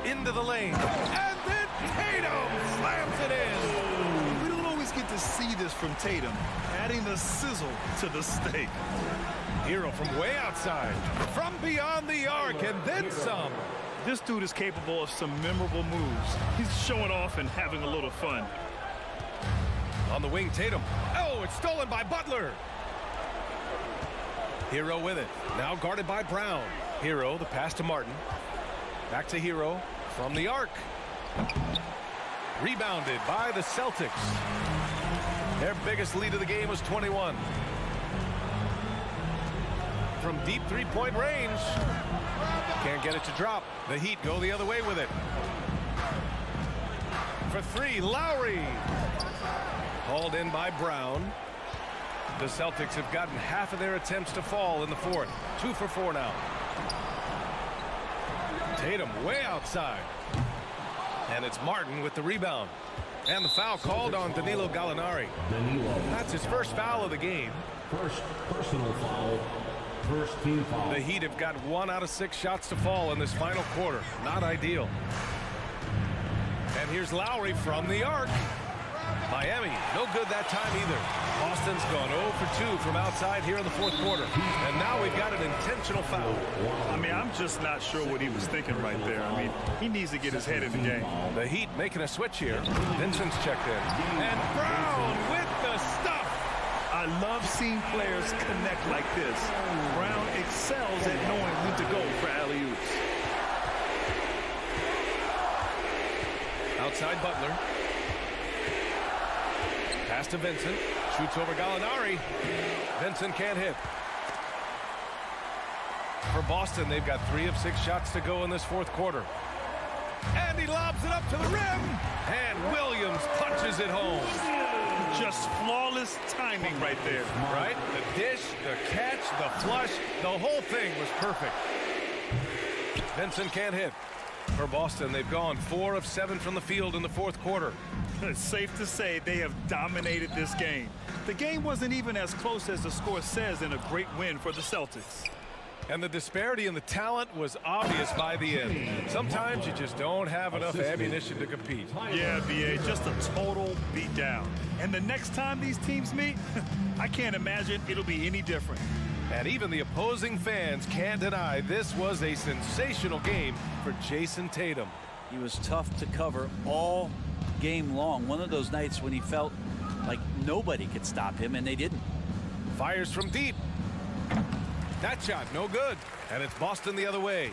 Into the lane. And then Tatum slams it in. We don't always get to see this from Tatum, adding the sizzle to the steak. Hero from way outside. From beyond the arc and then some. This dude is capable of some memorable moves. He's showing off and having a little fun. On the wing, Tatum. Oh, it's stolen by Butler. Hero with it. Now guarded by Brown. Hero, the pass to Martin. Back to Hero from the arc. Rebounded by the Celtics. Their biggest lead of the game was 21. From deep three-point range. Can't get it to drop. The Heat go the other way with it. For three, Lowry. Hauled in by Brown. The Celtics have gotten half of their attempts to fall in the fourth. 2 for 4 now. Tatum way outside. And it's Martin with the rebound. And the foul called on Danilo Gallinari. That's his first foul of the game. First personal foul. First team foul. The Heat have got 1 out of 6 shots to fall in this final quarter. Not ideal. And here's Lowry from the arc. Miami, no good that time either. Boston's gone 0 for 2 from outside here in the fourth quarter. And now we've got an intentional foul. I mean, I'm just not sure what he was thinking right there. I mean, he needs to get his head in the game. The Heat making a switch here. Vincent's checked in. And Brown with the stuff. I love seeing players connect like this. Brown excels at knowing when to go for alley-oops. Outside Butler. Pass to Vincent. Shoots over Gallinari. Vincent can't hit. For Boston, they've got 3 of 6 shots to go in this fourth quarter. And he lobs it up to the rim. And Williams punches it home. Just flawless timing right there. Right? The dish, the catch, the flush, the whole thing was perfect. Vincent can't hit. For Boston, they've gone 4 of 7 from the field in the fourth quarter. It's safe to say they have dominated this game. The game wasn't even as close as the score says in a great win for the Celtics. And the disparity in the talent was obvious by the end. Sometimes you just don't have enough ammunition to compete. Yeah, BA, just a total beatdown. And the next time these teams meet, I can't imagine it'll be any different. And even the opposing fans can't deny this was a sensational game for Jason Tatum. He was tough to cover all game long. One of those nights when he felt like nobody could stop him, and they didn't. Fires from deep. That shot, no good. And it's Boston the other way.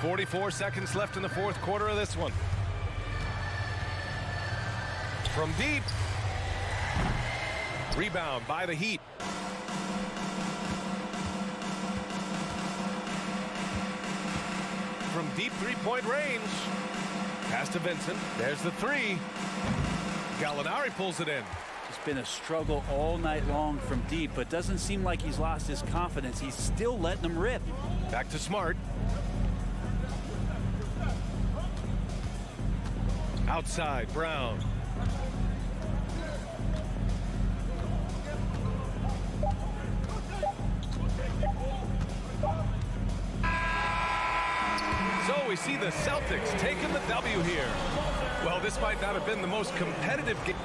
44 seconds left in the fourth quarter of this one. From deep. Rebound by the Heat. From deep three-point range. Pass to Vincent. There's the three. Gallinari pulls it in. It's been a struggle all night long from deep, but doesn't seem like he's lost his confidence. He's still letting them rip. Back to Smart. Outside, Brown. So we see the Celtics taking the W here. Well, this might not have been the most competitive game.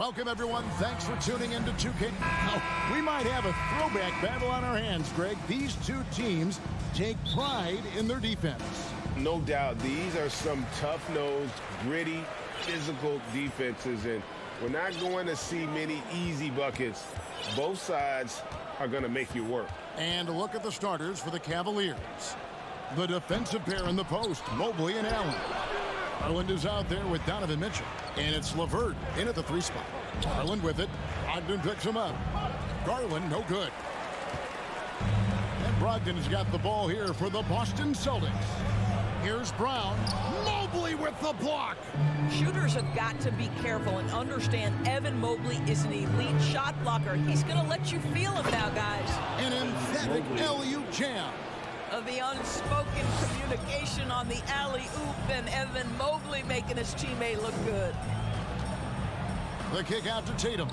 Welcome, everyone. Thanks for tuning in to 2K. Now, we might have a throwback battle on our hands, Greg. These two teams take pride in their defense. No doubt, these are some tough-nosed, gritty, physical defenses, and we're not going to see many easy buckets. Both sides are going to make you work. And look at the starters for the Cavaliers. The defensive pair in the post, Mobley and Allen. Garland is out there with Donovan Mitchell. And it's LeVert in at the 3 spot. Garland with it. Brogdon picks him up. Garland, no good. And Brogdon's got the ball here for the Boston Celtics. Here's Brown. Mobley with the block. Shooters have got to be careful and understand Evan Mobley is an elite shot blocker. He's going to let you feel him now, guys. An emphatic alley-oop jam. The unspoken communication on the alley-oop, and Evan Mobley making his teammate look good. The kick out to Tatum.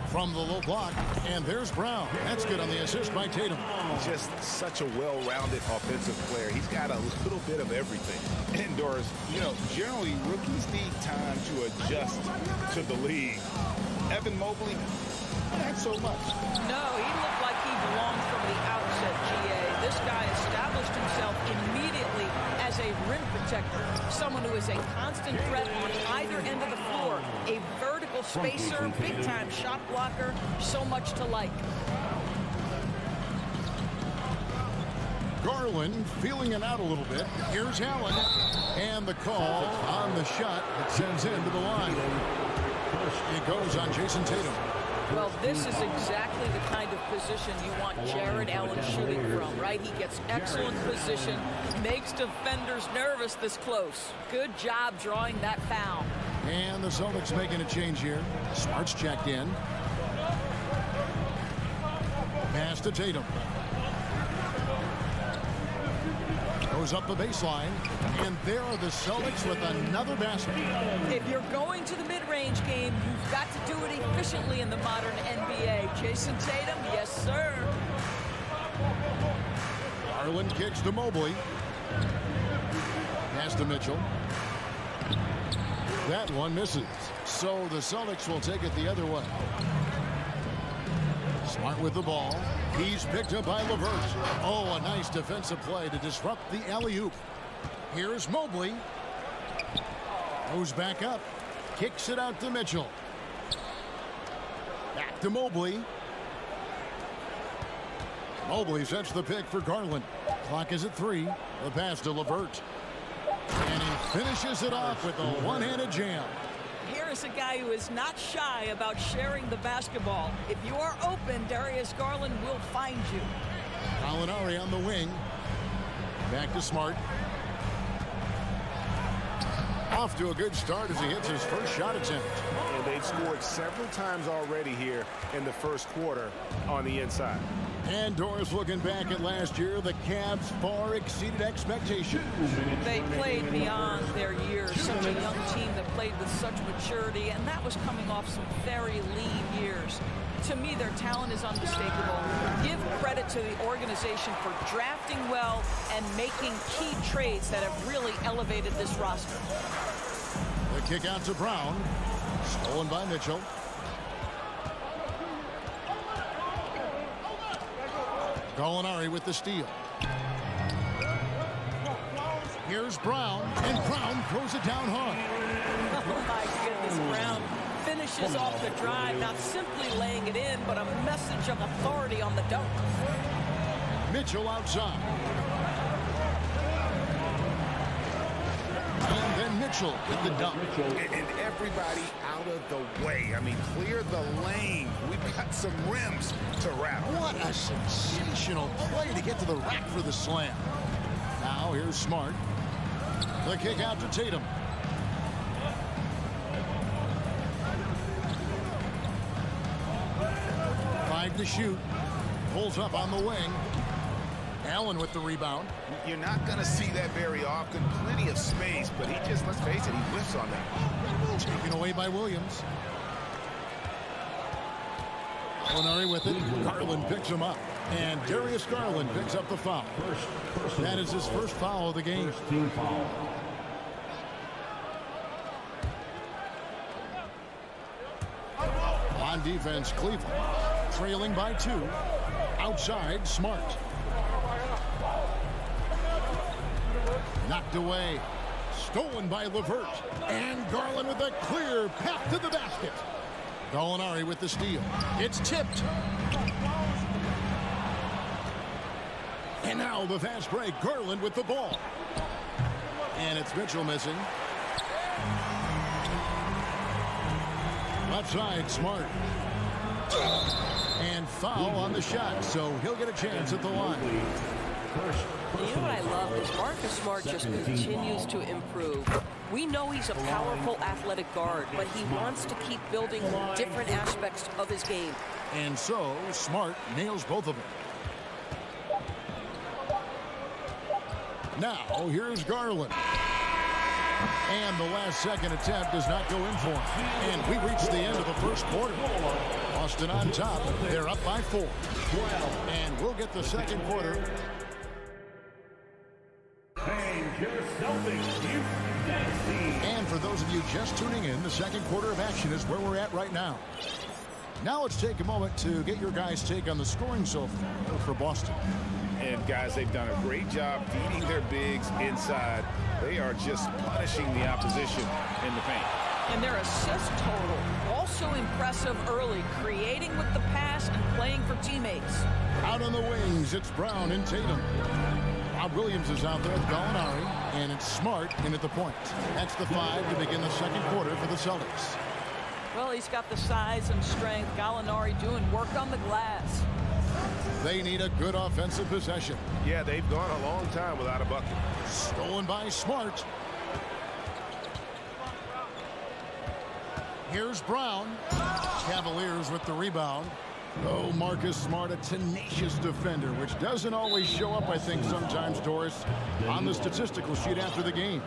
From the low block, and there's Brown. That's good on the assist by Tatum. Just such a well-rounded offensive player. He's got a little bit of everything. Indoors, generally rookies need time to adjust to the league. Evan Mobley, not so much. No, he looked like he belonged from the outset, GA. This guy established himself immediately as a rim protector, someone who is a constant threat on either end of the floor, a vertical spacer, big-time shot blocker, so much to like. Garland feeling it out a little bit. Here's Allen. And the call on the shot that sends him to the line. It goes on Jason Tatum. Well, this is exactly the kind of position you want Jared Allen shooting from, right? He gets excellent position, makes defenders nervous this close. Good job drawing that foul. And the Celtics making a change here. Smart's checked in. Pass to Tatum. Goes up the baseline, and there are the Celtics with another basket. If you're going to the mid-range game, you've got to do it efficiently in the modern NBA. Jason Tatum, yes, sir. Garland kicks to Mobley. Pass to Mitchell. That one misses. So the Celtics will take it the other way. Smart with the ball. He's picked up by LeVert. Oh, a nice defensive play to disrupt the alley-oop. Here's Mobley. Goes back up. Kicks it out to Mitchell. Back to Mobley. Mobley sets the pick for Garland. Clock is at 3. The pass to LeVert. And he finishes it off with a one-handed jam. Here is a guy who is not shy about sharing the basketball. If you are open, Darius Garland will find you. Gallinari on the wing. Back to Smart. Off to a good start as he hits his first shot attempt. And they've scored several times already here in the first quarter on the inside. And Doris looking back at last year, the Cavs far exceeded expectations. They played beyond their years. Such a young team that played with such maturity, and that was coming off some very lean years. To me, their talent is unmistakable. Give credit to the organization for drafting well and making key trades that have really elevated this roster. The kick out to Brown. Stolen by Mitchell. Gallinari with the steal. Here's Brown, and Brown throws it down hard. Oh my goodness, Brown finishes off the drive, not simply laying it in, but a message of authority on the dunk. Mitchell outside. And then Mitchell with the dunk. And everybody out of the way. I mean, clear the lane. We've got some rims to wrap. What a sensational play to get to the rack for the slam. Now here's Smart. The kick out to Tatum. Five to shoot. Pulls up on the wing. Allen with the rebound. You're not going to see that very often. Plenty of space, but he just, let's face it, he whiffs on that. Taken away by Williams. Gallinari with it. Garland picks him up. And Darius Garland picks up the foul. That is his first foul of the game. On defense, Cleveland trailing by 2. Outside, Smart. Knocked away. Stolen by LeVert. And Garland with a clear path to the basket. Gallinari with the steal. It's tipped. And now the fast break. Garland with the ball. And it's Mitchell missing. Left side, Smart. And foul on the shot, so he'll get a chance at the line. You know what I love is Marcus Smart just continues to improve. We know he's a powerful athletic guard, but he wants to keep building different aspects of his game. And so Smart nails both of them. Now here's Garland. And the last second attempt does not go in for him. And we reach the end of the first quarter. Boston on top. They're up by 4. And we'll get the second quarter. And for those of you just tuning in, the second quarter of action is where we're at right now. Now let's take a moment to get your guys' take on the scoring so far for Boston. And guys, they've done a great job feeding their bigs inside. They are just punishing the opposition in the paint. And their assist total, also impressive early, creating with the pass and playing for teammates. Out on the wings, it's Brown and Tatum. Rob Williams is out there with Gallinari, and it's Smart in at the point. That's the 5 to begin the second quarter for the Celtics. Well, he's got the size and strength. Gallinari doing work on the glass. They need a good offensive possession. Yeah, they've gone a long time without a bucket. Stolen by Smart. Here's Brown. Cavaliers with the rebound. Oh, Marcus Smart, a tenacious defender, which doesn't always show up, I think, sometimes, Doris, on the statistical sheet after the game.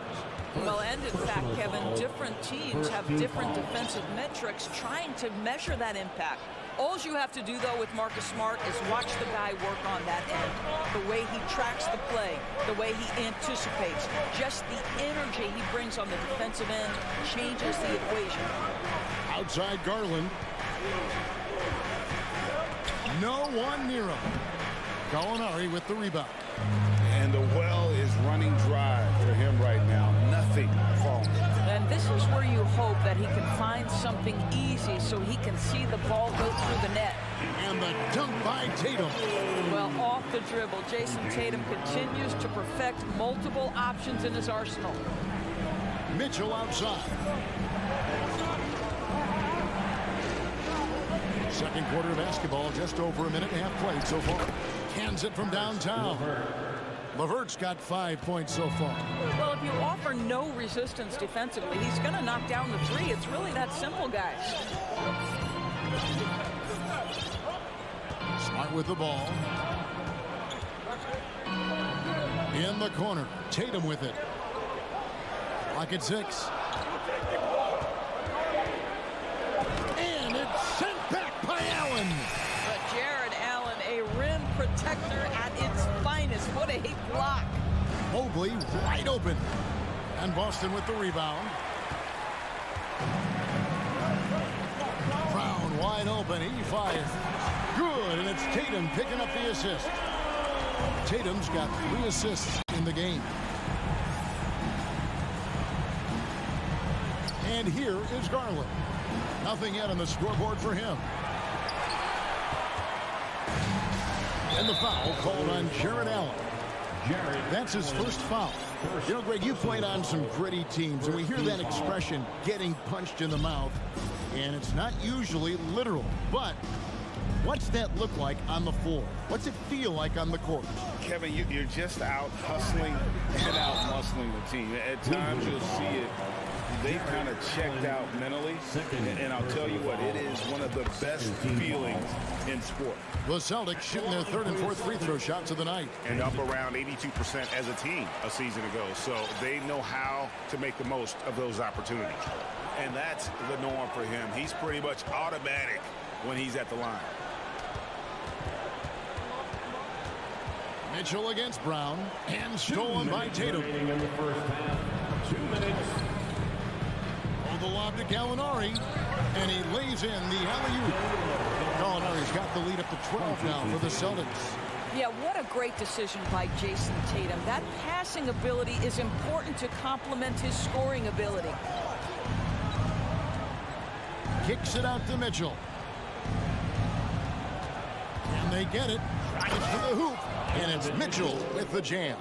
Well, and in fact, Kevin, different teams have different defensive metrics trying to measure that impact. All you have to do, though, with Marcus Smart is watch the guy work on that end. The way he tracks the play, the way he anticipates, just the energy he brings on the defensive end changes the equation. Outside Garland. No one near him. Gallinari with the rebound. And the well is running dry for him right now. Nothing falling. And this is where you hope that he can find something easy so he can see the ball go through the net. And the dunk by Tatum. Well, off the dribble, Jason Tatum continues to perfect multiple options in his arsenal. Mitchell outside. Second quarter of basketball, just over a minute and a half played so far. Cans it from downtown. LeVert's got 5 points so far. Well, if you offer no resistance defensively, he's going to knock down the 3. It's really that simple, guys. Smart with the ball. In the corner. Tatum with it. Clock at 6. And it's sent back by Allen. But Jared Allen, a rim protector at its finest. What a block. Mobley wide open. And Boston with the rebound. Brown wide open. He fires. Good. And it's Tatum picking up the assist. Tatum's got 3 assists in the game. And here is Garland. Nothing yet on the scoreboard for him. And the foul called on Jared Allen. That's his first foul. You know, Greg, you played on some gritty teams, and we hear that expression, getting punched in the mouth, and it's not usually literal. But what's that look like on the floor? What's it feel like on the court? Kevin, you're just out hustling and out muscling the team. At times you'll see it. They've kind of checked out mentally, and I'll tell you what, it is one of the best feelings in sport. The Celtics shooting their 3rd and 4th free throw shots of the night. And up around 82% as a team a season ago. So they know how to make the most of those opportunities. And that's the norm for him. He's pretty much automatic when he's at the line. Mitchell against Brown, and stolen by Tatum. In the first half. 2 minutes. the lob to Gallinari, and he lays in the alley-oop. Gallinari's got the lead up to 12 now for the Celtics. Yeah, what a great decision by Jason Tatum. That passing ability is important to complement his scoring ability. Kicks it out to Mitchell. And they get it. Drives to the hoop. And it's Mitchell with the jam.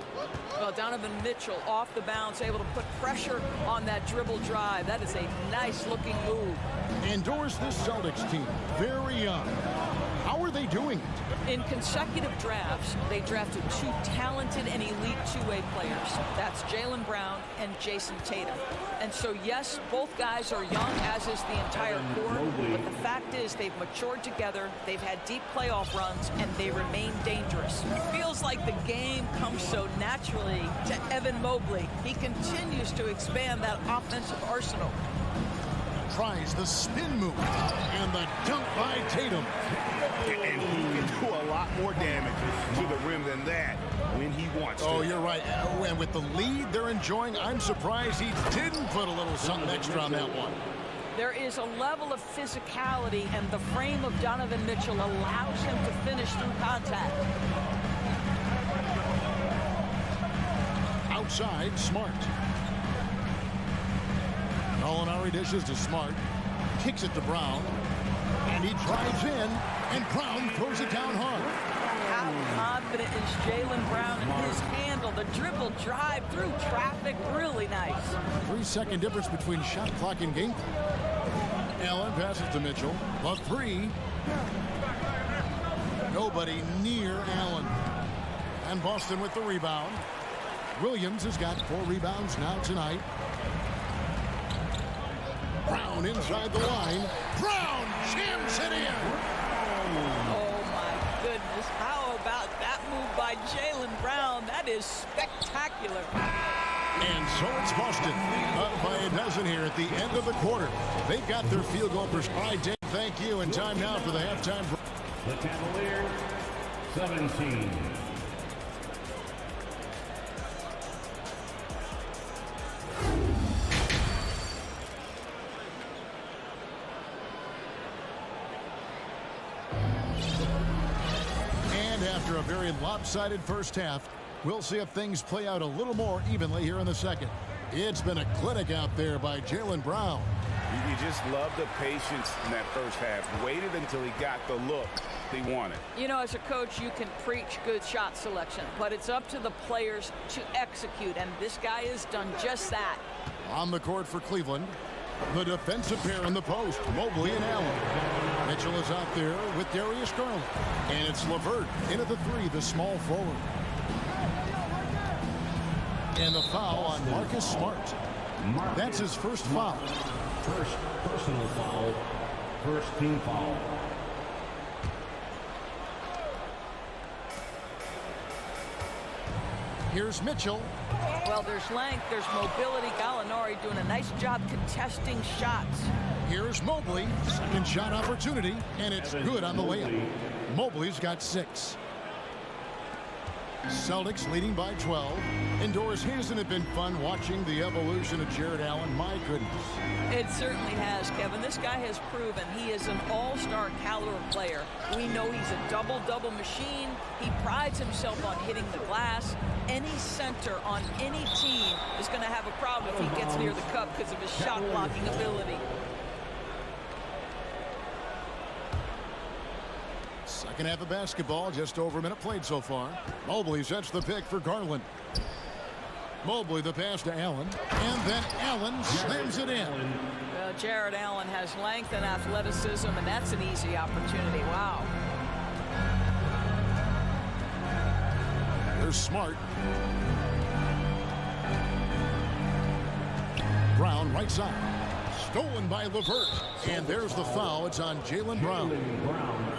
Well, Donovan Mitchell off the bounce, able to put pressure on that dribble drive. That is a nice-looking move. Endorse this Celtics team. Very young. How are they doing it? In consecutive drafts, they drafted 2 talented and elite two-way players. That's Jaylen Brown and Jason Tatum. And so, yes, both guys are young, as is the entire core. But the fact is they've matured together, they've had deep playoff runs, and they remain dangerous. It feels like the game comes so naturally to Evan Mobley. He continues to expand that offensive arsenal. Tries the spin move and the dunk by Tatum. And he can do a lot more damage to the rim than that when he wants to. Oh, you're right. And with the lead they're enjoying, I'm surprised he didn't put a little something extra on that one. There is a level of physicality, and the frame of Donovan Mitchell allows him to finish through contact. Outside, Smart. Gallinari dishes to Smart, kicks it to Brown, and he drives in, and Brown throws it down hard. How confident is Jaylen Brown in his handle? The dribble drive through traffic, really nice. 3-second difference between shot clock and game clock. Allen passes to Mitchell, the 3. Nobody near Allen. And Boston with the rebound. Williams has got 4 rebounds now tonight. Brown inside the line. Brown jams it in. Oh, my goodness. How about that move by Jaylen Brown? That is spectacular. And so it's Boston. Up by a dozen here at the end of the quarter. They've got their field goal per. All right, Dave, thank you. And time now for the halftime. The Cavaliers, 17. After a very lopsided first half, we'll see if things play out a little more evenly here in the second. It's been a clinic out there by Jaylen Brown. You just love the patience in that first half. Waited until he got the look he wanted. You know, as a coach, you can preach good shot selection, but it's up to the players to execute, and this guy has done just that. On the court for Cleveland, the defensive pair in the post, Mobley and Allen. Mitchell is out there with Darius Garland. And it's LeVert into the 3, the small forward. And the foul on Marcus Smart. That's his first foul. First personal foul. First team foul. Here's Mitchell. Well, there's length, there's mobility. Gallinari doing a nice job contesting shots. Here's Mobley. Second shot opportunity, and it's good on the layup. Mobley's got 6. Celtics leading by 12. Indoors, hasn't it been fun watching the evolution of Jared Allen? My goodness. It certainly has, Kevin. This guy has proven he is an all-star caliber player. We know he's a double-double machine. He prides himself on hitting the glass. Any center on any team is going to have a problem if he gets near the cup because of his shot-blocking ability. Second half of basketball, just over a minute played so far. Mobley sets the pick for Garland. Mobley the pass to Allen, and then Allen slams it in. Well, Jared Allen has length and athleticism, and that's an easy opportunity. Wow. There's Smart. Brown right side. Stolen by LeVert. And there's the foul. It's on Jaylen Brown.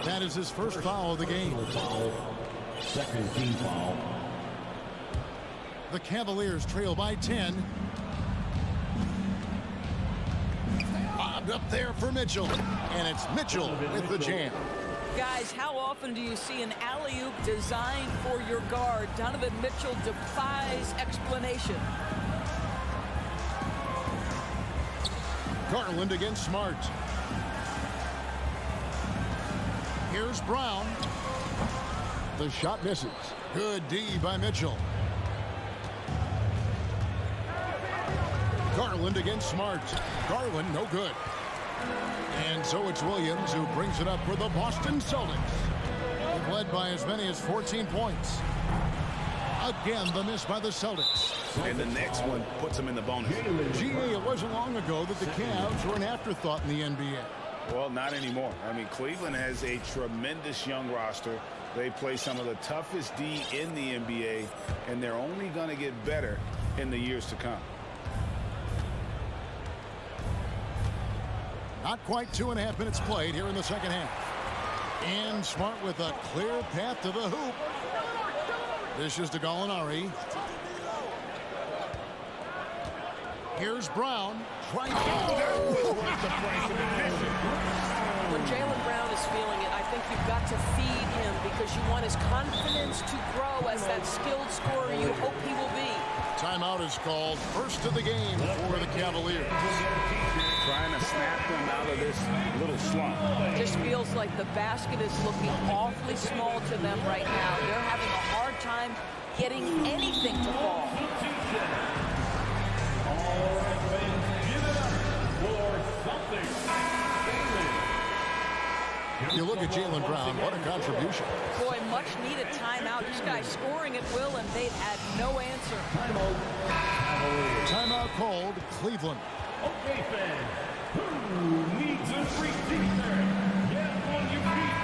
That is his first foul of the game. Second team foul. The Cavaliers trail by 10. Bobbed up there for Mitchell. And it's Mitchell with the jam. Guys, how often do you see an alley-oop designed for your guard? Donovan Mitchell defies explanation. Garland against Smart. Here's Brown. The shot misses. Good D by Mitchell. Garland against Smart. Garland, no good. And so it's Williams who brings it up for the Boston Celtics. They've led by as many as 14 points. Again, the miss by the Celtics. And the next one puts them in the bonus. GA, it wasn't long ago that the Cavs were an afterthought in the NBA. Well, not anymore. I mean, Cleveland has a tremendous young roster. They play some of the toughest D in the NBA, and they're only going to get better in the years to come. Not quite 2.5 minutes played here in the second half. And Smart with a clear path to the hoop. Dishes to Gallinari. Here's Brown. When Jaylen Brown is feeling it, I think you've got to feed him because you want his confidence to grow as that skilled scorer you hope he will be. Timeout is called. First of the game for the Cavaliers. Trying to snap them out of this little slump. Just feels like the basket is looking awfully small to them right now. They're having a hard time getting anything to fall. You look at Jaylen Brown, what a contribution. Boy, much needed timeout. This guy's scoring at will, and they've had no answer. Timeout called, Cleveland. Okay, fans, who needs a free t-shirt? Get on your feet.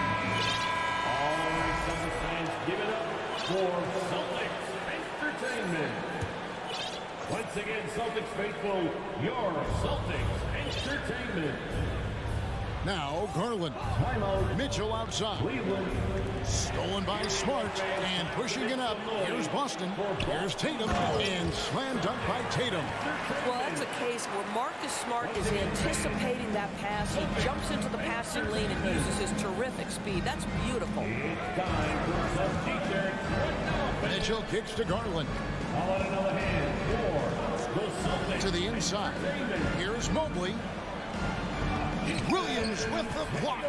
All right, Celtics fans, give it up for Celtics Entertainment. Once again, Celtics faithful, your Celtics Entertainment. Now Garland. Mitchell outside. Stolen by Smart and pushing it up. Here's Boston. Here's Tatum and slam dunk by Tatum. Well, that's a case where Marcus Smart is anticipating that pass. He jumps into the passing lane and uses his terrific speed. That's beautiful. Mitchell kicks to Garland. To the inside. Here's Mobley. Williams with the block.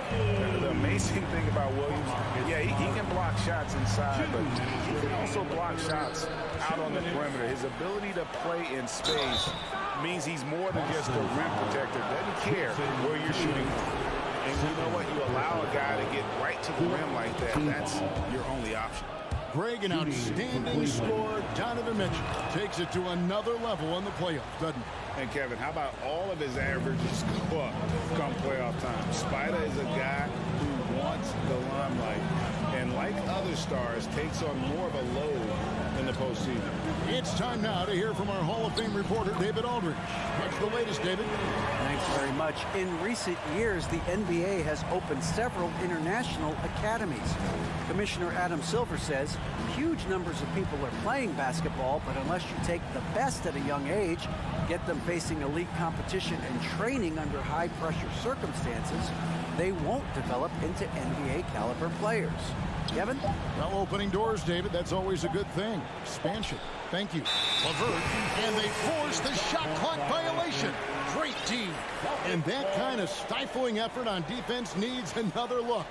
The amazing thing about Williams, yeah, he can block shots inside, but he can also block shots out on the perimeter. His ability to play in space means he's more than just a rim protector. Doesn't care where you're shooting. And you know what? You allow a guy to get right to the rim like that. That's your only option. Greg, an outstanding scorer. Donovan Mitchell takes it to another level in the playoffs, doesn't he? And Kevin, how about all of his averages go up come playoff time? Spider is a guy who wants the limelight, and like other stars, takes on more of a load in the postseason. It's time now to hear from our Hall of Fame reporter, David Aldridge. What's the latest, David? Thanks very much. In recent years, the NBA has opened several international academies. Commissioner Adam Silver says huge numbers of people are playing basketball, but unless you take the best at a young age, get them facing elite competition and training under high-pressure circumstances, they won't develop into NBA-caliber players. Kevin? Well, opening doors, David, that's always a good thing. Expansion. Thank you. LeVert, and they force the shot clock violation. Great team. And that kind of stifling effort on defense needs another look.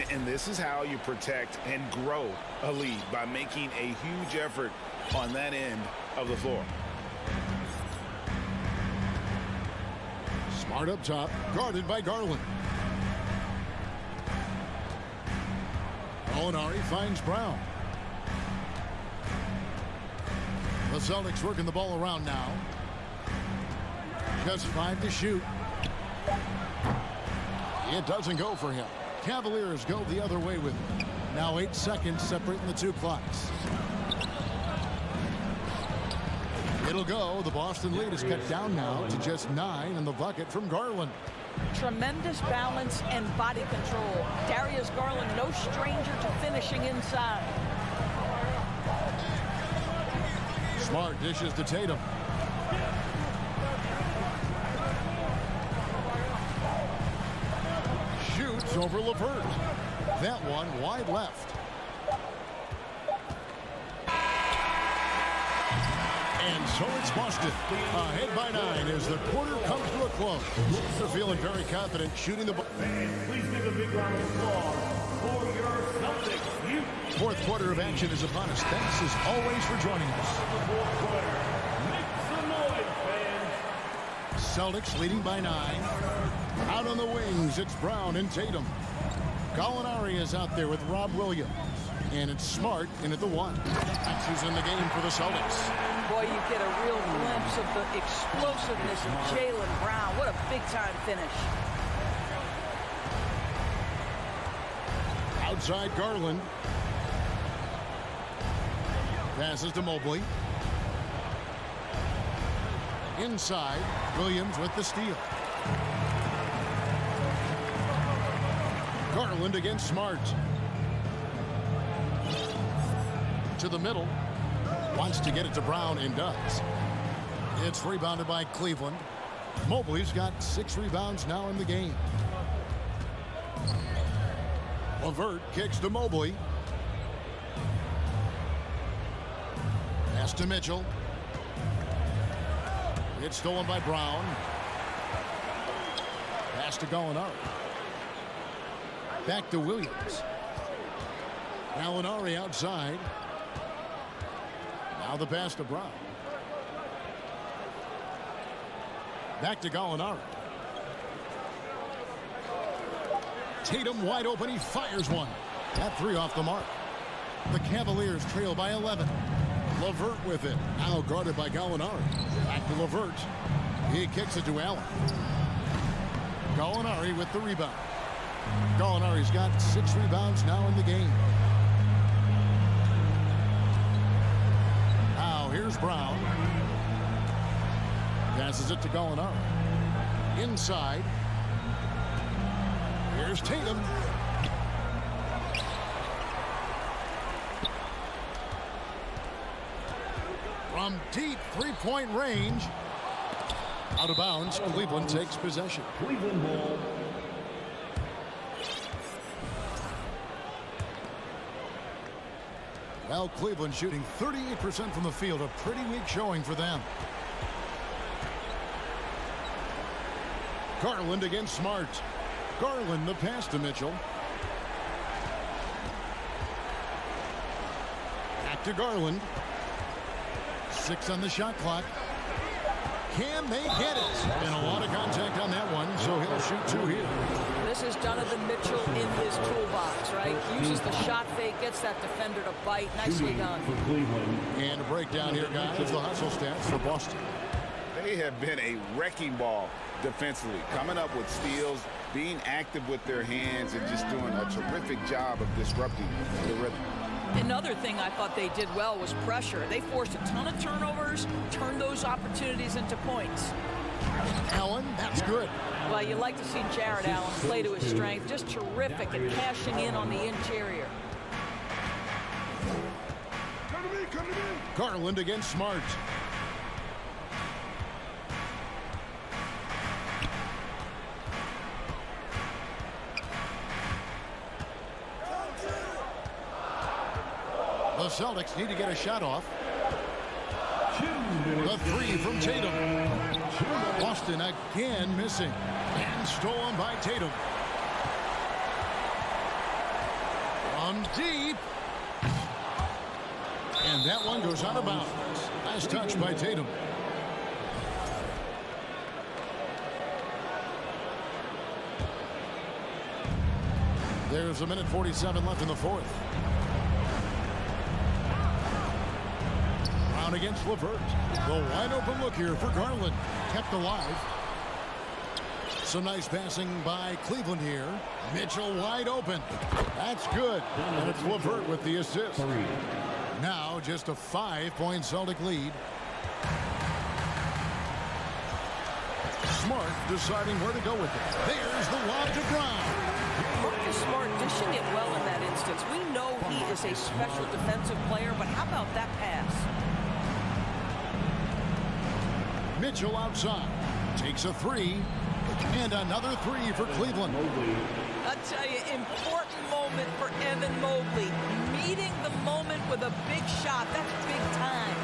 And this is how you protect and grow a lead, by making a huge effort on that end of the floor. Smart up top, guarded by Garland. Gallinari finds Brown. The Celtics working the ball around now. Just 5 to shoot. It doesn't go for him. Cavaliers go the other way with it. Now 8 seconds separating the two clocks. It'll go. The Boston lead is cut down now to just 9 in the bucket from Garland. Tremendous balance and body control. Darius Garland, no stranger to finishing inside. Smart dishes to Tatum. Shoots over LeVert. That one wide left. And so it's Boston, ahead by 9 as the quarter comes to a close. They're feeling very confident shooting the ball. Please give a big round of applause for your Celtics. Fourth quarter of action is upon us. Thanks as always for joining us. Fourth quarter. Make some noise, fans. Celtics leading by 9. Out on the wings, it's Brown and Tatum. Gallinari is out there with Rob Williams. And it's Smart in at the 1. That's who's in the game for the Celtics. Boy, you get a real glimpse of the explosiveness of Jaylen Brown. What a big-time finish. Outside Garland. Passes to Mobley. Inside, Williams with the steal. Garland against Smart. To the middle. Wants to get it to Brown and does. It's rebounded by Cleveland. Mobley's got 6 rebounds now in the game. LeVert kicks to Mobley. Pass to Mitchell. It's stolen by Brown. Pass to Gallinari. Back to Williams. Gallinari outside. Now the pass to Brown. Back to Gallinari. Tatum wide open. He fires one. That 3 off the mark. The Cavaliers trail by 11. LeVert with it. Now guarded by Gallinari. Back to LeVert. He kicks it to Allen. Gallinari with the rebound. Gallinari's got 6 rebounds now in the game. Now here's Brown. Passes it to Gallinari. Inside. Here's Tatum. From deep 3-point range. Out of bounds. Cleveland takes possession. Cleveland ball. Well, Cleveland shooting 38% from the field. A pretty weak showing for them. Garland against Smart. Garland the pass to Mitchell. Back to Garland. 6 on the shot clock. Can they get it? And a lot of contact on that one, so he'll shoot 2 here. This is Donovan Mitchell in his toolbox, right? Uses the shot fake, gets that defender to bite. Nicely done. For Cleveland. And a breakdown here, guys. The hustle stats for Boston. They have been a wrecking ball defensively, coming up with steals, being active with their hands, and just doing a terrific job of disrupting the rhythm. Another thing I thought they did well was pressure. They forced a ton of turnovers, turned those opportunities into points. Allen, that's good. Well, you like to see Jared Allen play to his strength. Just terrific at cashing in on the interior. Garland against Smart. The Celtics need to get a shot off. The 3 from Tatum. Boston again missing. And stolen by Tatum. From deep. And that one goes out of bounds. Nice touch by Tatum. There's 1:47 left in the 4th. Brown against LeVert. The wide open look here for Garland. Kept alive. Some nice passing by Cleveland here. Mitchell wide open. That's good. And it's LeVert with the assist. Now just a 5-point Celtic lead. Smart deciding where to go with it. There's the lob to Brown. Marcus Smart dishing it well in that instance. We know he is a special defensive player, but how about that pass? Mitchell outside. Takes a 3. And another 3 for Cleveland. I'll tell you, important moment for Evan Mobley. Meeting the moment with a big shot. That's big time.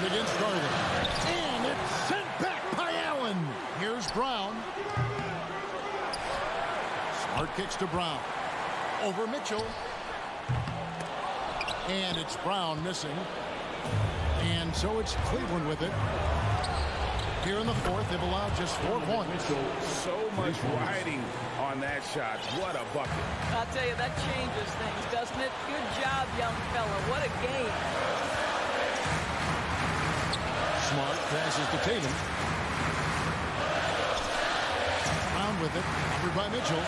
Brown against Garland. And it's sent back by Allen. Here's Brown. Smart kicks to Brown. Over Mitchell. And it's Brown missing. And so it's Cleveland with it. Here in the fourth, they've allowed just 4 points. So much riding on that shot. What a bucket. I'll tell you, that changes things, doesn't it? Good job, young fella. What a game. Smart passes to Tatum. Brown with it. Covered by Mitchell.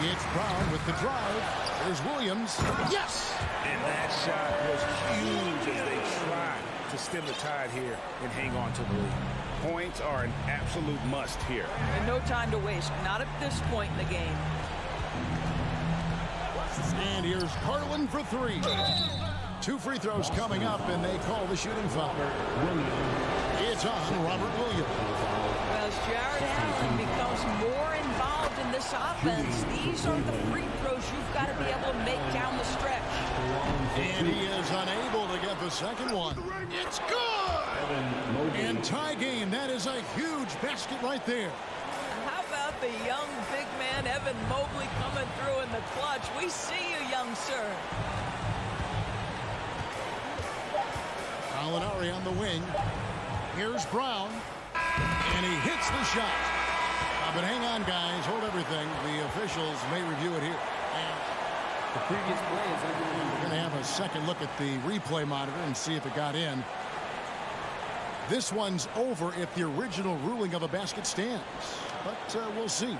It's Brown with the drive. There's Williams. Yes! And that shot was huge as they tried to stem the tide here and hang on to the lead. Points are an absolute must here. And no time to waste. Not at this point in the game. And here's Garland for 3. 2 free throws coming up, and they call the shooting foul. It's on Robert Williams. Well, as Jared Allen becomes more involved in this offense, these are the free throws you've got to be able to make down the stretch. And he is unable to get the second one. It's good! And tie game. That is a huge basket right there. How about the young big man, Evan Mobley, coming through in the clutch? We see you, young sir. Gallinari on the wing. Here's Brown. And he hits the shot. But hang on, guys. Hold everything. The officials may review it here. And the previous play is we're going to have a second look at the replay monitor and see if it got in. This one's over if the original ruling of a basket stands. But we'll see.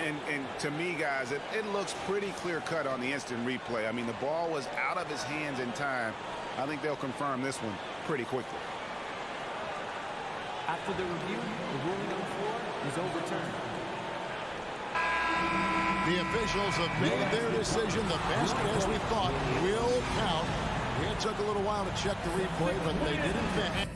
And to me, guys, it looks pretty clear-cut on the instant replay. I mean, the ball was out of his hands in time. I think they'll confirm this one pretty quickly. After the review, the ruling on the floor is overturned. The officials have made their decision. The basket, as we thought, will count. It took a little while to check the replay, but they did in fact.